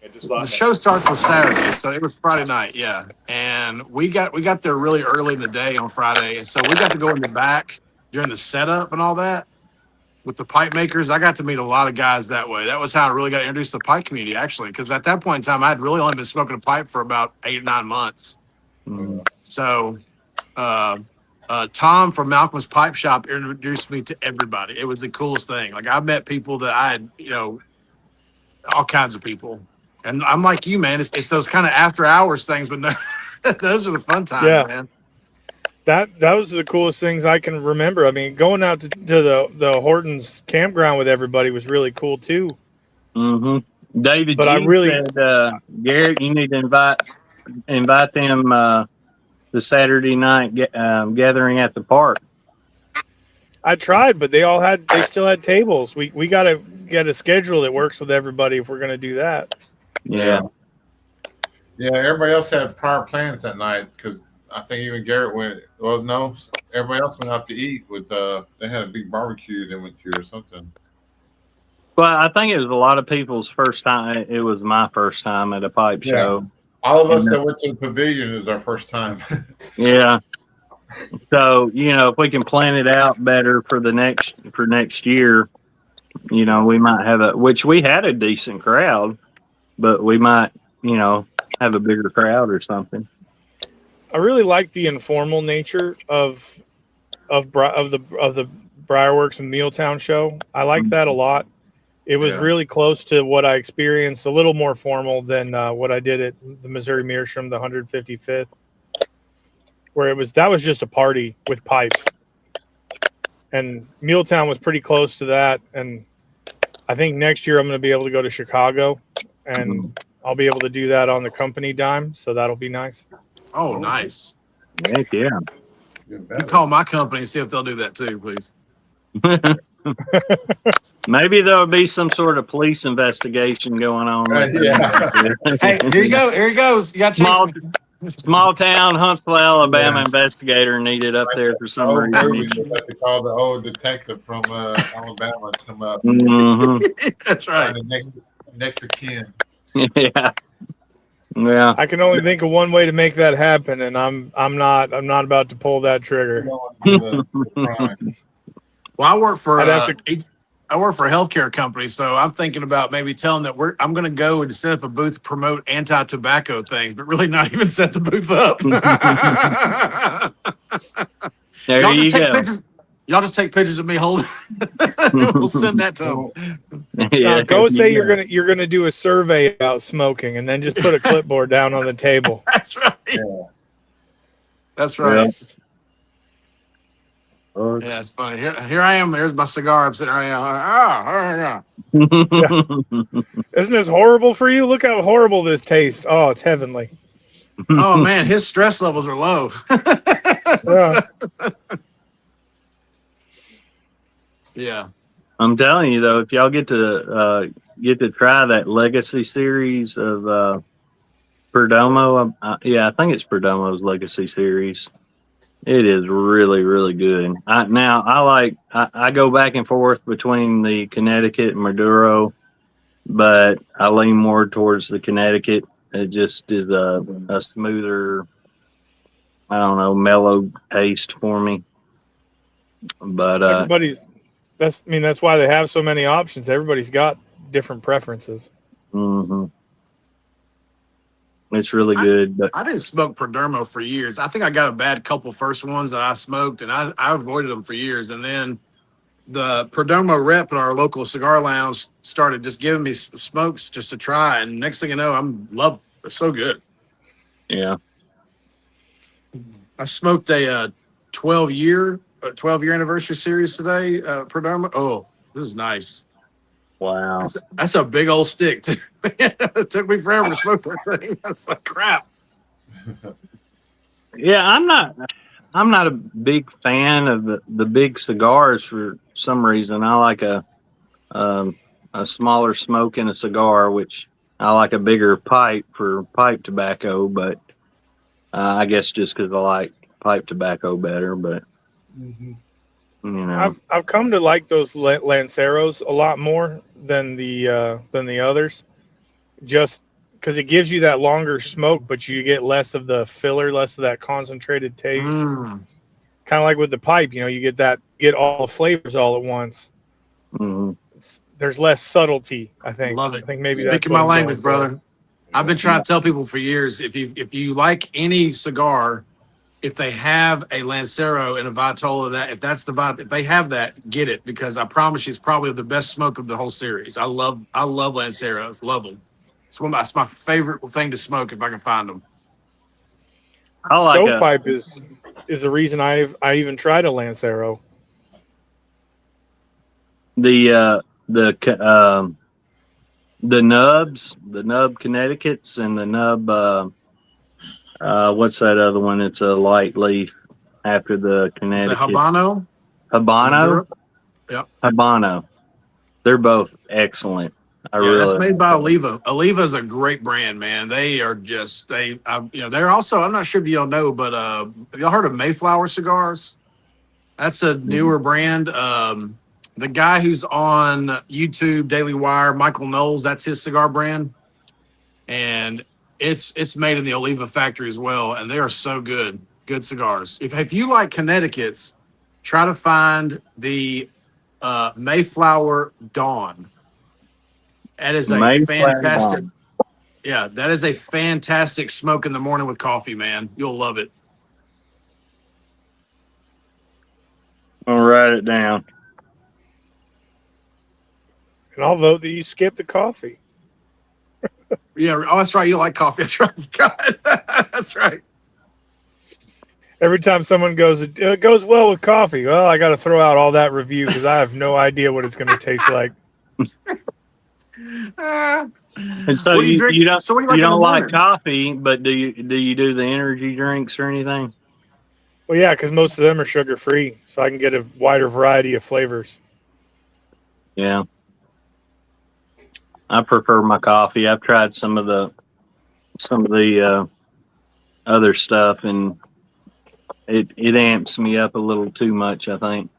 The show starts on Saturday, so it was Friday night, yeah. And we got there really early in the day on Friday, and so we got to go in the back during the setup and all that with the pipe makers. I got to meet a lot of guys that way. That was how I really got introduced to the pipe community, actually, because at that point in time, I had really only been smoking a pipe for about 8 or 9 months. So Tom from Malcolm's Pipe Shop introduced me to everybody. It was the coolest thing. Like, I met people that I had, all kinds of people. And I'm like you, man. It's those kind of after hours things, but no, those are the fun times, man. That was the coolest things I can remember. I mean, going out to the Hortons campground with everybody was really cool too. Mm-hmm. David, but said, Garrett, you need to invite them the Saturday night gathering at the park. I tried, but they still had tables. We got to get a schedule that works with everybody if we're going to do that. Yeah. Yeah, everybody else had prior plans that night because I think even Garrett went. Well, no, everybody else went out to eat with. They had a big barbecue they went to or something. Well, I think it was a lot of people's first time. It was my first time at a pipe show. All of us that went to the pavilion is our first time. Yeah. So, if we can plan it out better for next year, we might have which we had a decent crowd, but we might, have a bigger crowd or something. I really like the informal nature of the Briarworks and Mealtown show. I like that a lot. It was really close to what I experienced, a little more formal than what I did at the Missouri Meerschaum, the 155th, where that was just a party with pipes. And Mealtown was pretty close to that. And I think next year I'm going to be able to go to Chicago, and I'll be able to do that on the company dime. So that'll be nice. Oh, nice. Heck yeah. You call my company and see if they'll do that too, please. Maybe there'll be some sort of police investigation going on. Hey, here you go. Here he goes. You got small town Huntsville, Alabama investigator needed up there for some reason. We have to call the old detective from Alabama to come up. That's right. Next to Ken. Yeah. Yeah. I can only think of one way to make that happen, and I'm not about to pull that trigger. Well, I work for a healthcare company, so I'm thinking about maybe telling that I'm going to go and set up a booth, promote anti-tobacco things, but really not even set the booth up. There y'all you go. Y'all just take pictures of me holding. We'll send that to them. Go say you're gonna do a survey about smoking, and then just put a clipboard down on the table. That's right. Yeah. That's right. Yeah, it's funny. Here I am. There's my cigar. I'm sitting right now. Isn't this horrible for you? Look how horrible this tastes. Oh, it's heavenly. Oh man, his stress levels are low. Yeah. I'm telling you though, if y'all get to try that Legacy series of Perdomo, I think it's Perdomo's Legacy series. It is really, really good. I go back and forth between the Connecticut and Maduro, but I lean more towards the Connecticut. It just is a smoother, I don't know, mellow taste for me. But that's why they have so many options. Everybody's got different preferences. Mm-hmm. It's really good. But I didn't smoke Perdomo for years. I think I got a bad couple first ones that I smoked, and I avoided them for years. And then the Perdomo rep at our local cigar lounge started just giving me smokes just to try. And next thing you know, they're so good. Yeah. I smoked a 12-year anniversary series today, Perdomo. Oh, this is nice. Wow. That's a big old stick, too. It took me forever to smoke that thing. That's like crap. Yeah, I'm not a big fan of the big cigars for some reason. I like a smaller smoke in a cigar, which I like a bigger pipe for pipe tobacco, but I guess just because I like pipe tobacco better. But you know, I've come to like those Lanceros a lot more than the others, just because it gives you that longer smoke, but you get less of the filler, less of that concentrated taste. Mm. Kind of like with the pipe, you get all the flavors all at once. mhm. There's less subtlety, I think. Love it. I think maybe that's Speaking what my I'm language, going for. brother. I've been trying to tell people for years, if you like any cigar, if they have a Lancero and a Vitola, if they have that, get it, because I promise you, it's probably the best smoke of the whole series. I love Lanceros, love them. It's my favorite thing to smoke if I can find them. I like a Stovepipe is the reason I even tried a Lancero. the nubs, the nub Connecticut's, and the nub what's that other one? It's a light leaf after the Is it Connecticut. Habano? Habano. Maduro? Yep. Habano. They're both excellent. That's made by Oliva. Oliva is a great brand, man. They are just they're also, I'm not sure if y'all know, but have y'all heard of Mayflower cigars? That's a newer brand. The guy who's on YouTube, Daily Wire, Michael Knowles, that's his cigar brand, and it's made in the Oliva factory as well, and they are so good cigars. If you like Connecticut's, try to find the Mayflower Dawn. That is a fantastic. Yeah, that is a fantastic smoke in the morning with coffee, man. You'll love it. I'll write it down. And I'll vote that you skip the coffee. Yeah, oh, that's right. You like coffee. That's right. God. That's right. Every time someone goes, it goes well with coffee. Well, I got to throw out all that review because I have no idea what it's going to taste like. And so What do you you drink? don't So what do you like you in the don't like morning? coffee, but do you do the energy drinks or anything? Well, yeah, because most of them are sugar free, so I can get a wider variety of flavors. Yeah. I prefer my coffee. I've tried some of the other stuff, and it amps me up a little too much, I think.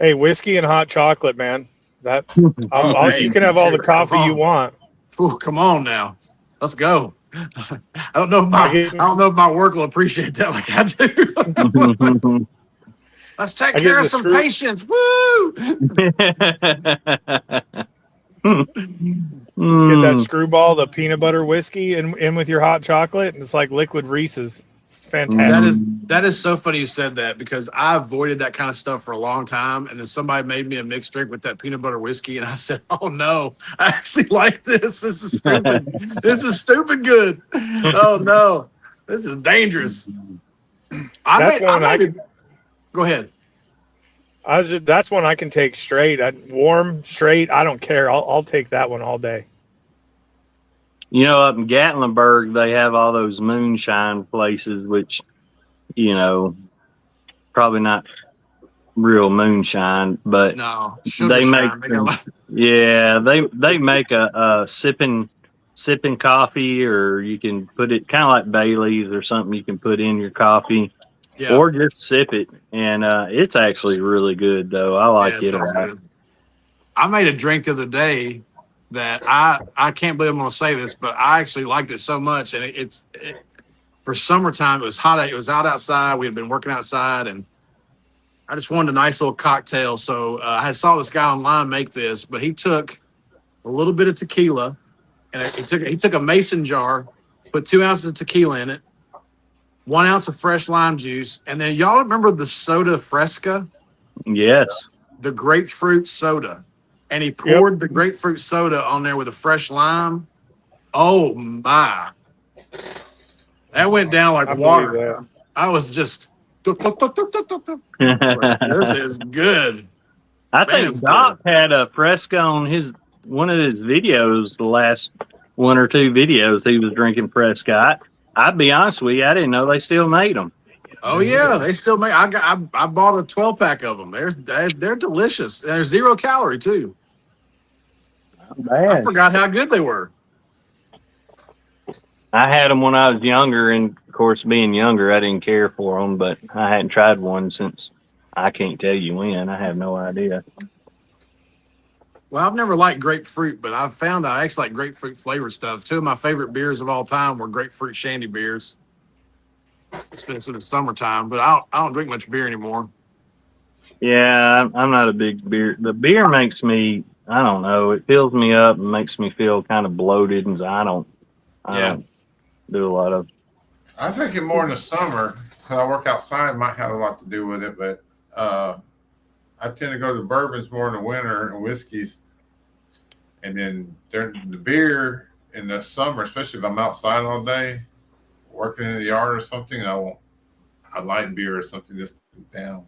Hey, whiskey and hot chocolate, man. That Hey, you can have all the come coffee you on. want. Ooh, come on now. Let's go. I don't know if my work will appreciate that like I do. Let's take I get care of the some screw- patients. Woo! Get that screwball, the peanut butter whiskey, in with your hot chocolate, and it's like liquid Reese's. It's fantastic. That is so funny you said that, because I avoided that kind of stuff for a long time, and then somebody made me a mixed drink with that peanut butter whiskey, and I said, "Oh no, I actually like this. This is stupid. This is stupid good. Oh no, this is dangerous." Go ahead. That's one I can take straight. Warm, straight. I don't care. I'll take that one all day. You know, up in Gatlinburg, they have all those moonshine places, which, you know, probably not real moonshine, but No, they make they make a sipping coffee, or you can put it kind of like Bailey's or something you can put in your coffee. Yeah. Or just sip it, and it's actually really good, though. I like it a sounds lot. good. I made a drink the other day that I can't believe I'm going to say this, but I actually liked it so much, and it's for summertime. It was hot. It was out outside. We had been working outside, and I just wanted a nice little cocktail. So I saw this guy online make this, but he took a little bit of tequila, and he took a mason jar, put 2 ounces of tequila in it, 1 ounce of fresh lime juice, and then y'all remember the soda Fresca? Yes. The grapefruit soda. And he poured the grapefruit soda on there with a fresh lime. Oh my. That went down like water. I was just this is good. I think Doc had a Fresca on one of his videos, the last 1 or 2 videos he was drinking Fresca. I'd be honest with you, I didn't know they still made them. Oh yeah, they still make. I bought a 12-pack of them. They're delicious. They're 0 calorie too. I forgot how good they were. I had them when I was younger, and of course, being younger, I didn't care for them. But I hadn't tried one since I can't tell you when. I have no idea. Well, I've never liked grapefruit, but I've found that I actually like grapefruit flavored stuff. 2 of my favorite beers of all time were grapefruit shandy beers. Especially in the summertime, but I don't drink much beer anymore. Yeah, I'm not a big beer. The beer makes me, I don't know, it fills me up and makes me feel kind of bloated, and I don't do a lot of. I drink it more in the summer because I work outside. Might have a lot to do with it, but I tend to go to bourbons more in the winter and whiskeys, and then during the beer in the summer, especially if I'm outside all day, working in the yard or something. I like beer or something just down.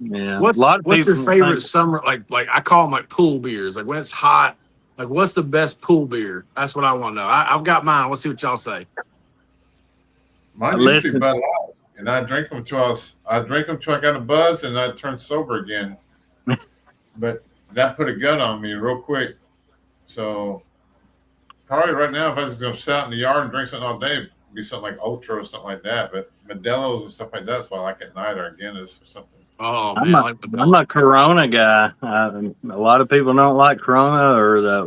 Yeah. What's your favorite summer? Like I call them like pool beers. Like when it's hot, like what's the best pool beer? That's what I want to know. I've got mine. Let's see what y'all say. Mine used to be Bud Light, and I drink them till I got a buzz, and I turned sober again. But that put a gun on me real quick. So probably right now, if I was just gonna sit out in the yard and drink something all day, it'd be something like Ultra or something like that. But Modelo's and stuff like that's what I like at night, or Guinness or something. Oh man, I'm a Corona guy. A lot of people don't like Corona or the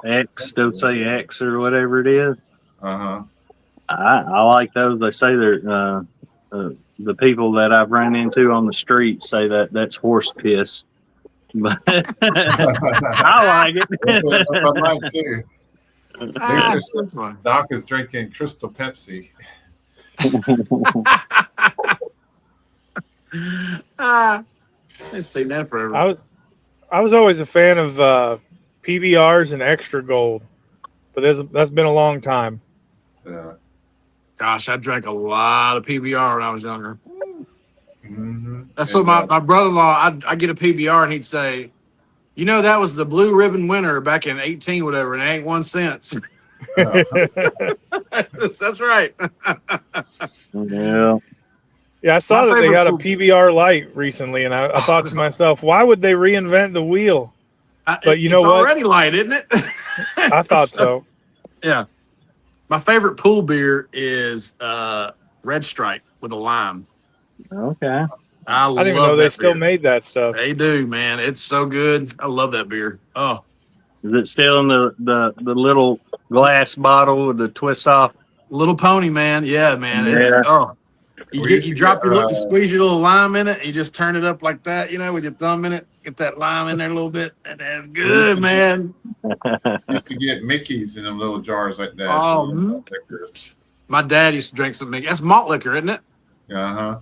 X, Dose X or whatever it is. I like those. They say they're the people that I've run into on the street say that's horse piss, but I like it. I like too. Doc is drinking Crystal Pepsi. I've seen that forever. I was always a fan of PBRs and Extra Gold, but that's been a long time. Yeah. Gosh, I drank a lot of PBR when I was younger. Mm-hmm. That's what my brother-in-law, I get a PBR and he'd say, you know, that was the blue ribbon winner back in 18, whatever, and it ain't 1 cent. That's right. Yeah. Yeah, I saw that they got a PBR light recently, and I thought to myself, why would they reinvent the wheel? But you know what? It's already light, isn't it? I thought so. Yeah. My favorite pool beer is Red Stripe with a lime. Okay. I didn't even know they still made that stuff. They do, man. It's so good. I love that beer. Oh. Is it still in the little glass bottle with the twist off? Little Pony, man. Yeah, man. You drop your you squeeze your little lime in it, and you just turn it up like that, with your thumb in it. Get that lime in there a little bit, and that's good, man. Used to get Mickey's in them little jars like that. Oh, my dad used to drink some Mickey. That's malt liquor, isn't it? Uh-huh.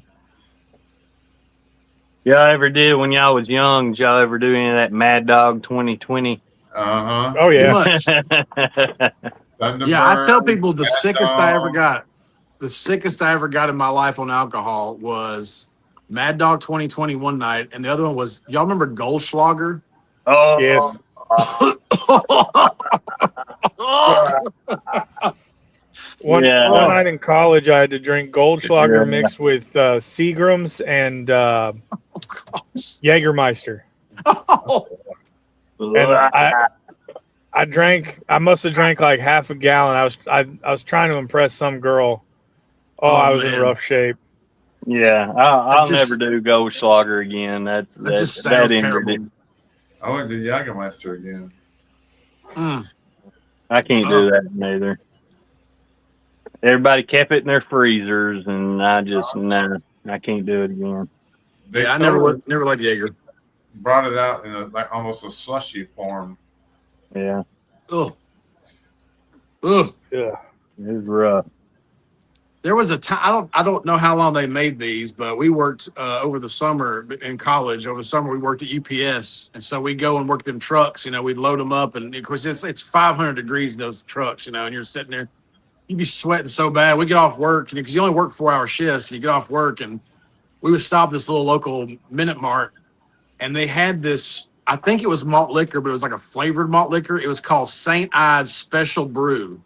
Y'all ever did when y'all was young? Did y'all ever do any of that Mad Dog 2020? Uh-huh. Oh, yeah. Yeah, I tell people the sickest I ever got. The sickest I ever got in my life on alcohol was Mad Dog 2020 one night, and the other one was, y'all remember Goldschlager? Oh, yes. One night in college, I had to drink Goldschlager mixed with Seagram's and Jägermeister. And I must have drank like half a gallon. I was trying to impress some girl. I was in rough shape. Yeah, I'll never do Goldschlager again. That just sounds terrible. I want to do Jägermeister again. I can't do that neither. Everybody kept it in their freezers, and I can't do it again. I never liked Jaeger. Brought it out in almost a slushy form. Yeah. Ugh. Yeah. It was rough. There was a time, I don't know how long they made these, but we worked over the summer in college. Over the summer, we worked at UPS. And so we go and work them trucks, we'd load them up. And of course, it's 500 degrees in those trucks, and you're sitting there, you'd be sweating so bad. We get off work, because you only work 4-hour shifts. You get off work, and we would stop this little local Minute Mart. And they had this, I think it was malt liquor, but it was like a flavored malt liquor. It was called St. Ides Special Brew.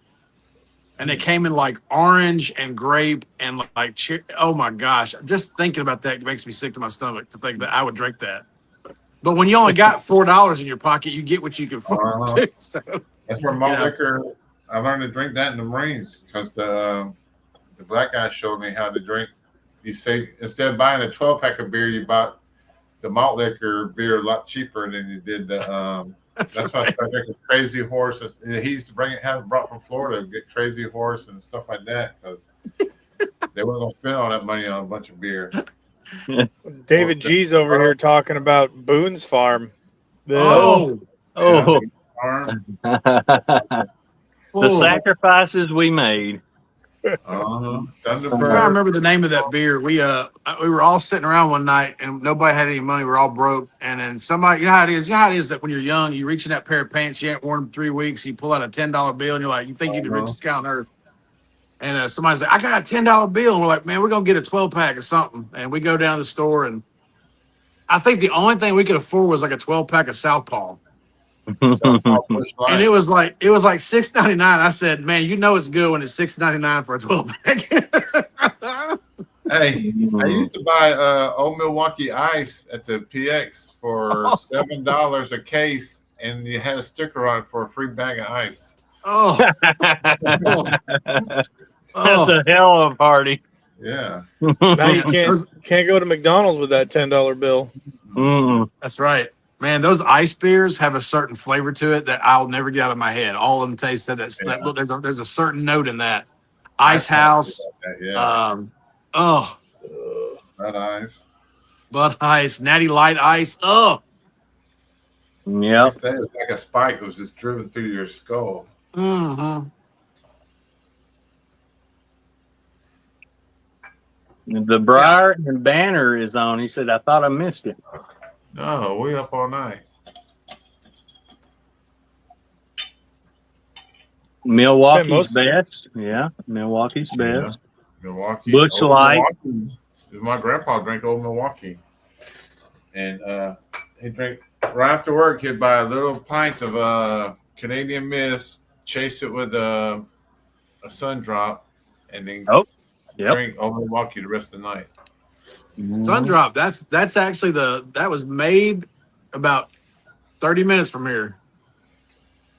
and they came in like orange and grape and like oh my gosh, just thinking about that makes me sick to my stomach to think that I would drink that. But when you only got $4 in your pocket, you get what you can afford. So that's where malt liquor. I learned to drink that in the Marines because the black guy showed me how to drink. You say instead of buying a 12-pack of beer, you bought the malt liquor beer a lot cheaper than you did the. That's why I started drinking Crazy Horse. He used to have it brought from Florida, get Crazy Horse and stuff like that because they weren't going to spend all that money on a bunch of beer. David G's over here talking about Boone's Farm. The Oh. sacrifices we made. Thunderbird. I'm trying to remember the name of that beer. We were all sitting around one night and nobody had any money. We were all broke. And then somebody, you know how it is. You know how it is that when you're young, you reach in that pair of pants you ain't worn in 3 weeks. You pull out a $10 bill and you're like, you think you're the richest guy on earth. And somebody's like, I got a $10 bill. And we're like, man, we're gonna get a 12-pack or something. And we go down to the store, and I think the only thing we could afford was like a 12-pack of Southpaw. And it was like $6.99. I said, man, you know it's good when it's $6.99 for a 12-pack. Hey, I used to buy Old Milwaukee Ice at the PX for $7 a case, and you had a sticker on it for a free bag of ice. Oh, That's a hell of a party. Yeah. Now you can't go to McDonald's with that $10 bill. That's right. Man, those ice beers have a certain flavor to it that I'll never get out of my head. All of them taste that. Look, there's a certain note in that. Ice House. Bud Ice. Bud Ice. Natty Light Ice. Oh. Yeah. It's like a spike was just driven through your skull. Mm-hmm. The Briar and Banner is on. He said, I thought I missed it. No, we up all night. Milwaukee's best. Yeah, Milwaukee's best. Milwaukee. Busch Light. My grandpa drank Old Milwaukee. And he'd drink right after work, he'd buy a little pint of Canadian Mist, chase it with a Sun Drop, and then drink Old Milwaukee the rest of the night. Sun Drop. That's actually that was made about 30 minutes from here.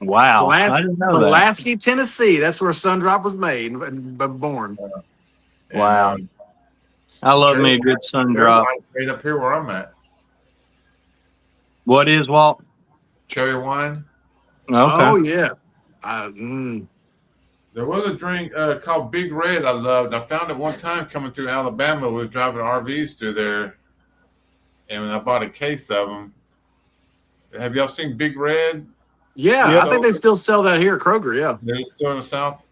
Wow. I didn't know that. Pulaski, Tennessee. That's where Sun Drop was made and born. Wow. I love me a good Sun Drop. Straight up here where I'm at. What is, Walt? Cherry wine. Okay. Oh, yeah. There was a drink called Big Red I loved. I found it one time coming through Alabama. We was driving RVs through there, and I bought a case of them. Have y'all seen Big Red? Yeah, I think they still sell that here at Kroger, yeah. They're still in the South?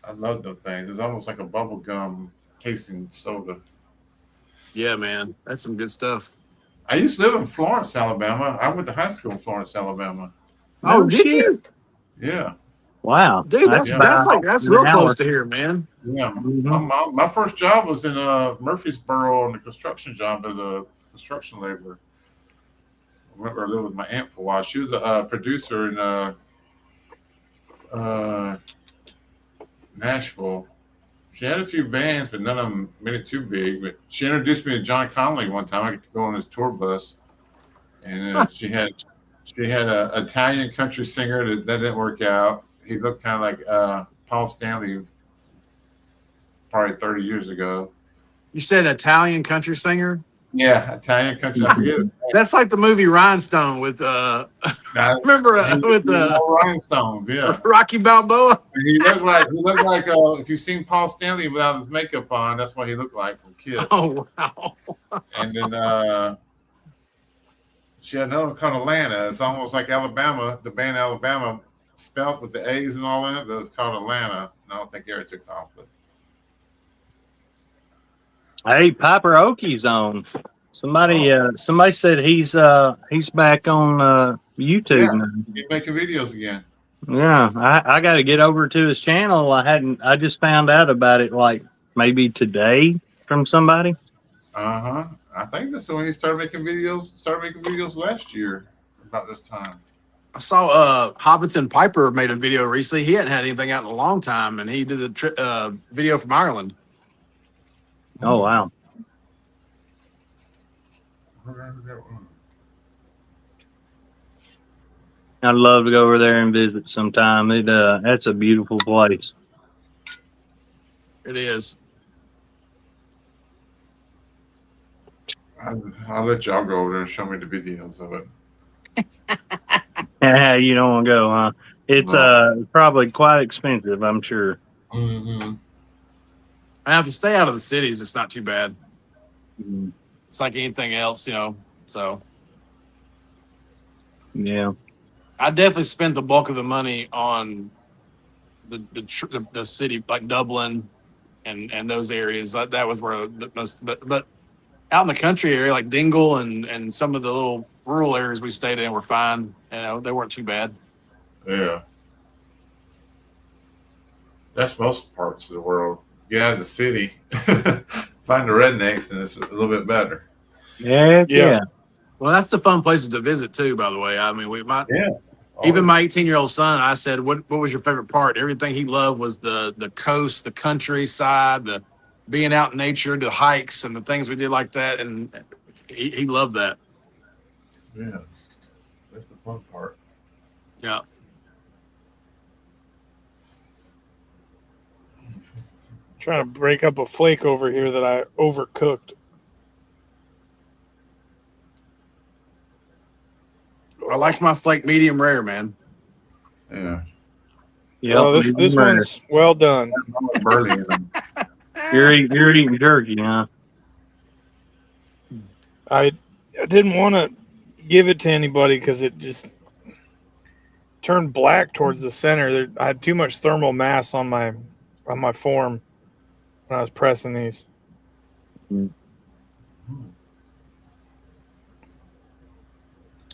I love those things. It's almost like a bubble gum tasting soda. Yeah, man. That's some good stuff. I used to live in Florence, Alabama. I went to high school in Florence, Alabama. Oh, did you? Yeah. Wow. Dude, that's real close to here, man. Yeah. My first job was in Murfreesboro on the construction job as a construction laborer. I remember I lived with my aunt for a while. She was a producer in Nashville. She had a few bands, but none of them made it too big. But she introduced me to John Connolly one time. I got to go on his tour bus, and she had an Italian country singer that didn't work out. He looked kind of like Paul Stanley, probably 30 years ago. You said Italian country singer? Yeah, Italian country. I forget his name. That's like the movie Rhinestone with remember with Rhinestones, yeah. Rocky Balboa. He looked like if you've seen Paul Stanley without his makeup on, that's what he looked like from Kiss. Oh wow. And then she had another one called Atlanta. It's almost like Alabama, the band Alabama, spelled with the A's and all in it, but it's called Atlanta. And I don't think they ever took off. But hey, Piper Oakey's on. Somebody said he's back on YouTube now. He's making videos again. Yeah, I got to get over to his channel. I just found out about it like maybe today from somebody. I think that's when he started making videos. Started making videos last year about this time. I saw Hobbiton Piper made a video recently. He hadn't had anything out in a long time, and he did a video from Ireland. Oh wow. I'd love to go over there and visit sometime. That's a beautiful place. It is. I'll let y'all go over there and show me the videos of it. You don't want to go, huh? It's probably quite expensive, I'm sure. Mm-hmm. I have to stay out of the cities. It's not too bad. Mhm. It's like anything else, you know. So Yeah. I definitely spent the bulk of the money on the city, like Dublin and those areas. That was where the most. But out in the country area, like Dingle and some of the little rural areas we stayed in were fine. You know, they weren't too bad. Yeah. That's most parts of the world. Get out of the city, find the rednecks, and it's a little bit better. Yeah. Well, that's the fun places to visit too. By the way, I mean, we might. Yeah. Even my 18-year-old son, I said, "What was your favorite part?" Everything he loved was the coast, the countryside, the being out in nature, the hikes, and the things we did like that, and he loved that. Yeah. That's the fun part. Yeah. Trying to break up a flake over here that I overcooked. I like my flake medium rare, man. Yeah. Yeah. Oh, this one's well done. Burley in them. You're eating jerky, huh? I didn't want to give it to anybody because it just turned black towards the center. I had too much thermal mass on my form when I was pressing these.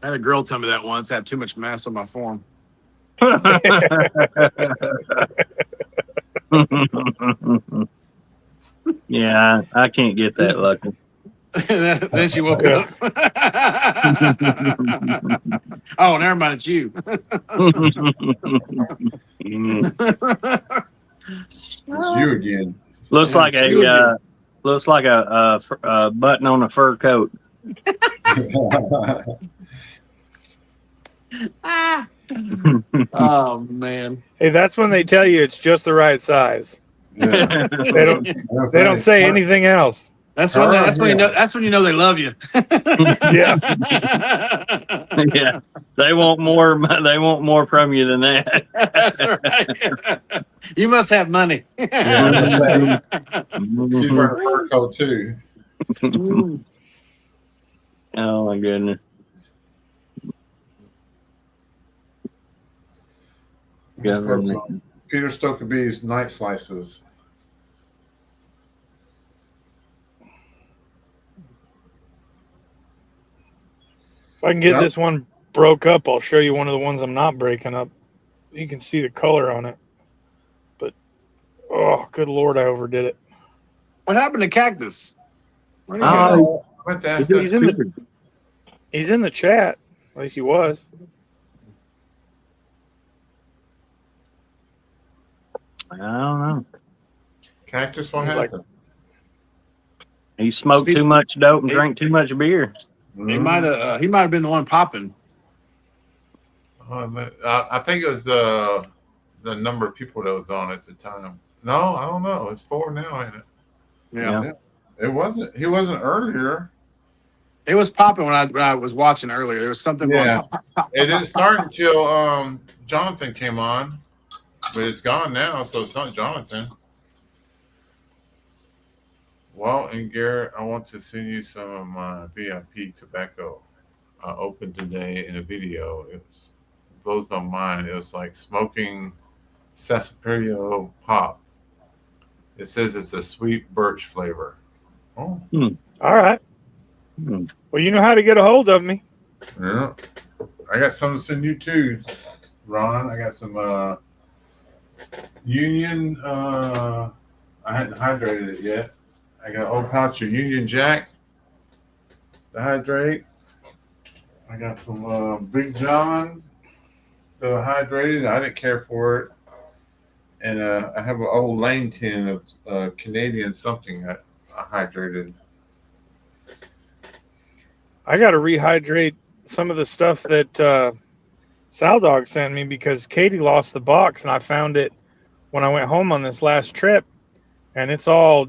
I had a girl tell me that once. I had too much mass on my form. Yeah, I can't get that lucky. Then she woke up. Oh, never mind. It's you. It's you again. Looks like a button on a fur coat. Oh man. Hey, that's when they tell you it's just the right size. Yeah. They don't say anything else. That's when you know they love you. Yeah. Yeah, they want more. They want more from you than that. That's right. You must have money. Yeah, she's wearing a fur coat too. Oh my goodness. Peter Stokkebye's night slices. If I can get this one broke up, I'll show you one of the ones I'm not breaking up. You can see the color on it. But, oh, good Lord, I overdid it. What happened to Cactus? Where'd he Oh, go? He's in the chat. At least he was. I don't know. Cactus, what He's like- happened? He smoked too much dope and drank too much beer. He might have been the one popping. I think it was the number of people that was on at the time. No, I don't know. It's 4 now, ain't it? Yeah. It wasn't. He wasn't earlier. It was popping when I was watching earlier. There was something Yeah. going. It didn't start until Jonathan came on, but it's gone now, so it's not Jonathan. Well, and Garrett, I want to send you some of my VIP tobacco. I opened today in a video. It blows my mind. It was like smoking sarsaparilla pop. It says it's a sweet birch flavor. Oh, All right. Well, you know how to get a hold of me. yeah. I got something to send you too, Ron. I got some Union. I hadn't hydrated it yet. I got an old pouch of Union Jack to hydrate. I got some Big John hydrated. I didn't care for it. And I have an old Lane tin of Canadian something I hydrated. I got to rehydrate some of the stuff that Sal Dog sent me because Katie lost the box and I found it when I went home on this last trip, and it's all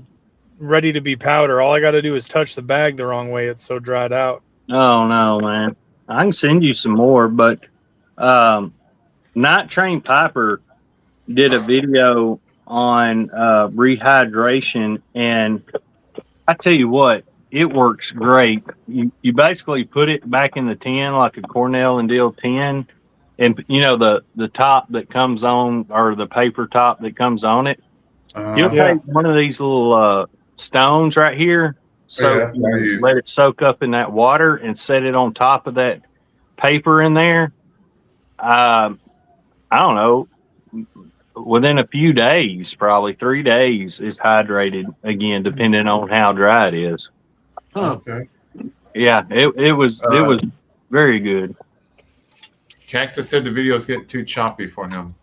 ready to be powder. All I got to do is touch the bag the wrong way. It's so dried out. Oh no, man! I can send you some more, but Night Train Piper did a video on rehydration, and I tell you what, it works great. You basically put it back in the tin like a Cornell and Deal tin, and you know the top that comes on, or the paper top that comes on it. You'll take one of these little stones right here, so let it soak up in that water and set it on top of that paper in there. I don't know, within a few days, probably 3 days, it's hydrated again, depending on how dry it is. Okay. Yeah, it was very good. Cactus said the videos get too choppy for him.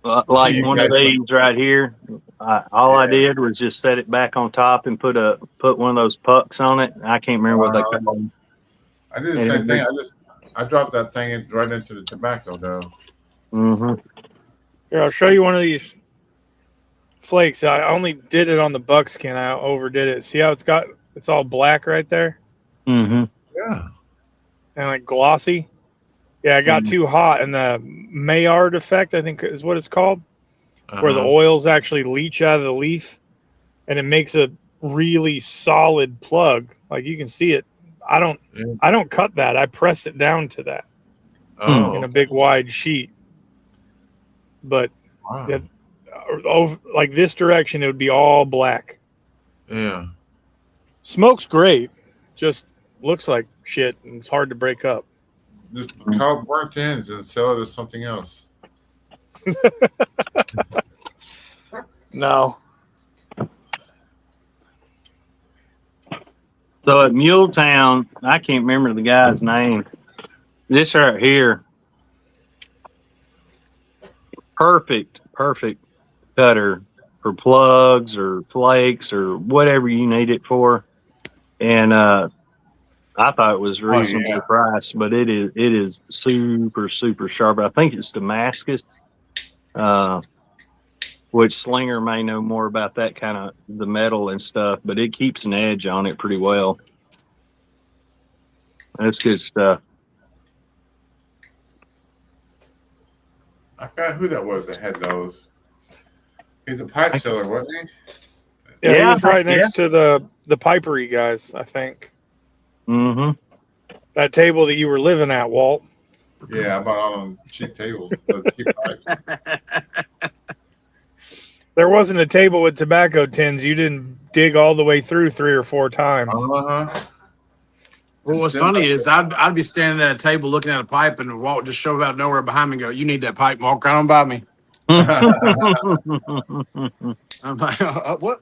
Like one of these right here. All I did was just set it back on top and put one of those pucks on it. I can't remember what they call them. I did the same thing. I dropped that thing right into the tobacco though. Here, I'll show you one of these flakes. I only did it on the buckskin. I overdid it. See how it's all black right there? Yeah. And like glossy. Yeah, it got too hot, and the Maillard effect, I think, is what it's called, where the oils actually leach out of the leaf, and it makes a really solid plug. Like you can see it. I don't cut that. I press it down to that in a big wide sheet. But like this direction, it would be all black. Yeah. Smoke's great. Just looks like shit, and it's hard to break up. Just cut burnt ends and sell it as something else. No. So at Muletown, I can't remember the guy's name. This right here, perfect cutter for plugs or flakes or whatever you need it for. And I thought it was reasonable price, but it is super sharp. I think it's Damascus, which Slinger may know more about that kind of the metal and stuff, but it keeps an edge on it pretty well. That's good stuff. I forgot who that was that had those. He's a pipe seller, wasn't he? Yeah, he was right next to the pipery guys, I think. That table that you were living at, Walt. Yeah, I bought all them cheap tables. Cheap pipes. There wasn't a table with tobacco tins. You didn't dig all the way through 3 or 4 times. Well, what's funny is I'd be standing at a table looking at a pipe, and Walt just showed out of nowhere behind me and go, "You need that pipe, and walk right on by me." I'm like, what?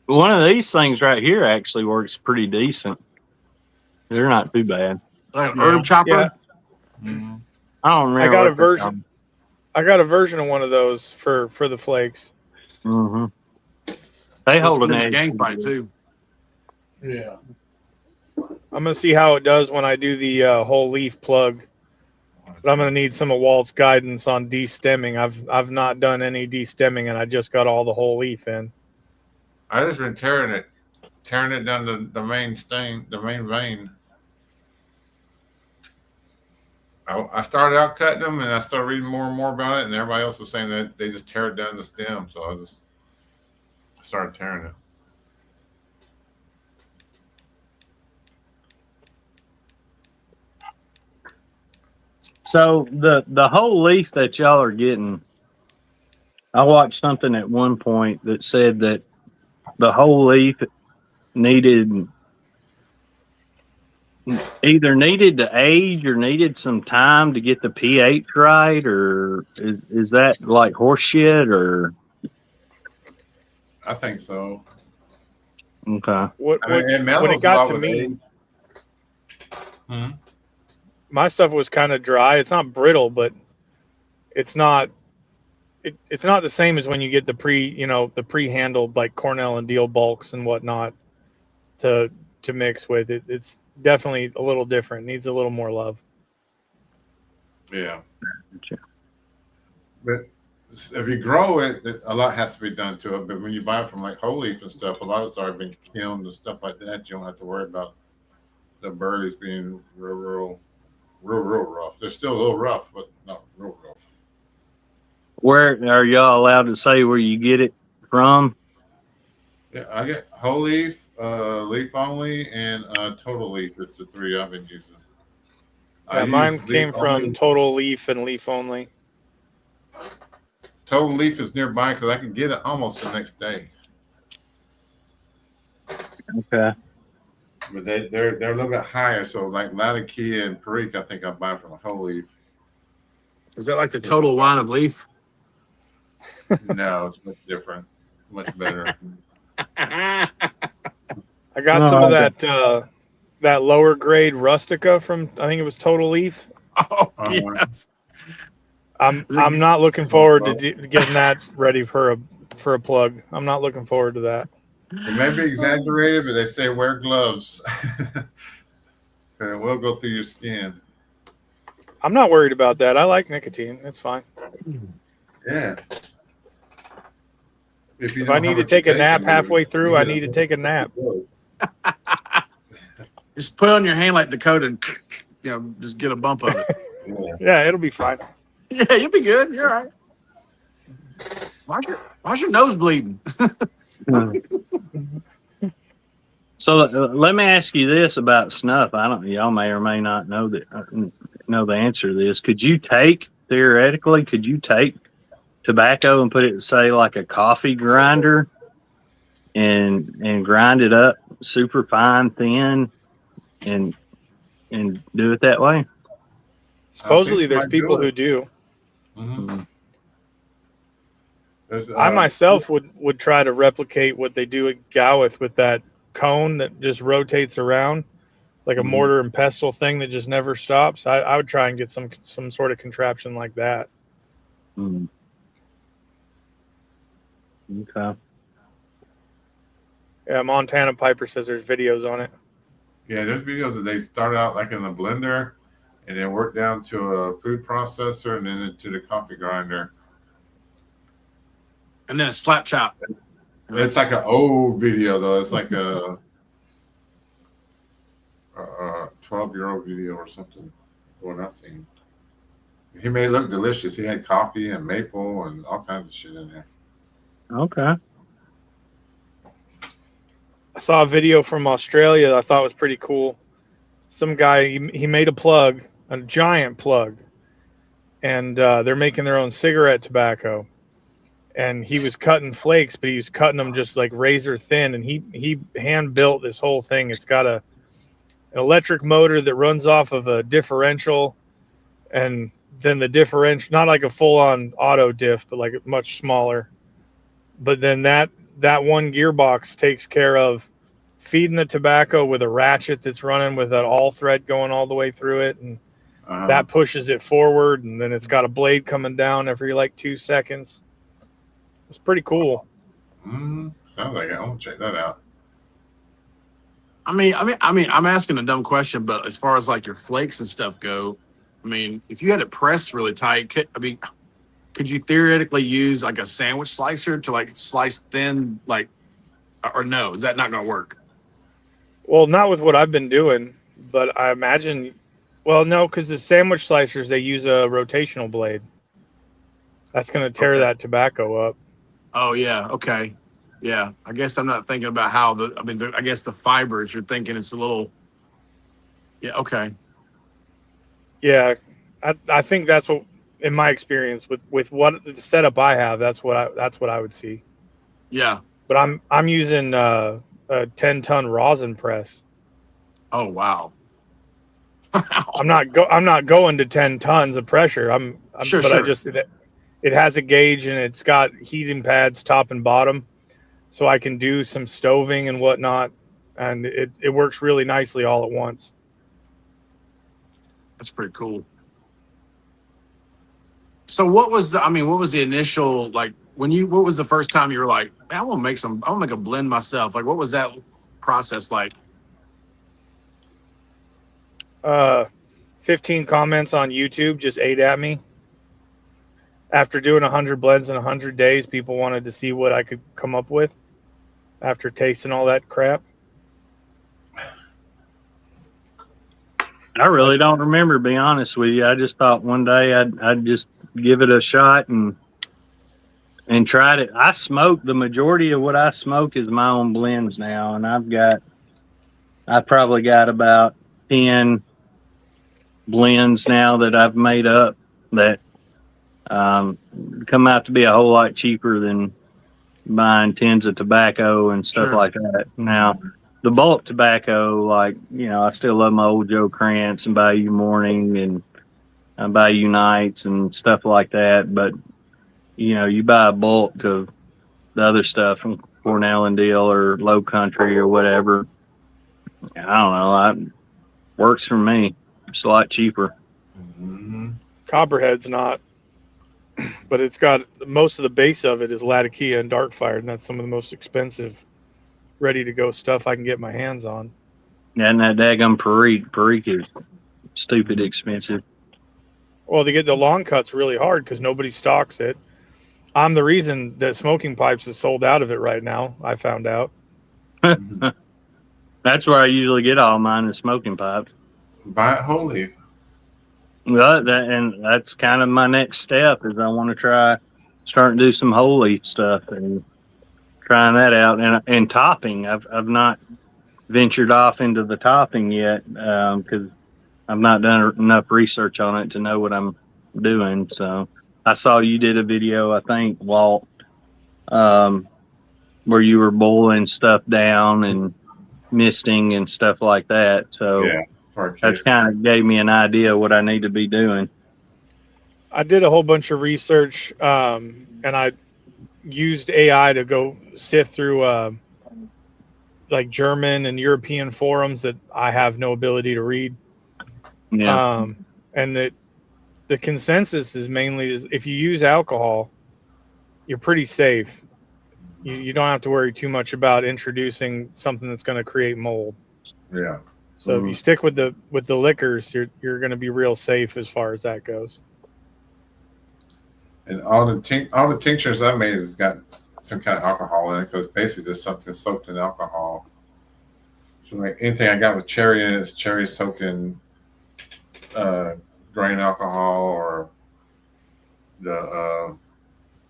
One of these things right here actually works pretty decent. They're not too bad. Like an herb chopper? Yeah. I don't remember. I got a version. I got a version of one of those for the flakes. They hold an gang fight too. Yeah. I'm gonna see how it does when I do the whole leaf plug. But I'm gonna need some of Walt's guidance on de-stemming. I've not done any de-stemming, and I just got all the whole leaf in. I just been tearing it down the main stain, the main vein. I started out cutting them, and I started reading more and more about it, and everybody else was saying that they just tear it down the stem, so I just started tearing it. So the whole leaf that y'all are getting, I watched something at one point that said that the whole leaf either needed to age or needed some time to get the pH right, or is that like horse shit? Or I think so. Okay. What I mean, it when mellows it got a lot to with me, age. Hmm. my stuff was kind of dry. It's not brittle, but it's not it's not the same as when you get the the pre-handled like Cornell and Deal bulks and whatnot to mix with. It's definitely a little different. Needs a little more love. Yeah. But if you grow it, a lot has to be done to it. But when you buy it from like whole leaf and stuff, a lot of it's already been kilned and stuff like that. You don't have to worry about the birdies being real rough. They're still a little rough, but not real rough. Where are y'all allowed to say where you get it from? Yeah, I get whole leaf, leaf only, and total leaf. It's the three I've been using. Yeah, mine came from Total Leaf and Leaf Only. Total Leaf is nearby because I can get it almost the next day. Okay. But they're a little bit higher. So like Latakia and Perique, I think I buy from a whole leaf. Is that like the Total line of leaf? No, it's much different, much better. I got some of that lower grade Rustica from, I think it was Total Leaf. Oh, yes. I'm not looking forward to getting that ready for a plug. I'm not looking forward to that. It may be exaggerated, but they say wear gloves. It will go through your skin. I'm not worried about that. I like nicotine. It's fine. Yeah. If I need to take a nap halfway through, I need to take a nap. Just put it on your hand like Dakota and just get a bump of it. Yeah, it'll be fine. Yeah, you'll be good. You're all right. Why's your nose bleeding? So let me ask you this about snuff. Y'all may or may not know the answer to this. Could you take tobacco and put it in, say, like a coffee grinder and grind it up super fine, thin, and do it that way? Supposedly there's people who do. Mm-hmm. I myself would try to replicate what they do at Gowith with that cone that just rotates around like a mortar and pestle thing that just never stops. I would try and get some sort of contraption like that. Mm. Okay. Yeah, Montana Piper says there's videos on it. Yeah, there's videos that they start out like in the blender and then work down to a food processor and then into the coffee grinder. And then a slap chop. It's like an old video though. It's like a 12-year-old video or something. What I've seen. He made it look delicious. He had coffee and maple and all kinds of shit in there. Okay. I saw a video from Australia that I thought was pretty cool. Some guy, he made a plug, a giant plug, and they're making their own cigarette tobacco. And he was cutting flakes, but he was cutting them just like razor thin. And he hand built this whole thing. It's got an electric motor that runs off of a differential, and then the differential, not like a full-on auto diff, but like much smaller. But then that one gearbox takes care of feeding the tobacco with a ratchet that's running with that all thread going all the way through it, and that pushes it forward, and then it's got a blade coming down every like 2 seconds. It's pretty cool. Sounds like it. I want to check that out. I mean, I'm asking a dumb question, but as far as like your flakes and stuff go, I mean, if you had it pressed really tight, could you theoretically use like a sandwich slicer to like slice thin, like, or no? Is that not going to work? Well, not with what I've been doing, but I imagine, well, no, because the sandwich slicers, they use a rotational blade. That's going to tear that tobacco up. Oh, yeah. Okay. Yeah. I guess I'm not thinking about how I guess the fibers, you're thinking it's a little, yeah. Okay. Yeah. I think that's what, in my experience with what the setup I have, that's what I would see. Yeah. But I'm using a 10-ton rosin press. Oh, wow. I'm not going to 10 tons of pressure. Sure. I just, it has a gauge and it's got heating pads top and bottom. so I can do some stoving and whatnot, and it works really nicely all at once. That's pretty cool. So what was the initial, like, what was the first time you were like, man, I want to make a blend myself? Like, what was that process like? 15 comments on YouTube just ate at me. After doing 100 blends in 100 days, people wanted to see what I could come up with after tasting all that crap. I really don't remember, to be honest with you. I just thought one day I'd just give it a shot and tried it. I smoke, the majority of what I smoke is my own blends now, and I've probably got about 10 blends now that I've made up that come out to be a whole lot cheaper than buying tins of tobacco and stuff Sure. like that. Now, the bulk tobacco, like, I still love my old Joe Krantz and Bayou Morning and Bayou Nights and stuff like that. But, you buy a bulk of the other stuff from Cornell and Deal or Low Country or whatever. I don't know. It works for me. It's a lot cheaper. Mm-hmm. Copperhead's not, but it's got most of the base of it is Latakia and Darkfire, and that's some of the most expensive ready to go stuff I can get my hands on. Yeah, and that daggum Perique. Perique is stupid expensive. Well, they get the long cuts really hard because nobody stocks it. I'm the reason that Smoking Pipes is sold out of it right now. I found out. That's where I usually get all mine is Smoking Pipes. Buy it whole leaf. Well, that's kind of my next step is I want to start and do some whole leaf stuff and trying that out. And topping, I've not ventured off into the topping yet because I've not done enough research on it to know what I'm doing. So I saw you did a video, I think, Walt, where you were boiling stuff down and misting and stuff like that. So Yeah. that's kind of gave me an idea of what I need to be doing. I did a whole bunch of research, and I used AI to go sift through like German and European forums that I have no ability to read. Yeah. And the consensus is mainly if you use alcohol, you're pretty safe. You don't have to worry too much about introducing something that's going to create mold. Yeah. So if you stick with the liquors, you're going to be real safe as far as that goes. And all the tinctures I made has got some kind of alcohol in it because basically just something soaked in alcohol. So like anything I got with cherry in it is cherry soaked in grain alcohol, or the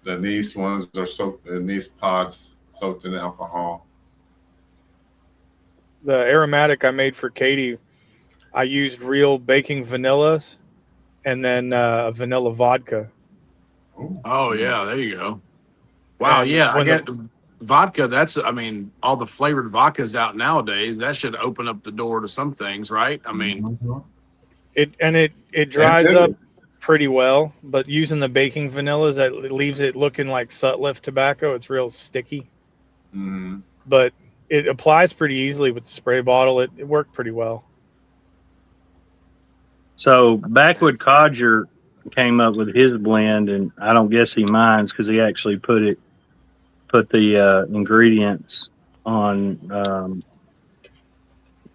anise ones are soaked, the anise pods soaked in alcohol. The aromatic I made for Katie, I used real baking vanillas and then vanilla vodka. Ooh. Oh yeah, there you go. Wow, And yeah, I when get vodka. That's, all the flavored vodkas out nowadays. That should open up the door to some things, right? I mean, Mhm. It dries And up pretty well, but using the baking vanillas, that leaves it looking like Sutliff tobacco. It's real sticky, Mhm. but it applies pretty easily with the spray bottle. It worked pretty well. So Backwood Codger came up with his blend, and I don't guess he minds because he actually put the ingredients on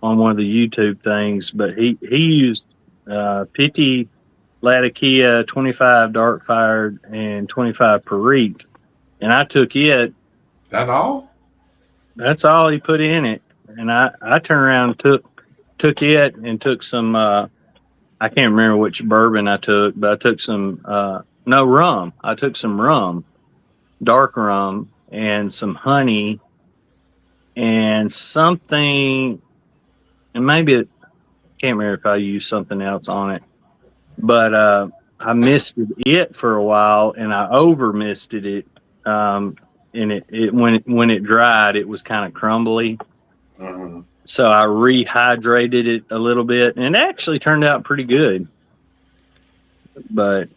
one of the YouTube things. But he used 50 Latakia, 25 Dark Fired, and 25 Perique, and I took it. That all? That's all he put in it, and I turned around and took it and took some. I can't remember which bourbon I took, but I took some rum. I took some rum, dark rum, and some honey, and something, and maybe can't remember if I used something else on it, but I misted it for a while, and I over misted it. And it when it dried, it was kind of crumbly. Uh-huh. So I rehydrated it a little bit, and it actually turned out pretty good. But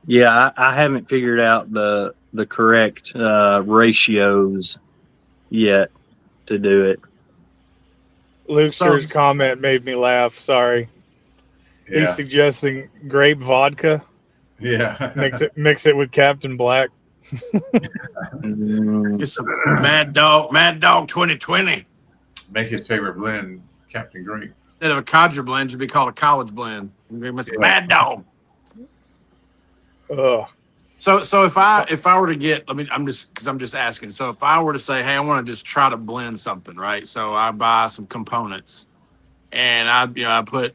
yeah, I haven't figured out the the correct ratios yet to do it. Lukester's comment made me laugh. Sorry. He's Yeah. suggesting grape vodka. Yeah. Mix it with Captain Black. Get some Mad Dog 2020. Make his favorite blend Captain Grape. Instead of a codger blend, you'd be called a college blend. It's Mad Dog. Ugh. So if I were to get, I'm just asking. So if I were to say, hey, I want to just try to blend something, right? So I buy some components, and I put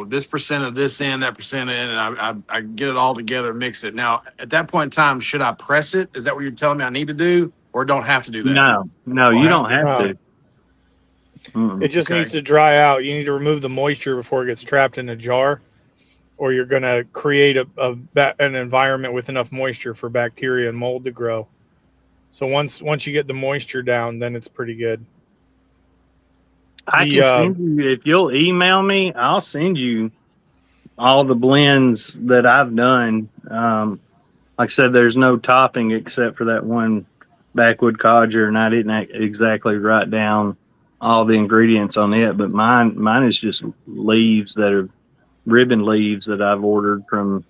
this percent of this in, that percent in, and I get it all together, mix it. Now at that point in time, should I press it? Is that what you're telling me I need to do, or don't have to do that? No, you don't have to. It just Okay. needs to dry out. You need to remove the moisture before it gets trapped in a jar, or you're going to create an environment with enough moisture for bacteria and mold to grow. So once you get the moisture down, then it's pretty good. I can send you, if you'll email me, I'll send you all the blends that I've done. Like I said, there's no topping except for that one backwood codger, and I didn't exactly write down all the ingredients on it, but mine is just leaves that are ribbon leaves that I've ordered from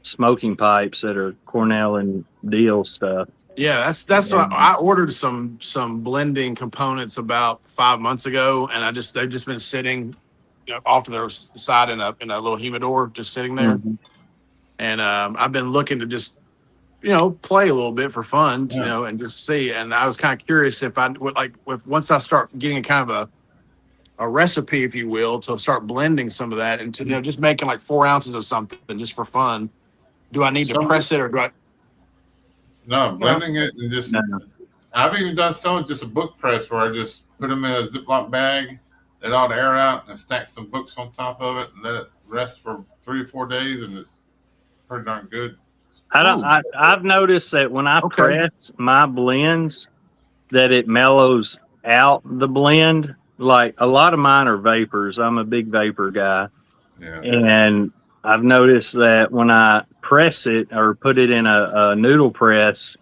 smoking pipes that are Cornell and Deal stuff. Yeah, that's what I ordered some blending components about 5 months ago, and they've just been sitting off to their side in a little humidor, just sitting there. Mm-hmm. And I've been looking to just play a little bit for fun, and just see. And I was kind of curious if once I start getting kind of a recipe, if you will, to start blending some of that into just making like 4 ounces of something just for fun. Do I need to press it, or do I? No, blending it and just. No. I've even done some with just a book press where I just put them in a Ziploc bag, let all the air out, and stack some books on top of it, and let it rest for 3 or 4 days, and it's pretty darn good. I've noticed that when I press my blends, that it mellows out the blend. Like a lot of mine are vapors. I'm a big vapor guy. Yeah. And I've noticed that when I press it or put it in a noodle press,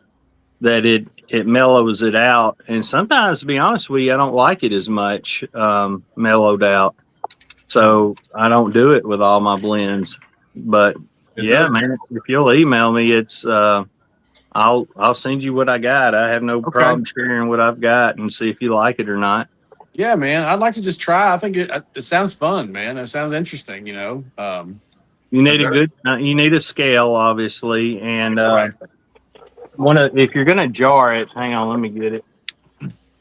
that it mellows it out. And sometimes, to be honest with you, I don't like it as much mellowed out. So I don't do it with all my blends. But man, if you'll email me, it's I'll send you what I got. I have no problem sharing what I've got and see if you like it or not. Yeah, man, I'd like to just try. I think it sounds fun, man. It sounds interesting, You need you need a scale, obviously, and if you're gonna jar it, hang on, let me get it.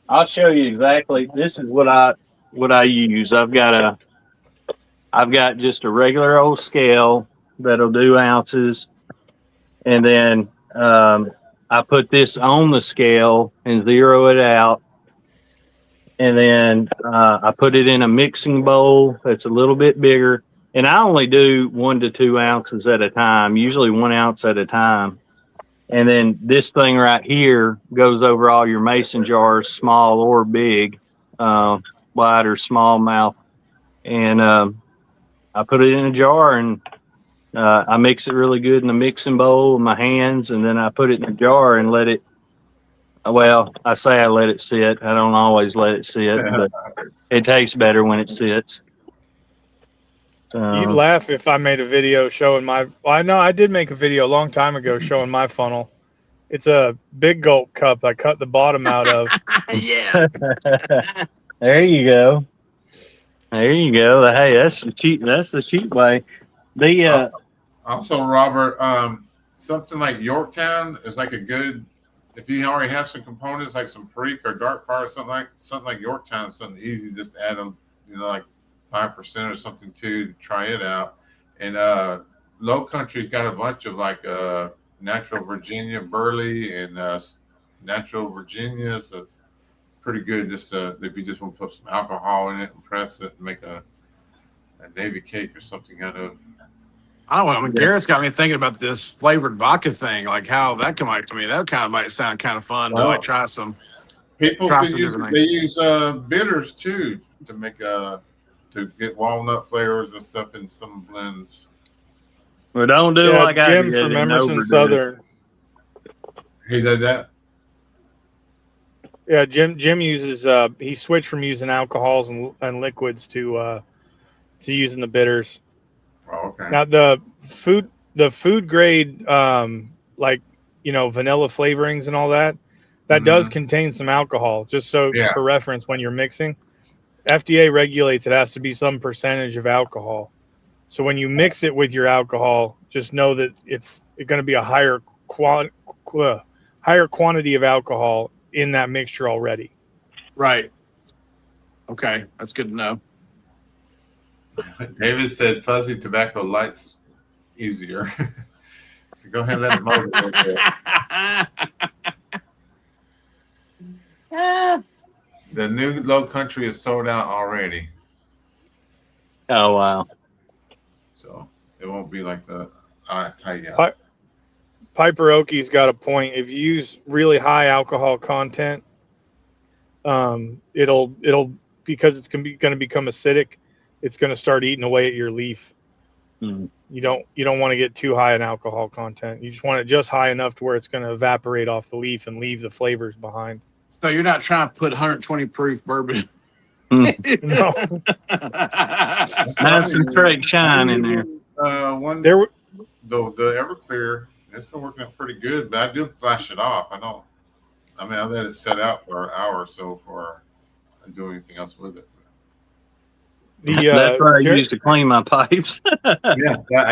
I'll show you exactly. This is what I use. I've got just a regular old scale that'll do ounces, and then I put this on the scale and zero it out. And then I put it in a mixing bowl that's a little bit bigger. And I only do 1 to 2 ounces at a time, usually 1 ounce at a time. And then this thing right here goes over all your mason jars, small or big, wide or small mouth. And I put it in a jar and I mix it really good in the mixing bowl with my hands. And then I put it in a jar and let it. Well, I say I let it sit. I don't always let it sit, but it tastes better when it sits. You'd laugh if I made a video showing I know I did make a video a long time ago showing my funnel. It's a big gulp cup I cut the bottom out of. Yeah. There you go. Hey, that's the cheap way. Also, Robert, something like Yorktown is like a good. If you already have some components like some Freak or Dark Fire, something like Yorktown, something easy, just add like 5% or something to try it out. And Low Country's got a bunch of like natural Virginia burley and natural Virginia. So pretty good. Just if you just want to put some alcohol in it and press it and make a Navy cake or something out of. I don't know. I mean, Garrett's got me thinking about this flavored vodka thing, like how that come out to me. That kind of might sound kind of fun to like try some. People try can some use, different they things. use bitters too to make to get walnut flavors and stuff in some blends. Well, don't do like I Jim did from and Emerson overdo it. Southern. He did that. Yeah, Jim uses he switched from using alcohols and liquids to using the bitters. Oh, okay. Now the food grade like vanilla flavorings and all that does contain some alcohol. Just so for reference, when you're mixing, FDA regulates it has to be some percentage of alcohol. So when you mix it with your alcohol, just know that it's going to be a higher quantity of alcohol in that mixture already. Right. Okay, that's good to know. David said fuzzy tobacco lights easier. So go ahead and let it motivate you. The new Low Country is sold out already, Oh wow. so it won't be like the Italian. Piper Oakey's got a point. If you use really high alcohol content, it'll because it's going to become acidic. It's going to start eating away at your leaf. Mm. You don't want to get too high in alcohol content. You just want it just high enough to where it's going to evaporate off the leaf and leave the flavors behind. So you're not trying to put 120 proof bourbon. No. Nice and straight shine in there. The Everclear, it's been working out pretty good, but I do flash it off. I let it set out for an hour or so before I do anything else with it. That's what I use to clean my pipes. I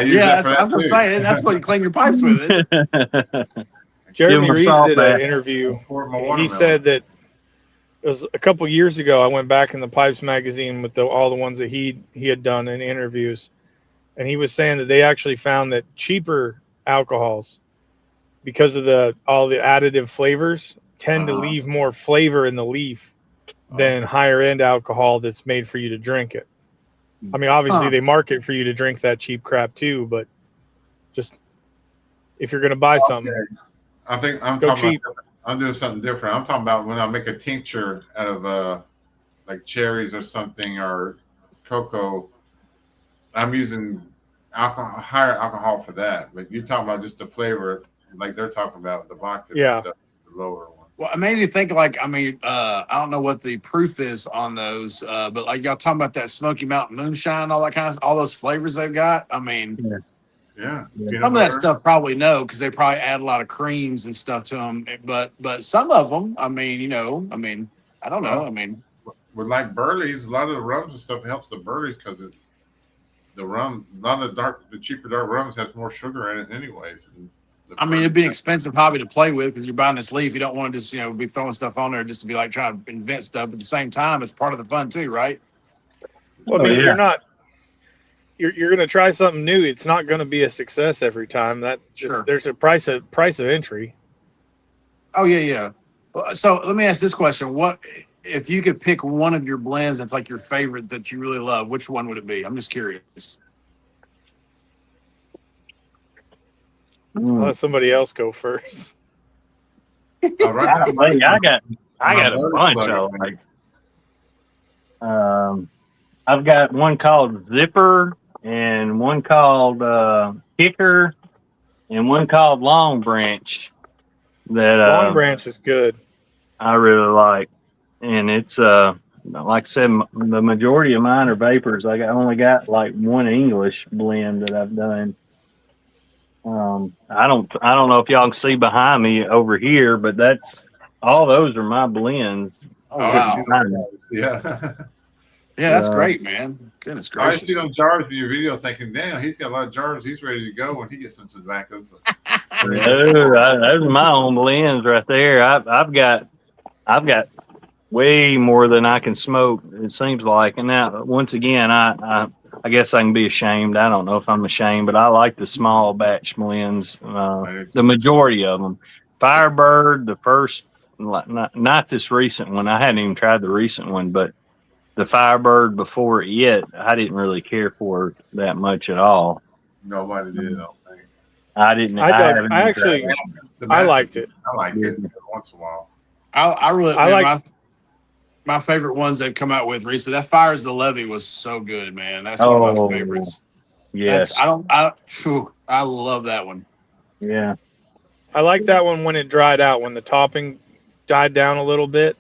use that for that I was gonna too. say that's what you clean your pipes with. It. Jeremy Reeves did an bath. interview. Pour my He watermelon. said that it was a couple years ago. I went back in the Pipes magazine with all the ones that he had done in interviews, and he was saying that they actually found that cheaper alcohols, because of all the additive flavors, tend to leave more flavor in the leaf than higher end alcohol that's made for you to drink it. I mean, obviously they market for you to drink that cheap crap too, but just if you're going to buy something, I think I'm go talking cheap. about, I'm doing something different. I'm talking about when I make a tincture out of like cherries or something or cocoa. I'm using higher alcohol for that. But you're talking about just the flavor, like they're talking about the vodka. Yeah. And stuff, the lower one. Well, it made me think I don't know what the proof is on those, but like y'all talking about that Smoky Mountain Moonshine, all that kind of, all those flavors they've got. I mean, Yeah. some of that stuff probably no, because they probably add a lot of creams and stuff to them. But some of them, I don't know. With like Burley's, a lot of the rums and stuff helps the Burley's because the rum, a lot of the cheaper dark rums has more sugar in it anyways. It'd be an expensive hobby to play with because you're buying this leaf. You don't want to just, be throwing stuff on there just to be like trying to invent stuff. But at the same time, it's part of the fun too, right? Well, I mean, you're going to try something new. It's not going to be a success every time. There's a price of entry. Oh yeah. So let me ask this question: what if you could pick one of your blends that's like your favorite that you really love? Which one would it be? I'm just curious. I'll let somebody else go first. All right. I got a bunch of like. I've got one called Zipper and one called Kicker and one called Long Branch. That Long Branch is good. I really like, and it's like I said, the majority of mine are vapors. I only got like one English blend that I've done. I don't know if y'all can see behind me over here, but all those are my blends. Oh, wow. Yeah. Yeah, that's great, man. Goodness I gracious. see them jars in your video thinking, damn, he's got a lot of jars. He's ready to go when he gets some tobaccos. Those are my own blends right there. I've got way more than I can smoke, it seems like. And now, once again, I guess I can be ashamed. I don't know if I'm ashamed, but I like the small batch blends, the majority of them. Firebird, the first, not this recent one. I hadn't even tried the recent one, but the Firebird before it, I didn't really care for it that much at all. Nobody did, I don't think. I didn't. I liked it. I like it once in a while. My favorite ones they've come out with recently. That Fires the Levee was so good, man. That's one of my favorites. Yes. I love that one. Yeah. I like that one when it dried out, when the topping died down a little bit.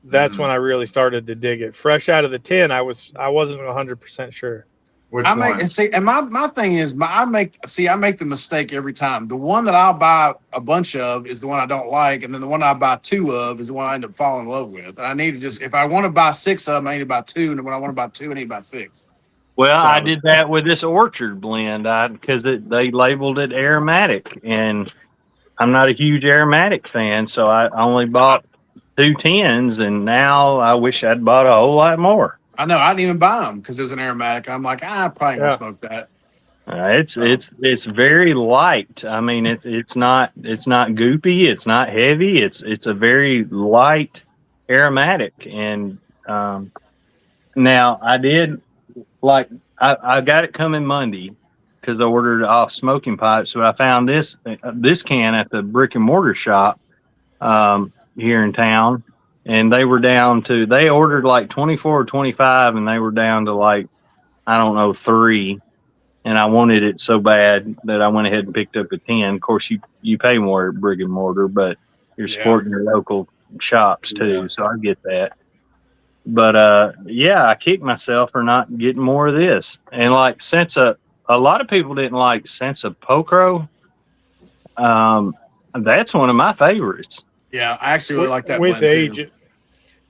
That's when I really started to dig it. Fresh out of the tin, I wasn't 100% sure. Which I one? make and see, and my thing is, I make the mistake every time. The one that I'll buy a bunch of is the one I don't like, and then the one I buy 2 of is the one I end up falling in love with. And I need to just, if I want to buy 6 of them, I need to buy 2, and when I want to buy 2, I need to buy 6. Well, So- I did that with this orchard blend because they labeled it aromatic, and I'm not a huge aromatic fan, so I only bought 2 tins, and now I wish I'd bought a whole lot more. I know I didn't even buy them because it was an aromatic. I'm like, I probably ain't gonna Yeah. smoke that. It's very light. I mean, it's not goopy. It's not heavy. It's a very light aromatic. And now I did like I got it coming Monday because I ordered off Smoking Pipes. So I found this can at the brick and mortar shop here in town, and they were down to, they ordered like 24 or 25, and they were down to like, I don't know, 3. And I wanted it so bad that I went ahead and picked up a 10. Of course, you pay more at brick and mortar, but you're supporting your local shops too. So I get that. But yeah, I kicked myself for not getting more of this. And like Senza, a lot of people didn't like Senza Pocro. That's one of my favorites. Yeah, I actually really like that with blend age. too.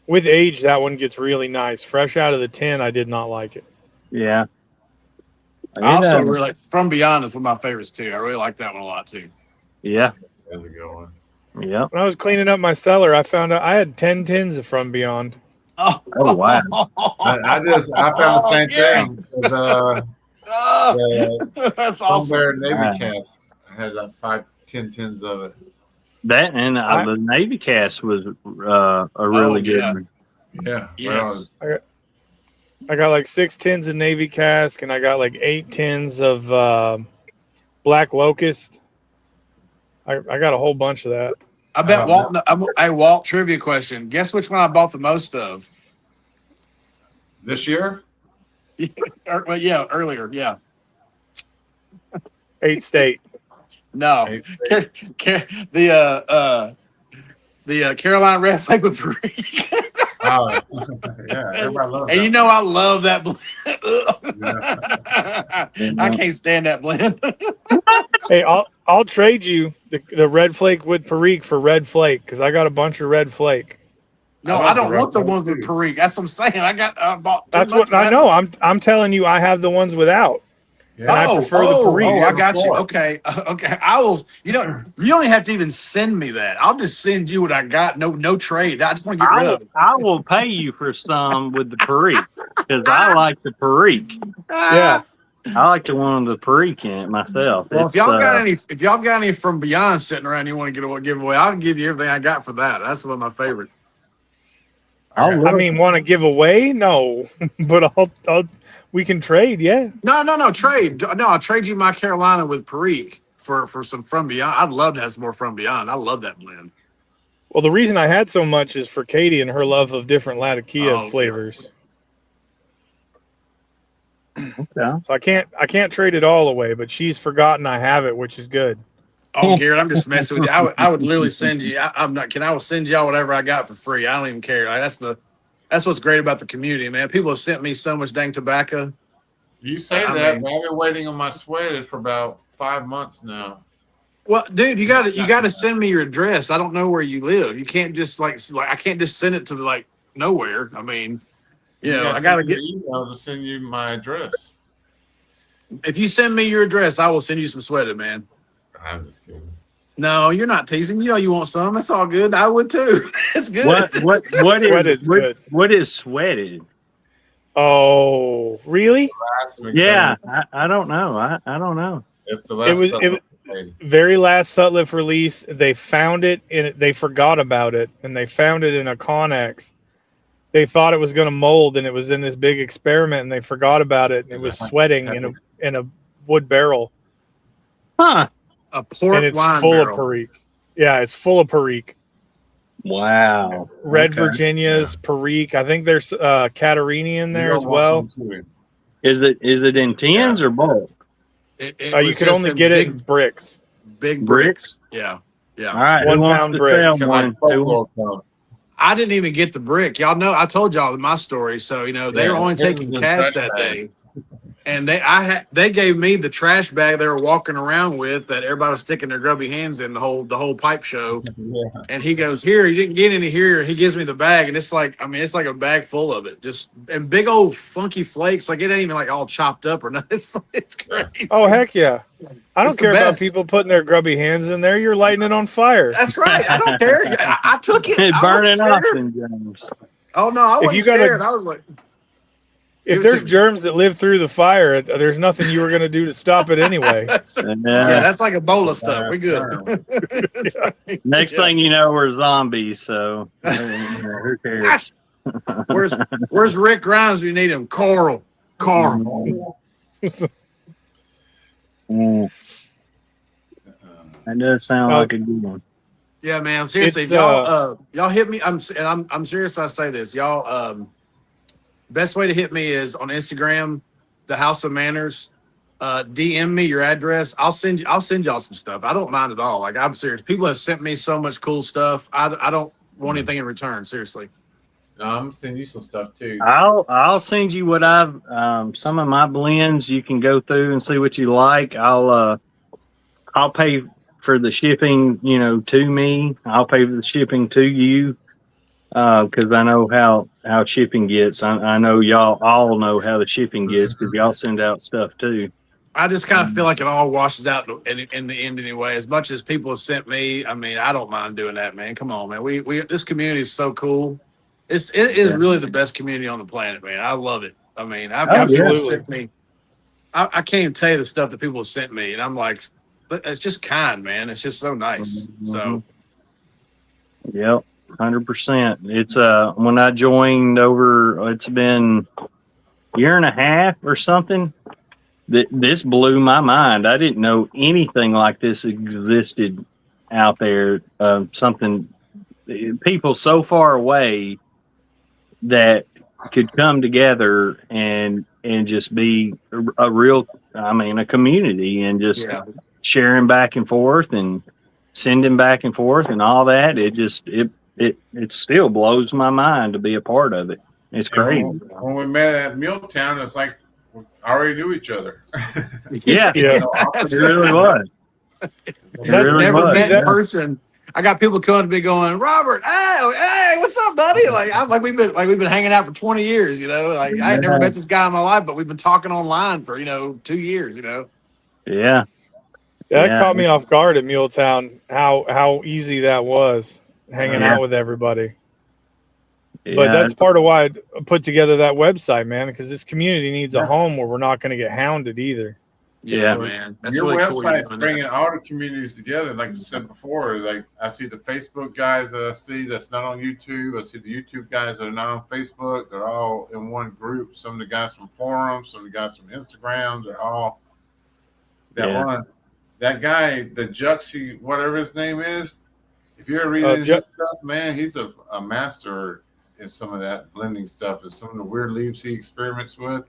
With age, that one gets really nice. Fresh out of the tin, I did not like it. Yeah. I also really like From Beyond is one of my favorites too. I really like that one a lot too. Yeah. That's a good one. Yeah. When I was cleaning up my cellar, I found out I had 10 tins of From Beyond. Oh, wow. I found the same thing. That's awesome. Somewhere Navy Wow. Cast. I had like 5-10 tins of it. That and the Navy Cast was a really good yeah. one. Yeah. Yes. I got like 6 tins of Navy Cask, and I got like 8 tins of Black Locust. I got a whole bunch of that. I bet Walt. Hey, Walt, trivia question. Guess which one I bought the most of? This year? Well, yeah, earlier. Yeah. 8 State. No. The Carolina Red Flag with Perique. Oh, yeah. Everybody loves And that. you know I love that blend. Yeah. I can't stand that blend. Hey, I'll trade you the Red Flake with Perique for Red Flake because I got a bunch of Red Flake. No, I don't want the ones with Perique. That's what I'm saying. I bought. That's what I know. I'm telling you, I have the ones without. Yeah. I prefer the Perique. I got you. Okay, okay. I will. You don't even have to even send me that. I'll just send you what I got. No trade. I just want to get rid of it. I will pay you for some with the Perique because I like the Perique. Yeah. I like the one with the Perique in it myself. Well, It's, if y'all got any from Beyond sitting around, you want to give away, I'll give you everything I got for that. That's one of my favorites. I mean, want to give away? No, but we can trade. Yeah. No, trade. No, I'll trade you my Carolina with Perique for some From Beyond. I'd love to have some more From Beyond. I love that blend. Well, the reason I had so much is for Katie and her love of different Latakia flavors. Okay. So I can't trade it all away, but she's forgotten I have it, which is good. Oh, Garrett, I'm just messing with you. I would literally send you. I will send y'all whatever I got for free. I don't even care. Like, that's what's great about the community, man. People have sent me so much dang tobacco. You say that, but I've been waiting on my sweaters for about 5 months now. Well, dude, you gotta send me your address. I don't know where you live. You can't just like I can't just send it to like nowhere. I mean, I gotta get email to send you my address. If you send me your address, I will send you some sweater, man. I'm just kidding. No, you're not teasing. You know you want some. That's all good. I would too. It's good. What is sweated? Oh, really? Yeah, I don't know. I don't know. It's the last. It was very last Sutliff release. They found it and they forgot about it, and they found it in a Connex. They thought it was going to mold, and it was in this big experiment, and they forgot about it, and it was sweating in a wood barrel. Huh. A port and it's wine full barrel. of Perique. Yeah, it's full of Perique. Wow. Red Virginia's, Perique. I think there's Catarini in there as well. Is it in tins or bulk? You could only get it in bricks. Big bricks. Yeah. Yeah. All right, One who wants pound to brick. sell Got one? like football count. I didn't even get the brick. Y'all know I told y'all my story. So they Yeah, were only his taking is in cash trash that bags. day. And they gave me the trash bag they were walking around with that everybody was sticking their grubby hands in the whole pipe show. Yeah. And he goes, "Here, you didn't get any here." He gives me the bag, and it's like a bag full of it, just and big old funky flakes. Like it ain't even like all chopped up or nothing. It's crazy. Oh heck yeah! I don't It's the care about best. people putting their grubby hands in there. You're lighting it on fire. That's right. I don't care. I took it. Hey, I burning wasn't scared. oxen, James. Oh no, I If wasn't you gotta- scared. I was like, If Give it to there's me. germs that live through the fire, there's nothing you were going to do to stop it anyway. yeah, that's like Ebola stuff. We good. Next thing you know, we're zombies. So who cares? Where's Rick Grimes? We need him. Carl. Mm. That does sound like a good one. Yeah, man. Seriously, It's, y'all hit me. I'm serious when I say this. Y'all, best way to hit me is on Instagram, the House of Manners. DM me your address. I'll send y'all some stuff. I don't mind at all. Like I'm serious. People have sent me so much cool stuff. I don't want anything in return. Seriously. I'm gonna send you some stuff too. I'll send you what I've some of my blends. You can go through and see what you like. I'll pay for the shipping. To me. I'll pay for the shipping to you because I know how shipping gets. I know y'all all know how the shipping gets because y'all send out stuff too. I just kind of feel like it all washes out in the end anyway. As much as people have sent me, I mean, I don't mind doing that, man. Come on, man. We this community is so cool. It is really the best community on the planet, man. I love it. I mean, I've got people Absolutely. sent me. I can't even tell you the stuff that people have sent me, and I'm like, but it's just kind, man. It's just so nice. So, Yep, 100%. It's when I joined over, it's been a year and a half or something. This blew my mind. I didn't know anything like this existed out there. Something people so far away that could come together and just be a real, a community and just sharing back and forth and sending back and forth and all that. It still blows my mind to be a part of it. It's crazy. When we met at Milltown, it's like we already knew each other. Yeah, Yeah. it really was. It really never was. met in person. I got people coming to me going, Robert, hey, what's up, buddy? Like we've been hanging out for 20 years, Like I ain't never met this guy in my life, but we've been talking online for 2 years, Yeah. That caught me off guard at Muletown, how easy that was, hanging out with everybody. But that's part of why I put together that website, man, because this community needs a home where we're not going to get hounded either. Yeah, man. That's Your really cool. you're website's doing bringing that. all the communities together, like you said before. Like I see the Facebook guys that I see that's not on YouTube. I see the YouTube guys that are not on Facebook. They're all in one group. Some of the guys from forums, some of the guys from Instagram. They're all one. That guy, the Juxie, whatever his name is. If you're reading his stuff, man, he's a master in some of that blending stuff and some of the weird leaves he experiments with.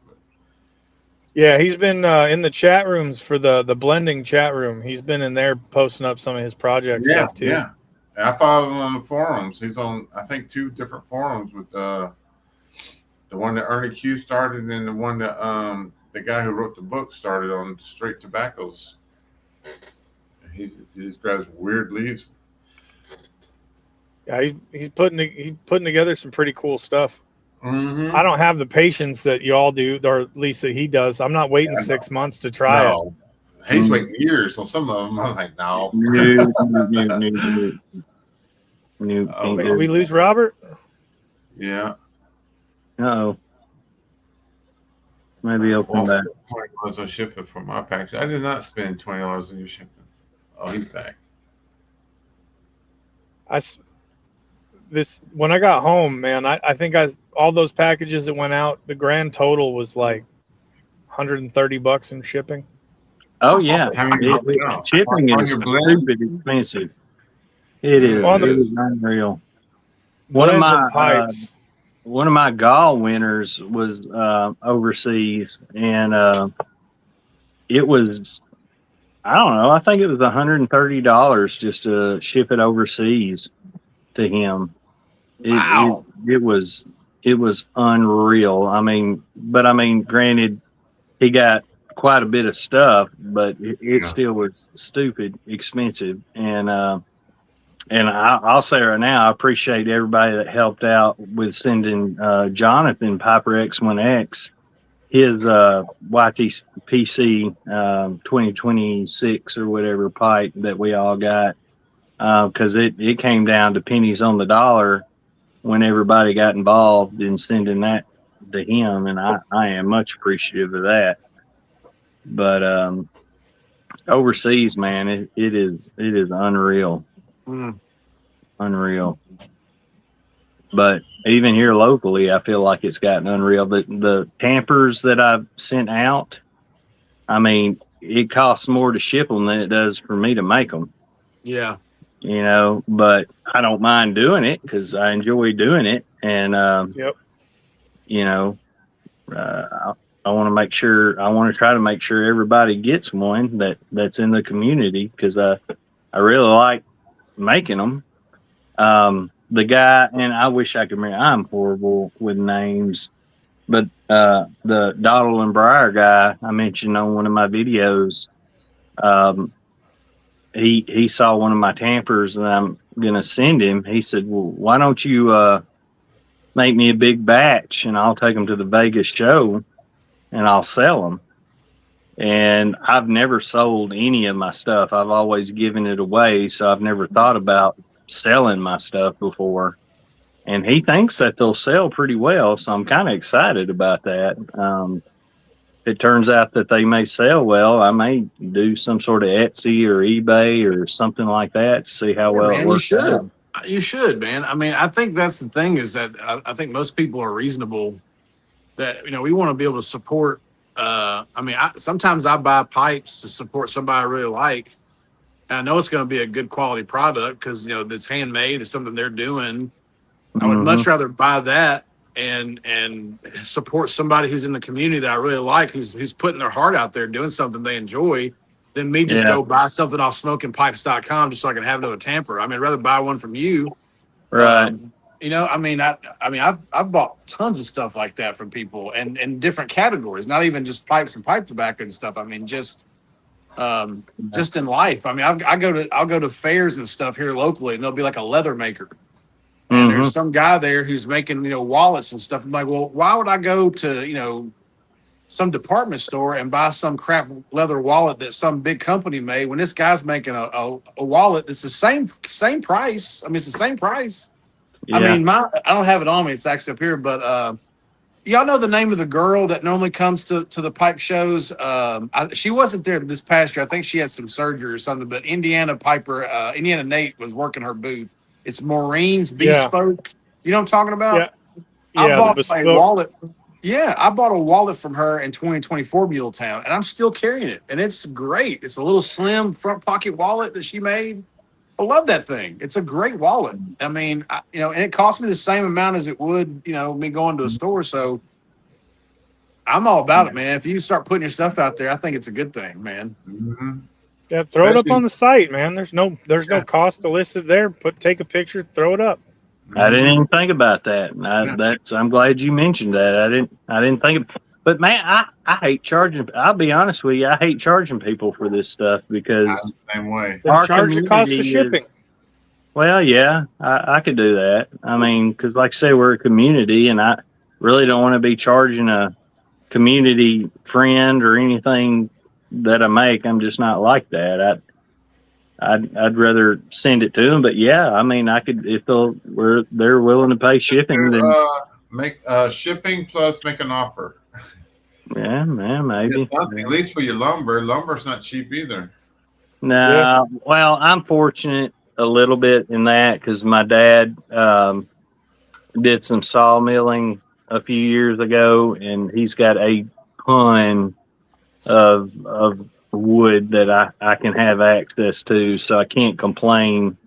Yeah, he's been in the chat rooms for the blending chat room. He's been in there posting up some of his project stuff too. Yeah. And I follow him on the forums. He's on, I think, 2 different forums with the one that Ernie Q started and the one that the guy who wrote the book started on Straight Tobaccos. He just grabs weird leaves. Yeah, he's putting together some pretty cool stuff. Mm-hmm. I don't have the patience that you all do, or at least that he does. I'm not waiting 6 months to try it. He's waiting years on some of them. I was like, no. Did we lose Robert? Yeah. Uh-oh. Maybe he'll come back. $20 on shipping for my package. I did not spend $20 on your shipping. Oh, he's back. When I got home, man, I think all those packages that went out, the grand total was like $130 in shipping. Oh yeah, shipping is stupid expensive. It is. It is unreal. One of my gall winners was overseas, and it was I don't know. I think it was $130 just to ship it overseas to him. Wow. It was unreal. I mean, granted, he got quite a bit of stuff, but it still was stupid expensive. And I'll say right now, I appreciate everybody that helped out with sending Jonathan Piper X1X his YTPC 2026 or whatever pipe that we all got, because it came down to pennies on the dollar when everybody got involved in sending that to him, and I am much appreciative of that. But overseas, man, it is unreal. Unreal. But even here locally, I feel like it's gotten unreal. The tampers that I've sent out, I mean, it costs more to ship them than it does for me to make them. Yeah. You know, but I don't mind doing it because I enjoy doing it. And, you know, I want to make sure, I want to try to make sure everybody gets one that's in the community, because I really like making them. The guy, and I wish I could remember, I'm horrible with names, but the Dottle and Briar guy I mentioned on one of my videos, he saw one of my tampers that I'm going to send him. He said, well, why don't you make me a big batch and I'll take them to the Vegas show and I'll sell them. And I've never sold any of my stuff. I've always given it away, so I've never thought about selling my stuff before. And he thinks that they'll sell pretty well, so I'm kind of excited about that. If it turns out that they may sell well, I may do some sort of Etsy or eBay or something like that to see how well it works out. You should, man. I mean, I think that's the thing, is that I think most people are reasonable, that, you know, we want to be able to support. Sometimes I buy pipes to support somebody I really like. And I know it's going to be a good quality product because, you know, that's handmade. It's something they're doing. I would much rather buy that and support somebody who's in the community that I really like, who's putting their heart out there doing something they enjoy, than me just go buy something off smokingpipes.com just so I can have it to a tamper. I mean, I'd rather buy one from you. Right. You know, I've bought tons of stuff like that from people, and different categories, not even just pipes and pipe tobacco and stuff. I mean, just in life. I mean, I'll go to fairs and stuff here locally, and there'll be like a leather maker, and there's some guy there who's making, you know, wallets and stuff. I'm like, well, why would I go to, you know, some department store and buy some crap leather wallet that some big company made when this guy's making a wallet that's the same price? I mean, it's the same price. Yeah. I mean, I don't have it on me. It's actually up here, but y'all know the name of the girl that normally comes to the pipe shows? She wasn't there this past year. I think she had some surgery or something, but Indiana Nate was working her booth. It's Maureen's Bespoke. You know what I'm talking about? Yeah. I bought a wallet. Yeah, I bought a wallet from her in 2024 Muletown, and I'm still carrying it. And it's great. It's a little slim front pocket wallet that she made. I love that thing. It's a great wallet. I mean, and it cost me the same amount as it would, you know, me going to a store. So I'm all about it, man. If you start putting your stuff out there, I think it's a good thing, man. Mm-hmm. Yeah, throw it up on the site, man. There's no cost to list it there. Take a picture, throw it up. I didn't even think about that. I'm glad you mentioned that. I didn't think of, but man, I hate charging. I'll be honest with you, I hate charging people for this stuff because same way. Then charge the cost of shipping. Well, yeah, I could do that. I mean, because like I say, we're a community, and I really don't want to be charging a community friend or anything that I make. I'm just not like that. I'd rather send it to them. But yeah, I mean, I could, if they're willing to pay shipping, then make shipping plus make an offer. Yeah, man, maybe. At least for your lumber. Lumber's not cheap either. No, well, I'm fortunate a little bit in that because my dad did some sawmilling a few years ago, and he's got a ton of wood that I can have access to, so I can't complain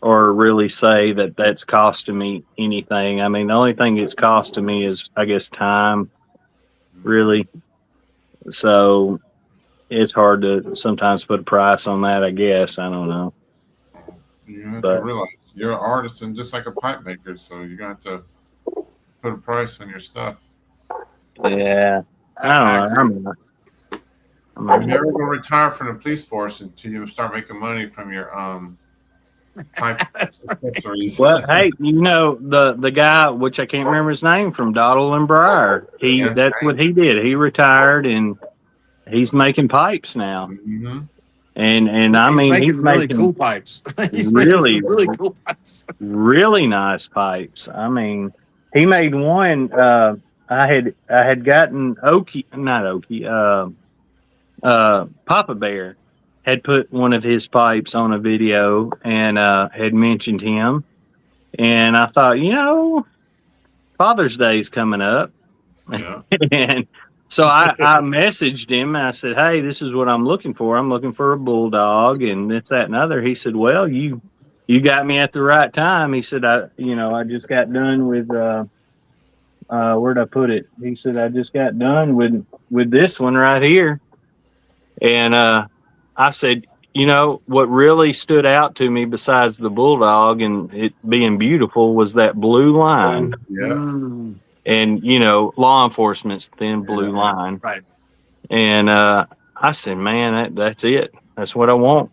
or really say that that's costing me anything. I mean, the only thing it's costing me is, I guess, time, really. So it's hard to sometimes put a price on that. I guess I don't know. You have But- to realize you're an artisan just like a pipe maker, so you got to put a price on your stuff. Yeah, I don't know. You're never gonna retire from the police force until you start making money from your pipe accessories. Well, hey, you know the guy, which I can't remember his name, from Dottle and Briar. Yeah, That's what he did. He retired and he's making pipes now. Mhm. And I mean, he's making really making cool pipes. He's really- making some really cool pipes. really nice pipes. I mean, he made one. I had gotten Papa Bear had put one of his pipes on a video and had mentioned him, and I thought, you know, Father's Day's coming up, Yeah. and so I messaged him and I said, hey, this is what I'm looking for. I'm looking for a bulldog and this, that, and other. He said, well, you got me at the right time. He said, I just got done with, where'd I put it? He said, I just got done with this one right here. And I said, you know, what really stood out to me besides the bulldog and it being beautiful was that blue line. Yeah. Mm. And, you know, law enforcement's thin blue line. Right. And I said, man, that's it. That's what I want.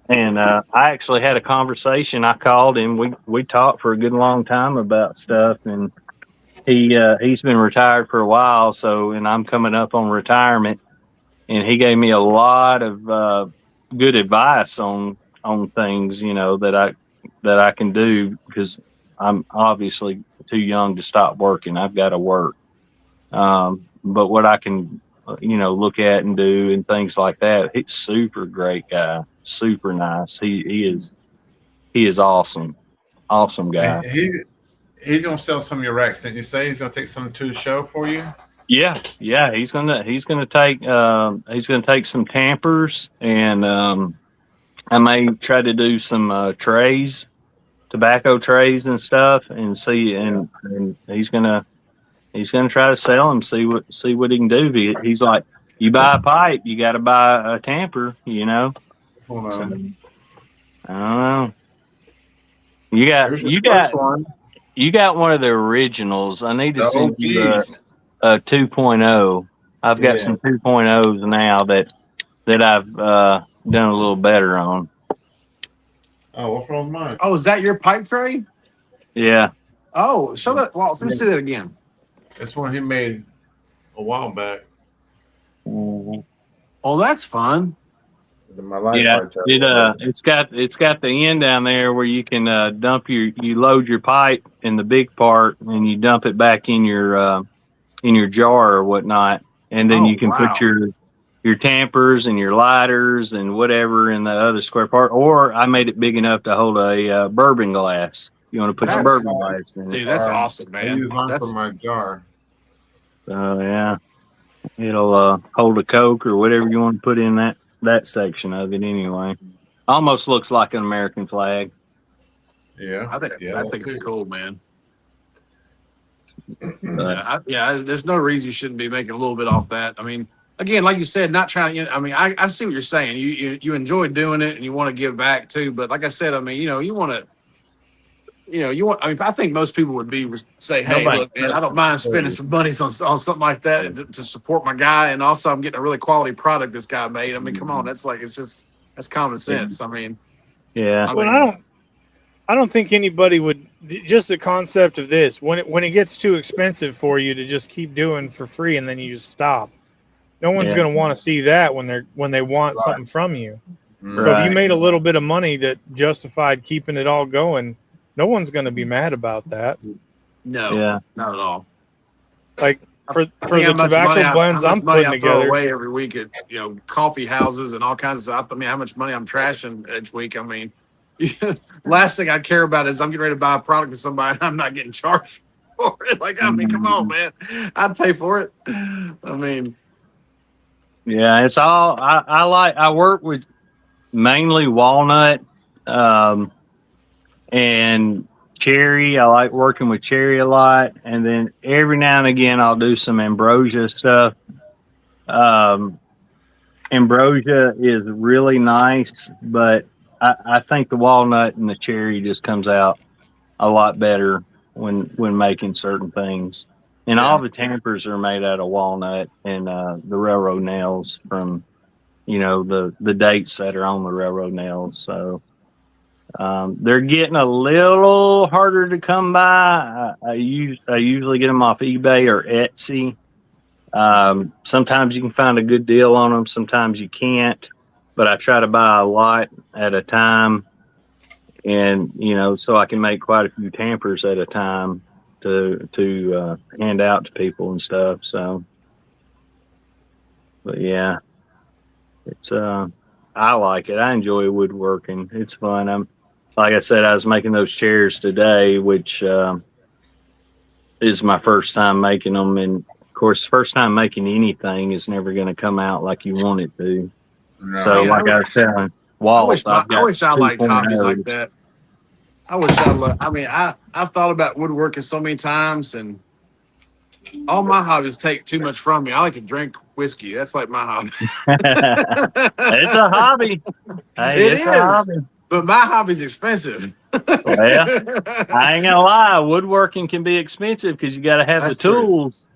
And I actually had a conversation. I called him. We talked for a good long time about stuff. And he's been retired for a while. So, and I'm coming up on retirement. And he gave me a lot of good advice on things, you know, that I can do because I'm obviously too young to stop working. I've got to work. But what I can, you know, look at and do and things like that. He's super great guy, super nice. He is awesome. Awesome guy. He's gonna sell some of your racks. Didn't you say he's gonna take some to the show for you? Yeah. He's gonna take some tampers and I may try to do some trays, tobacco trays and stuff, and see. And he's gonna try to sell them. See what he can do. He's like, you buy a pipe, you got to buy a tamper. You know. Hold So, on. I don't know. Here's the first one. You got one of the originals. I need to Oh, send you geez. a 2.0. I've got Yeah. some 2.0s now that I've done a little better on. Oh, what's wrong with mine? Oh, is that your pipe tray? Yeah. Oh, show that. Well, let me see that again. That's one he made a while back. Oh, that's fun. My light Yeah, bar it's got the end down there where you can you load your pipe in the big part and you dump it back in your jar or whatnot, and then Oh, you can wow. put your tampers and your lighters and whatever in the other square part. Or I made it big enough to hold a bourbon glass. You want to put your That's- bourbon glass in it. Dude, that's awesome, I man. use mine That's, for my jar. So yeah, it'll hold a Coke or whatever you want to put in that section of it anyway. Almost looks like an American flag. Yeah. I think that it's too. cool, man. But, There's no reason you shouldn't be making a little bit off that. I mean, again, like you said, not trying to. I mean, I see what you're saying. You enjoy doing it and you want to give back too. But like I said, I mean, you want to. I mean, I think most people would say, "Hey, Nobody look, man, I does. don't mind spending some money on something like that to support my guy, and also I'm getting a really quality product this guy made." I mean, come on, that's common sense. I mean, yeah. Well, I don't think anybody would. Just the concept of this, when it gets too expensive for you to just keep doing for free and then you just stop. No one's Yeah. going to want to see that when they want Right. something from you. Mm. So if you Right. made a little bit of money that justified keeping it all going, no one's going to be mad about that. no, Yeah. not at all. Like for I the think how much tobacco money I- blends how much I'm money putting I throw together. away every week at coffee houses and all kinds of stuff. I mean, how much money I'm trashing each week. I mean, last thing I care about is I'm getting ready to buy a product with somebody and I'm not getting charged for it. Like, I mean, come on, man, I'd pay for it. I mean, Yeah, it's all I work with mainly walnut and cherry. I like working with cherry a lot, and then every now and again I'll do some ambrosia stuff. ambrosia is really nice, but I think the walnut and the cherry just comes out a lot better when making certain things. And all the tampers are made out of walnut and the railroad nails from, the dates that are on the railroad nails. So they're getting a little harder to come by. I usually get them off eBay or Etsy. Sometimes you can find a good deal on them. Sometimes you can't, but I try to buy a lot at a time. And, so I can make quite a few tampers at a time to hand out to people and stuff. So, but yeah, it's, I like it. I enjoy woodworking. It's fun. Like I said, I was making those chairs today, which, is my first time making them. And of course, first time making anything is never going to come out like you want it to. No. So, like I was telling Walt, I wish I liked hobbies like 2.0s. that. I wish I've thought about woodworking so many times, and all my hobbies take too much from me. I like to drink whiskey. That's like my hobby. It's a hobby. Hey, It it's is. a hobby. But my hobby's expensive. Well, I ain't gonna lie, woodworking can be expensive because you got to have That's the true. tools.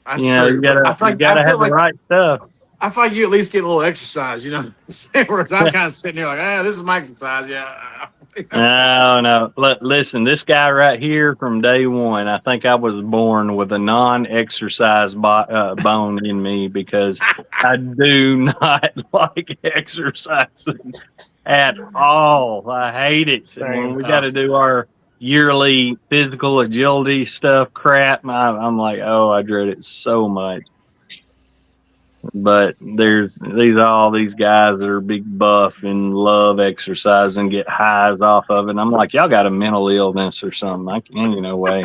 That's You true. gotta have the right stuff. I feel like you at least get a little exercise, Whereas I'm kind of sitting here like, this is my exercise. Yeah. No. Listen, this guy right here from day one, I think I was born with a non-exercise bone in me because I do not like exercising at all. I hate it. When we got to do our yearly physical agility crap, I'm like, oh, I dread it so much. But there's all these guys that are big buff and love exercise and get highs off of it. And I'm like, y'all got a mental illness or something. I can't, no way.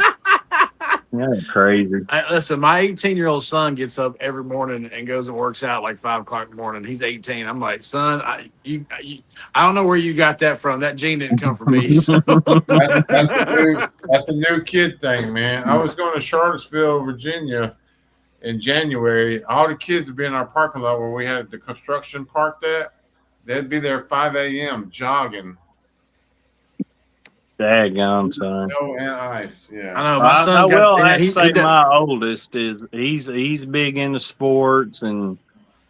That's crazy. Listen, my 18-year-old son gets up every morning and goes and works out like 5 o'clock in the morning. He's 18. I'm like, son, I don't know where you got that from. That gene didn't come from me. So. That's a new kid thing, man. I was going to Charlottesville, Virginia in January. All the kids would be in our parking lot where we had the construction parked at. They'd be there at 5 a.m. jogging. Daggum, son. Snow and ice. Yeah. I know my son. I will have to he say does- my oldest is he's big into sports and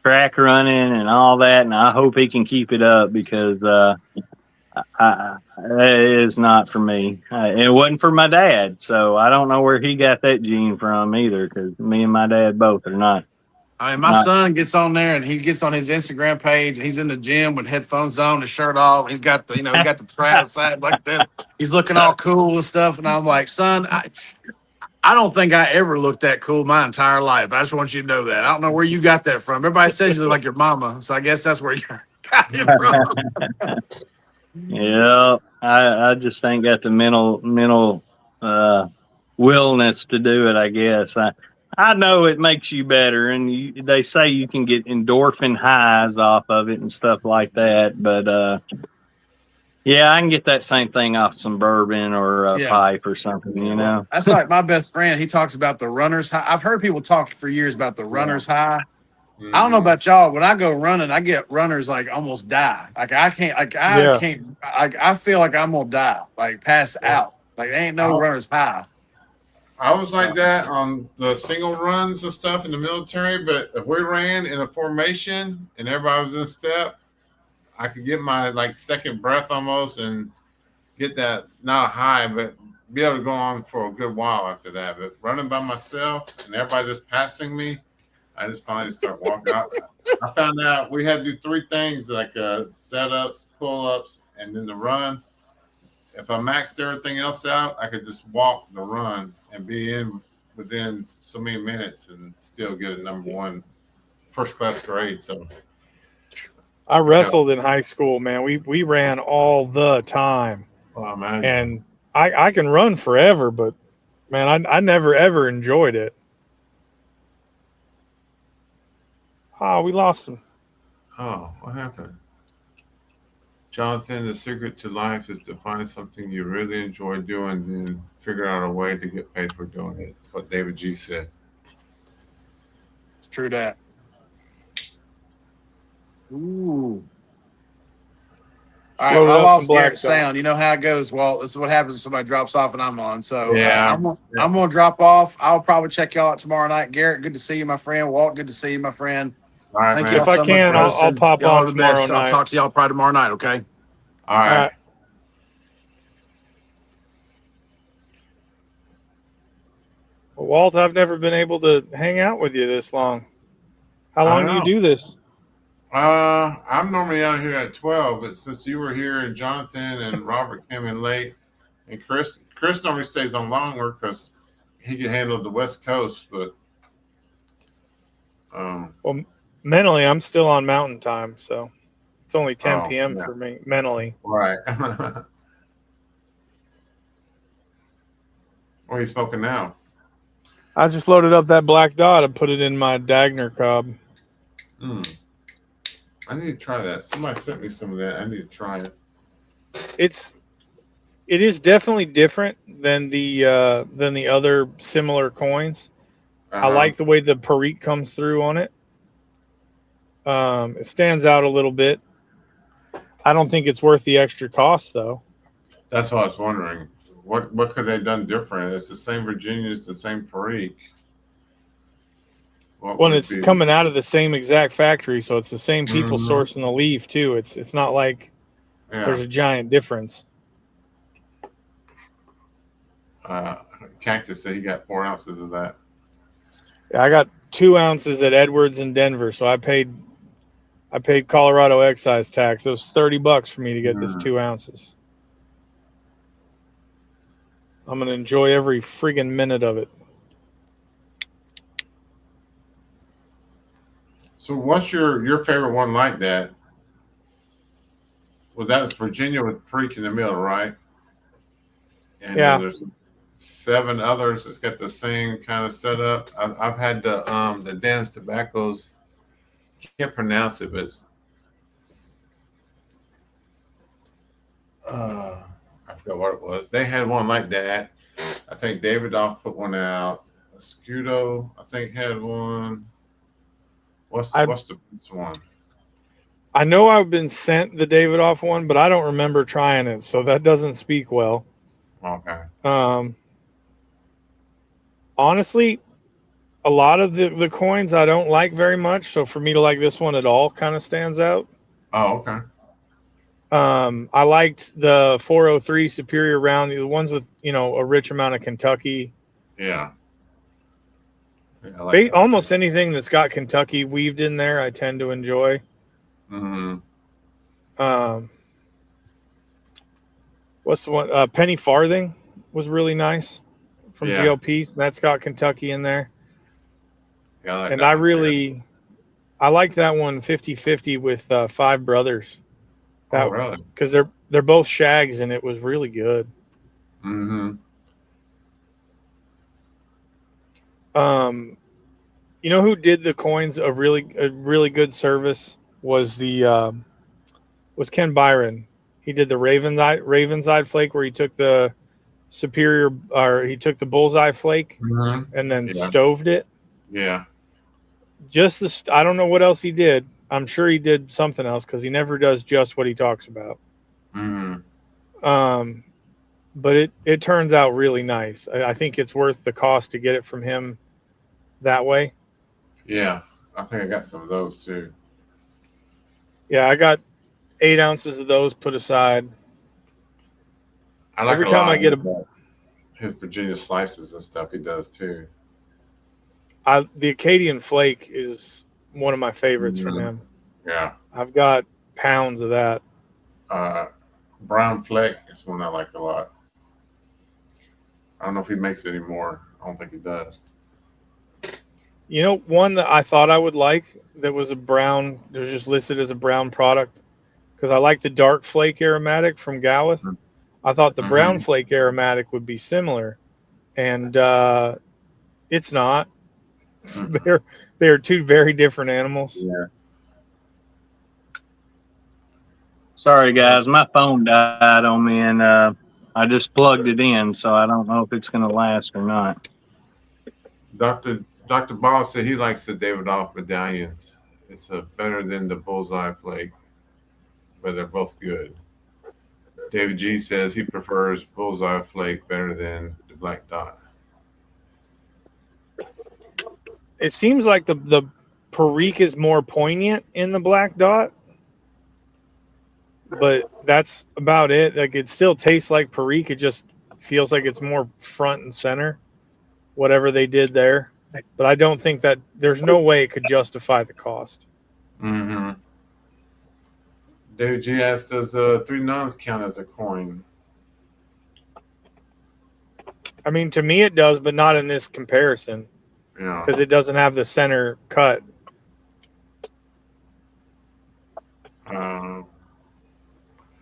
track running and all that, and I hope he can keep it up because it is not for me. It wasn't for my dad, so I don't know where he got that gene from either. Because me and my dad both are not. My son gets on there and he gets on his Instagram page and he's in the gym with headphones on, his shirt off. He's got the, he got the trap side like this. He's looking all cool and stuff. And I'm like, son, I don't think I ever looked that cool my entire life. I just want you to know that. I don't know where you got that from. Everybody says you look like your mama, so I guess that's where you got it from. Yeah, I just ain't got the mental willness to do it. I guess I know it makes you better, and they say you can get endorphin highs off of it and stuff like that. But yeah, I can get that same thing off some bourbon or a pipe or something. That's like my best friend. He talks about the runner's high. I've heard people talk for years about the runner's high. Mm-hmm. I don't know about y'all. When I go running, I get runners like almost die. Like I can't. Like I can't. I feel like I'm gonna die. Like pass out. Like there ain't no runner's high. I was like that on the single runs and stuff in the military, but if we ran in a formation and everybody was in step, I could get my second breath almost and get that not high, but be able to go on for a good while after that. But running by myself and everybody just passing me, I just finally start walking out. I found out we had to do 3 things like setups, pull-ups, and then the run. If I maxed everything else out, I could just walk the run and be in within so many minutes and still get a number 1 first-class grade. So I wrestled in high school, man. We ran all the time. Oh, man. And I can run forever, but man, I never ever enjoyed it. Oh, we lost him. Oh, what happened? Jonathan, the secret to life is to find something you really enjoy doing and figure out a way to get paid for doing it. That's what David G said. It's true that. Ooh. All right, Loaded I up lost some black Garrett's dot. sound. You know how it goes. Well, this is what happens if somebody drops off and I'm on. So Yeah. I'm gonna drop off. I'll probably check y'all out tomorrow night. Garrett, good to see you, my friend. Walt, good to see you, my friend. All right, Thank man. y'all If I so much can, for I'll hosting. pop Y'all on are the tomorrow best. I'll night. talk to y'all probably tomorrow night. Okay. All right. All right. Well, Walt, I've never been able to hang out with you this long. How I long do you know. do this? I'm normally out here at 12, but since you were here and Jonathan and Robert came in late, and Chris normally stays on longer because he can handle the West Coast, but Well, mentally, I'm still on Mountain Time, so it's only 10 Oh, p.m. yeah. for me mentally. right. What are you smoking now? I just loaded up that black dot and put it in my Dagner cob. I need to try that. Somebody sent me some of that. I need to try it. It is definitely different than the other similar coins. I like the way the Perique comes through on it. It stands out a little bit. I don't think it's worth the extra cost though. That's what I was wondering. What could they have done different? It's the same Virginia, it's the same Perique. What When would it's it be? coming out of the same exact factory, so it's the same people Mhm. sourcing the leaf too. It's not like there's Yeah. a giant difference. Cactus said he got 4 ounces of that. I got 2 ounces at Edwards in Denver, so I paid Colorado excise tax. It was $30 for me to get this 2 ounces. I'm gonna enjoy every friggin' minute of it. So what's your favorite one like that? Well, that's Virginia with Perique in the middle, right? And Yeah. then there's 7 others that's got the same kind of setup. I've had the Dan's Tobaccos. Can't pronounce it, but it's, I forgot what it was. They had one like that. I think Davidoff put one out. Scudo, I think, had one. What's the best one? I know I've been sent the Davidoff one, but I don't remember trying it, so that doesn't speak well. Okay. Honestly, a lot of the coins I don't like very much, so for me to like this one at all kind of stands out. Oh, okay. I liked the 403 Superior Round, the ones with, a rich amount of Kentucky. Yeah. I like that. Almost anything that's got Kentucky weaved in there, I tend to enjoy. What's the one? Penny Farthing was really nice from Yeah. GLPs, and that's got Kentucky in there. Yeah, I like And that I one, really, I like that one 50-50 with Five Brothers. Oh, really? Because they're both shags, and it was really good. You know who did the coins a really good service was Ken Byron. He did the Raven's Eye flake where he took the superior, or he took the bullseye flake and then stoved it. Yeah. I don't know what else he did. I'm sure he did something else because he never does just what he talks about. But it turns out really nice. I think it's worth the cost to get it from him that way. Yeah. I think I got some of those too. Yeah, I got 8 ounces of those put aside. I like Every a time lot I get of his Virginia slices and stuff he does too. The Acadian Flake is one of my favorites from him. Yeah. I've got pounds of that. Brown Fleck is one I like a lot. I don't know if he makes it anymore. I don't think he does. You know, one that I thought I would like that was a brown, it was just listed as a brown product because I like the dark flake aromatic from Galleth. I thought the brown flake aromatic would be similar, and it's not. They're two very different animals. Yeah. Sorry, guys, my phone died on me, and I just plugged it in, so I don't know if it's going to last or not. Dr. Bob said he likes the Davidoff medallions. It's better than the Bullseye Flake, but they're both good. David G says he prefers Bullseye Flake better than the Black Dot. It seems like the Perique is more poignant in the Black Dot, but that's about it. Like, it still tastes like Perique. It just feels like it's more front and center, whatever they did there. But I don't think that there's no way it could justify the cost. Mm-hmm. David G asked, does Three Nuns count as a coin? I mean, to me it does, but not in this comparison Yeah. because it doesn't have the center cut.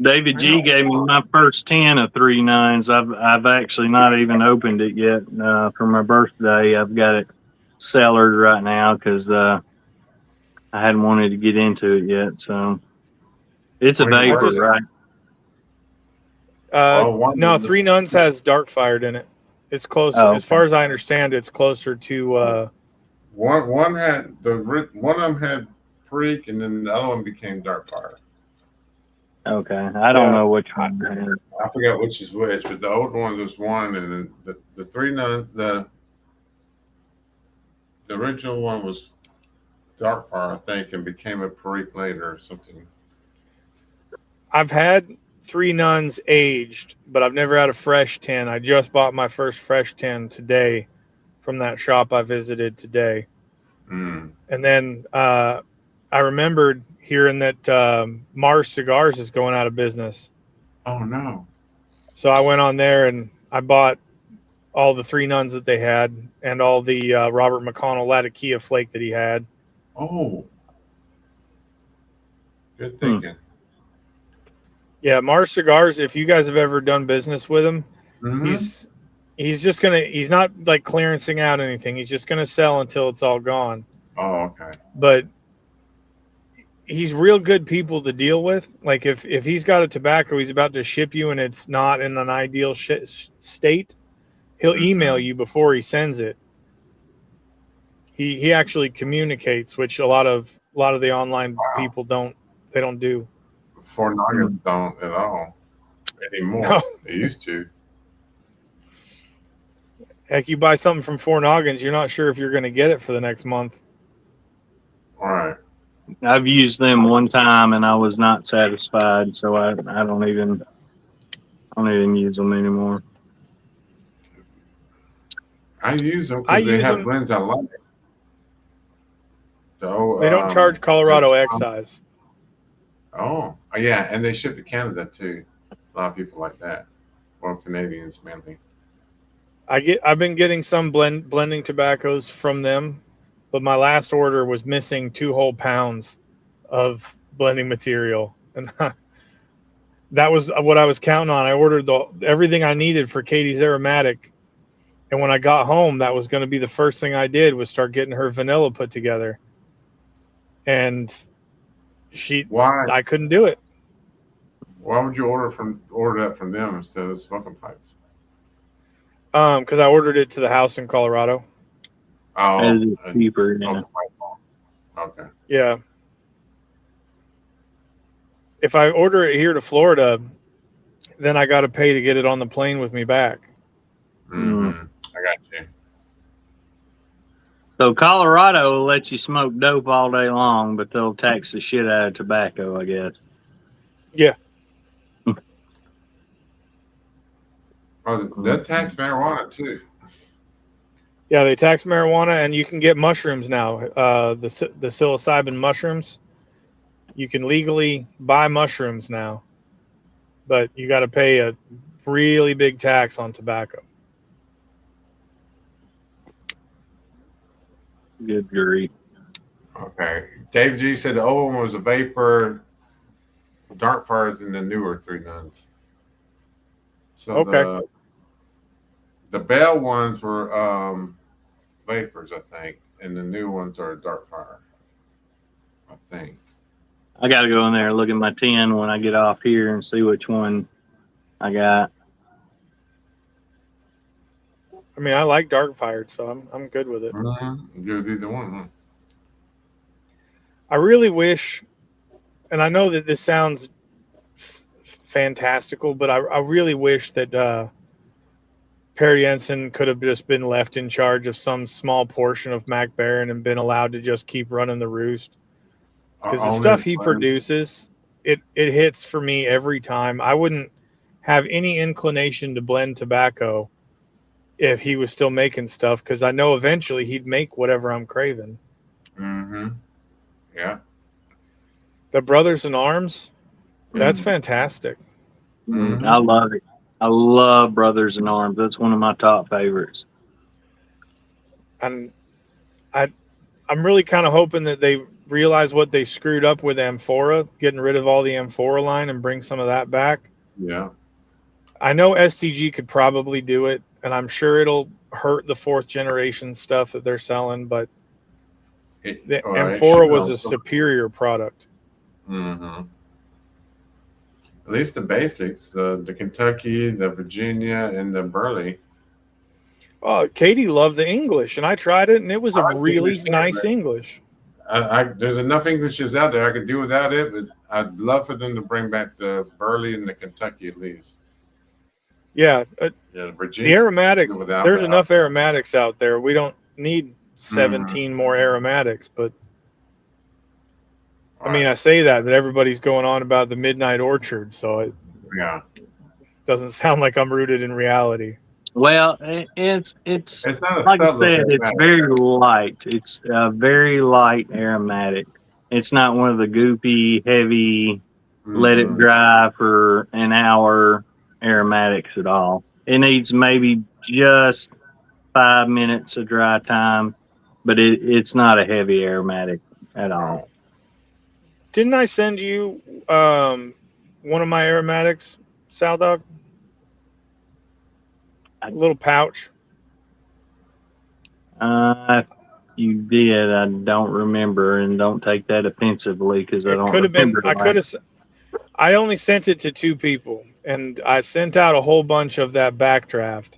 David G gave me my first 10 of 3 9s. I've actually not even opened it yet for my birthday. I've got it cellared right now because I hadn't wanted to get into it yet. So it's a vapor, right? No, Three Nuns has Dark Fired in it. It's close. Oh, As far as I understand, it's closer to. One had one of them had Freak, and then the other one became Darkfire. Okay, I don't know which one. I forgot which is which, but the old one was one, and then the Three Nuns, the original one was Darkfire, I think, and became a Perique later or something. I've had Three Nuns aged, but I've never had a fresh 10. I just bought my first fresh 10 today from that shop I visited today. Mm. And then I remembered hearing that Mars Cigars is going out of business. Oh, no. So I went on there and I bought all the Three Nuns that they had and all the Robert McConnell Latakia flake that he had. Oh. Good thinking. Yeah, Mars Cigars, if you guys have ever done business with him, Mm-hmm. he's not like clearancing out anything. He's just gonna sell until it's all gone. Oh, okay. But he's real good people to deal with. Like if he's got a tobacco he's about to ship you and it's not in an ideal state, he'll email you before he sends it. He actually communicates, which a lot of the online people don't do. Four Noggins don't at all anymore. No. They used to. Heck, you buy something from Four Noggins, you're not sure if you're going to get it for the next month. All right. I've used them one time and I was not satisfied, so I don't even use them anymore. I use them I because they use have them- blends I like. So, They don't charge Colorado excise. Oh, yeah, and they ship to Canada too. A lot of people like that. Well, Canadians mainly. I've been getting some blending tobaccos from them, but my last order was missing 2 whole pounds of blending material, and that was what I was counting on. I ordered everything I needed for Katie's aromatic, and when I got home, that was going to be the first thing I did was start getting her vanilla put together, and Why? I couldn't do it. Why would you order that from them instead of Smoking Pipes? Because I ordered it to the house in Colorado. Oh, It's cheaper, yeah. Okay. Yeah. If I order it here to Florida, then I got to pay to get it on the plane with me back. Mm-hmm. I got you. So Colorado will let you smoke dope all day long, but they'll tax the shit out of tobacco, I guess. Yeah. Oh, that tax marijuana too. Yeah, they tax marijuana, and you can get mushrooms now. The psilocybin mushrooms, you can legally buy mushrooms now, but you got to pay a really big tax on tobacco. Good grief. Okay. Dave G said the old one was a vapor. Dark Fires in the newer Three Nuns. So Okay. the Bell ones were vapors, I think, and the new ones are Dark Fire. I think. I got to go in there and look at my 10 when I get off here and see which one I got. I mean, I like dark fired, so I'm good with it. Mm-hmm. Good with either one, huh? I really wish, and I know that this sounds fantastical, but I really wish that Perry Jensen could have just been left in charge of some small portion of Mac Baren and been allowed to just keep running the roost. Because the stuff he produces, it hits for me every time. I wouldn't have any inclination to blend tobacco if he was still making stuff, because I know eventually he'd make whatever I'm craving. Mm-hmm. Yeah. The Brothers in Arms, that's fantastic. Mhm. I love it. I love Brothers in Arms. That's one of my top favorites. And I'm really kind of hoping that they realize what they screwed up with Amphora, getting rid of all the Amphora line and bring some of that back. Yeah. I know STG could probably do it, and I'm sure it'll hurt the 4th generation stuff that they're selling, but the Amphora was a superior product. Mm-hmm. At least the basics, the Kentucky, the Virginia, and the Burley. Oh, Katie loved the English, and I tried it, and it was a really nice English. There's enough Englishes out there I could do without it, but I'd love for them to bring back the Burley and the Kentucky at least. Yeah, Yeah, the Virginia. aromatics. Without There's that. enough aromatics out there. We don't need 17 more aromatics, but I mean, I say that, but everybody's going on about the Midnight Orchard, so it Yeah. doesn't sound like I'm rooted in reality. Well, it's not a like I subtle said, it's aromatic. very light. It's a very light aromatic. It's not one of the goopy, heavy, let it dry for an hour aromatics at all. It needs maybe just 5 minutes of dry time, but it's not a heavy aromatic at all. Didn't I send you one of my aromatics, Sal Dog? A little pouch. You did. I don't remember, and don't take that offensively because I don't Could have been. remember. I could have. I only sent it to 2 people, and I sent out a whole bunch of that backdraft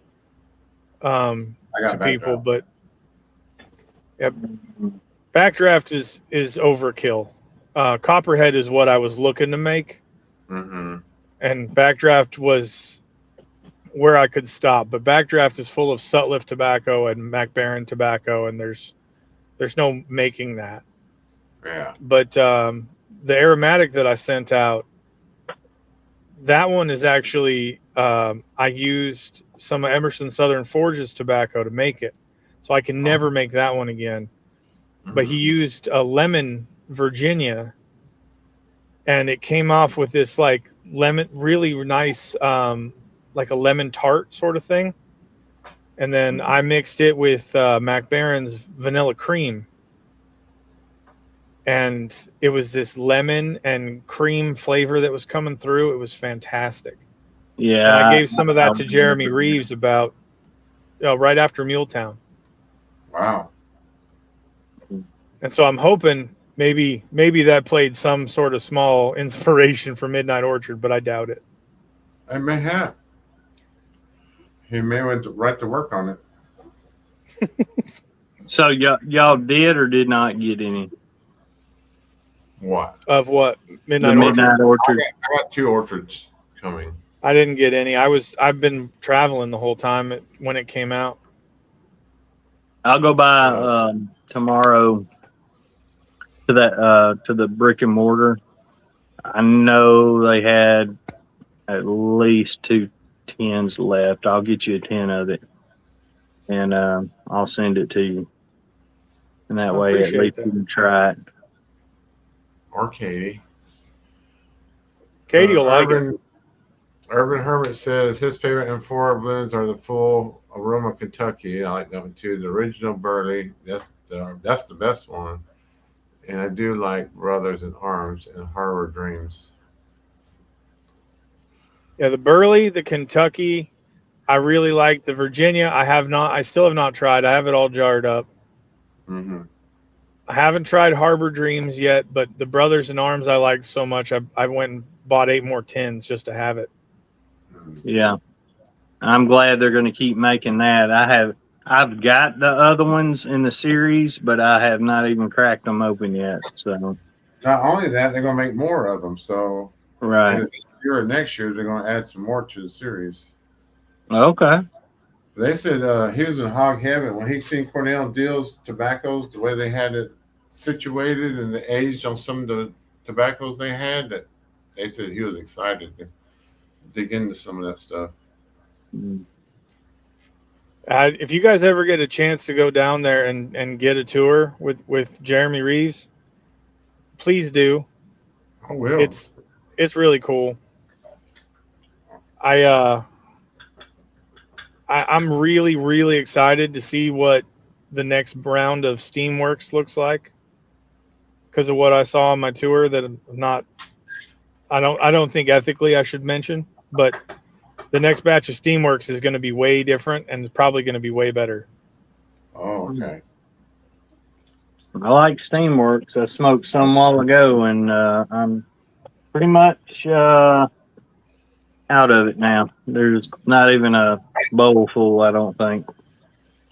to people. But yep, backdraft is overkill. Copperhead is what I was looking to make, and backdraft was where I could stop. But backdraft is full of Sutliff tobacco and Mac Baren tobacco, and there's no making that. Yeah. But the aromatic that I sent out, that one is actually I used some of Emerson Southern Forge's tobacco to make it, so I can never make that one again. But he used a lemon Virginia, and it came off with this like lemon, really nice, like a lemon tart sort of thing. And then I mixed it with Mac Baren's vanilla cream, and it was this lemon and cream flavor that was coming through. It was fantastic. Yeah, and I gave some of that to Jeremy Reeves about right after Muletown. Wow. And so I'm hoping maybe that played some sort of small inspiration for Midnight Orchard, but I doubt it. I may have. He may went right to work on it. So y'all did or did not get any? What? Of what? Midnight Orchard. I got 2 orchards coming. I didn't get any. I've been traveling the whole time when it came out. I'll go by tomorrow to the brick and mortar. I know they had at least 2 tins left. I'll get you a 10 of it, and I'll send it to you. And that way, at least you can try it. Or Katie. Katie will like it. Urban Hermit says his favorite Amphora blends are the full aroma Kentucky. I like that one too. The original Burley, that's the best one. And I do like Brothers in Arms and Harbor Dreams. Yeah, the Burley, the Kentucky, I really like. The Virginia, I still have not tried. I have it all jarred up. I haven't tried Harbor Dreams yet, but the Brothers in Arms I liked so much, I went and bought 8 more tins just to have it. Yeah, I'm glad they're going to keep making that. I've got the other ones in the series, but I have not even cracked them open yet. So Not only that, they're gonna make more of them. So right. either this year or next year, they're gonna add some more to the series. Okay. They said he was in hog heaven when he seen Cornell Deal's tobaccos, the way they had it situated and the age on some of the tobaccos they had. That they said he was excited to dig into some of that stuff. Mm. If you guys ever get a chance to go down there and get a tour with Jeremy Reeves, please do. I will. It's really cool. I'm really, really excited to see what the next round of Steamworks looks like because of what I saw on my tour that I don't think ethically I should mention, but the next batch of Steamworks is going to be way different and it's probably going to be way better. Oh, okay. I like Steamworks. I smoked some while ago, and I'm pretty much out of it now. There's not even a bowl full, I don't think.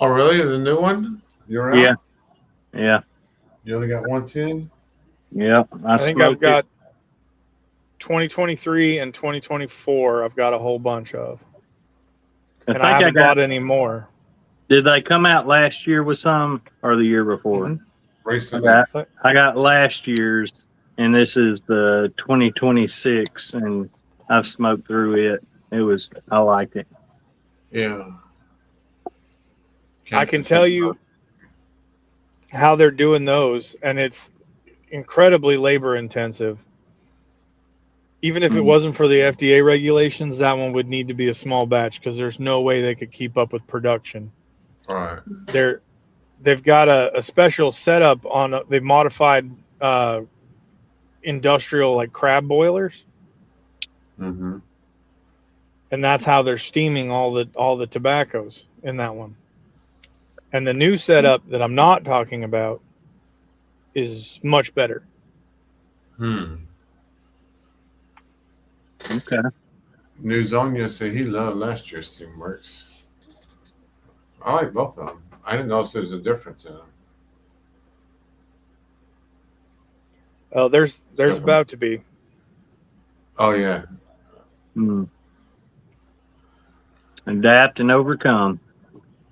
Oh, really? The new one? You're out? Yeah. Yeah. You only got 110? Yeah. I think I've got 2023 and 2024. I've got a whole bunch of, and I haven't bought any more. Did they come out last year with some or the year before? Mm-hmm. Recently. I got last year's, and this is the 2026, and I've smoked through it. I liked it. Yeah. I can tell you how they're doing those, and it's incredibly labor intensive. Even if it wasn't for the FDA regulations, that one would need to be a small batch because there's no way they could keep up with production. Right. They've got a special setup they've modified industrial like crab boilers. Mm-hmm. And that's how they're steaming all the tobaccos in that one. And the new setup that I'm not talking about is much better. Okay. New Zonia said he loved last year's Steamworks. I like both of them. I didn't know if there was a difference in them. Oh, there's about to be. Oh, yeah. Mm. Adapt and overcome.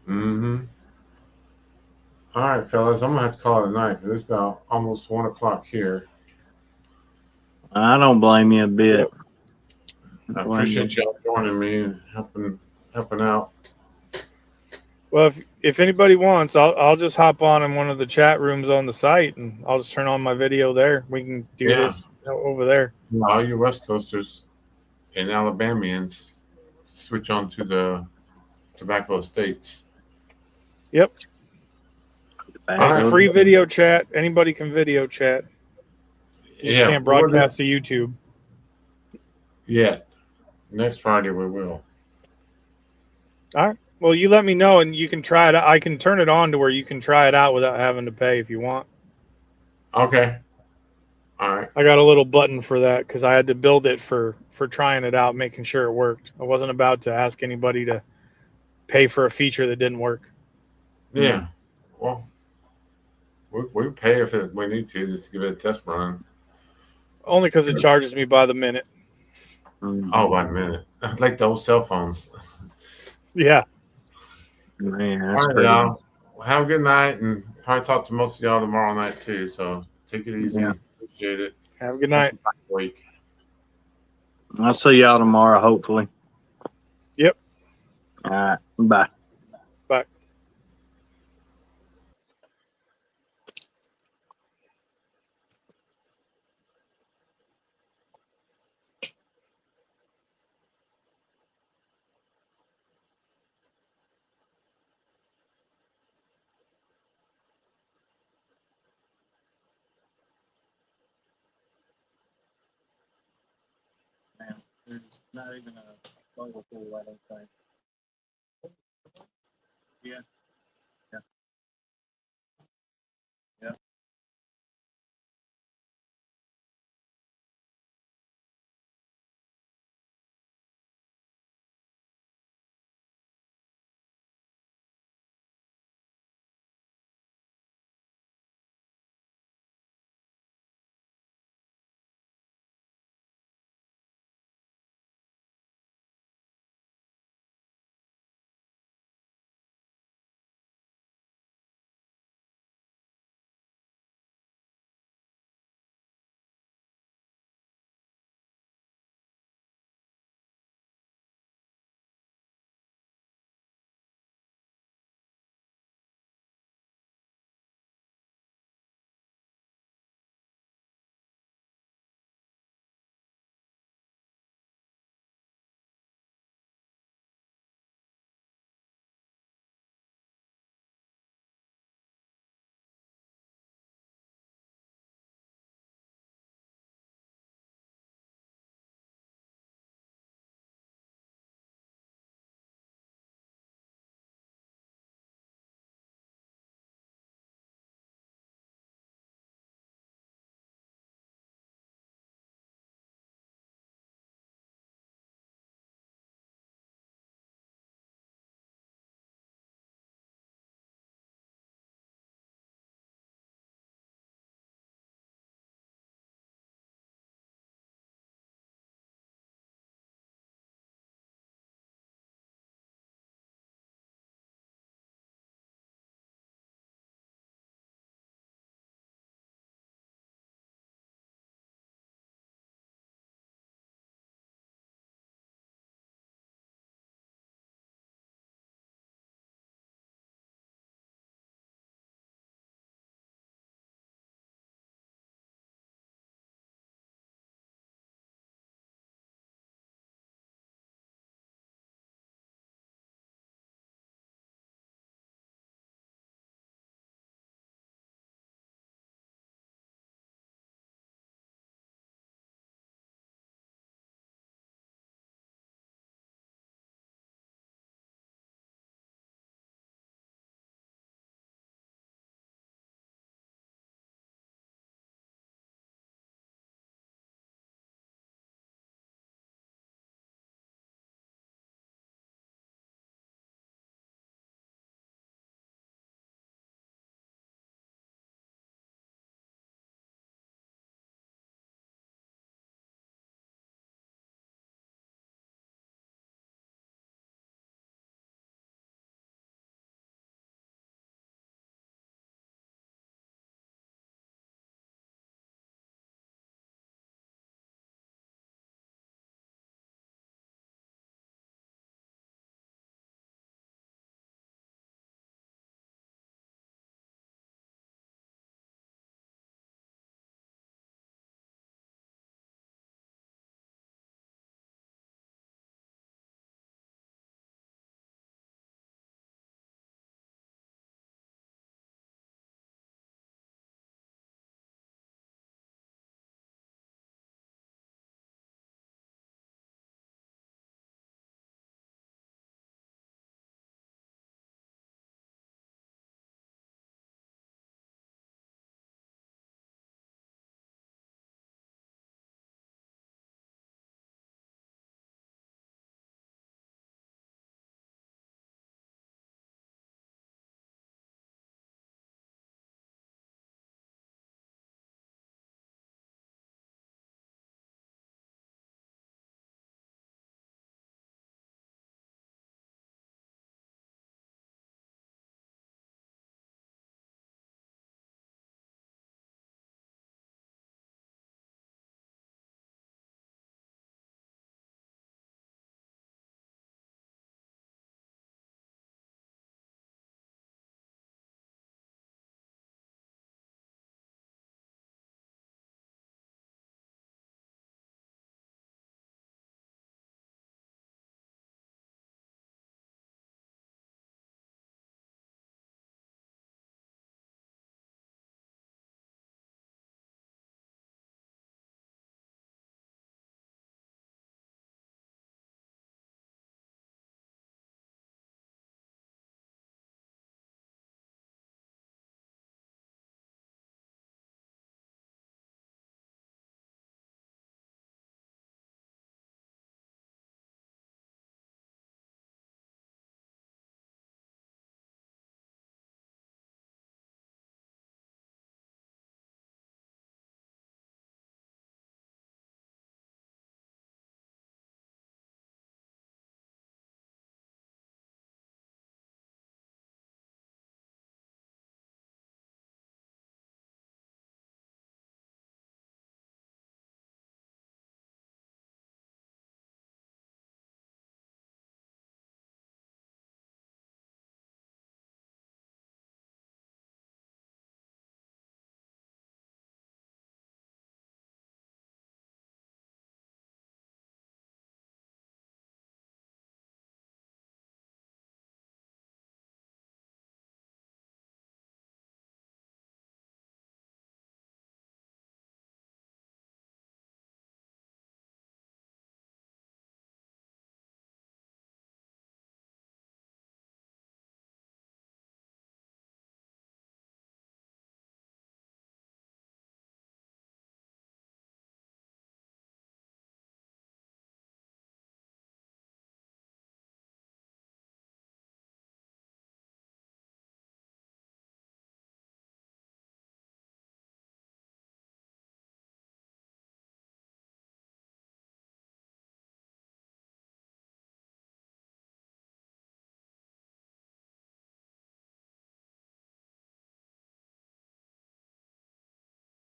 Mm-hmm. All right, fellas, I'm going to have to call it a night because it's about almost 1 o'clock here. I don't blame you a bit. I appreciate y'all joining me and helping out. Well, if anybody wants, I'll just hop on in one of the chat rooms on the site and I'll just turn on my video there. We can do this over there. All you West Coasters and Alabamians switch on to the Tobacco Estates. Yep. Free video chat. Anybody can video chat. You just can't broadcast to YouTube. Yeah. Next Friday we will. All right. Well, you let me know and you can try it out. I can turn it on to where you can try it out without having to pay if you want. Okay. All right. I got a little button for that because I had to build it for trying it out, making sure it worked. I wasn't about to ask anybody to pay for a feature that didn't work. Yeah. Well, we pay if we need to just give it a test run. Only because it charges me by the minute. Oh, by the minute. Like the old cell phones. Yeah. Man, all right, y'all. Well, have a good night, and probably talk to most of y'all tomorrow night too. So take it easy. Yeah. Appreciate it. Have a good night. Week. I'll see y'all tomorrow, hopefully. Yep. All right. Bye. Bye. There's not even a bowl full, I don't think. Yeah.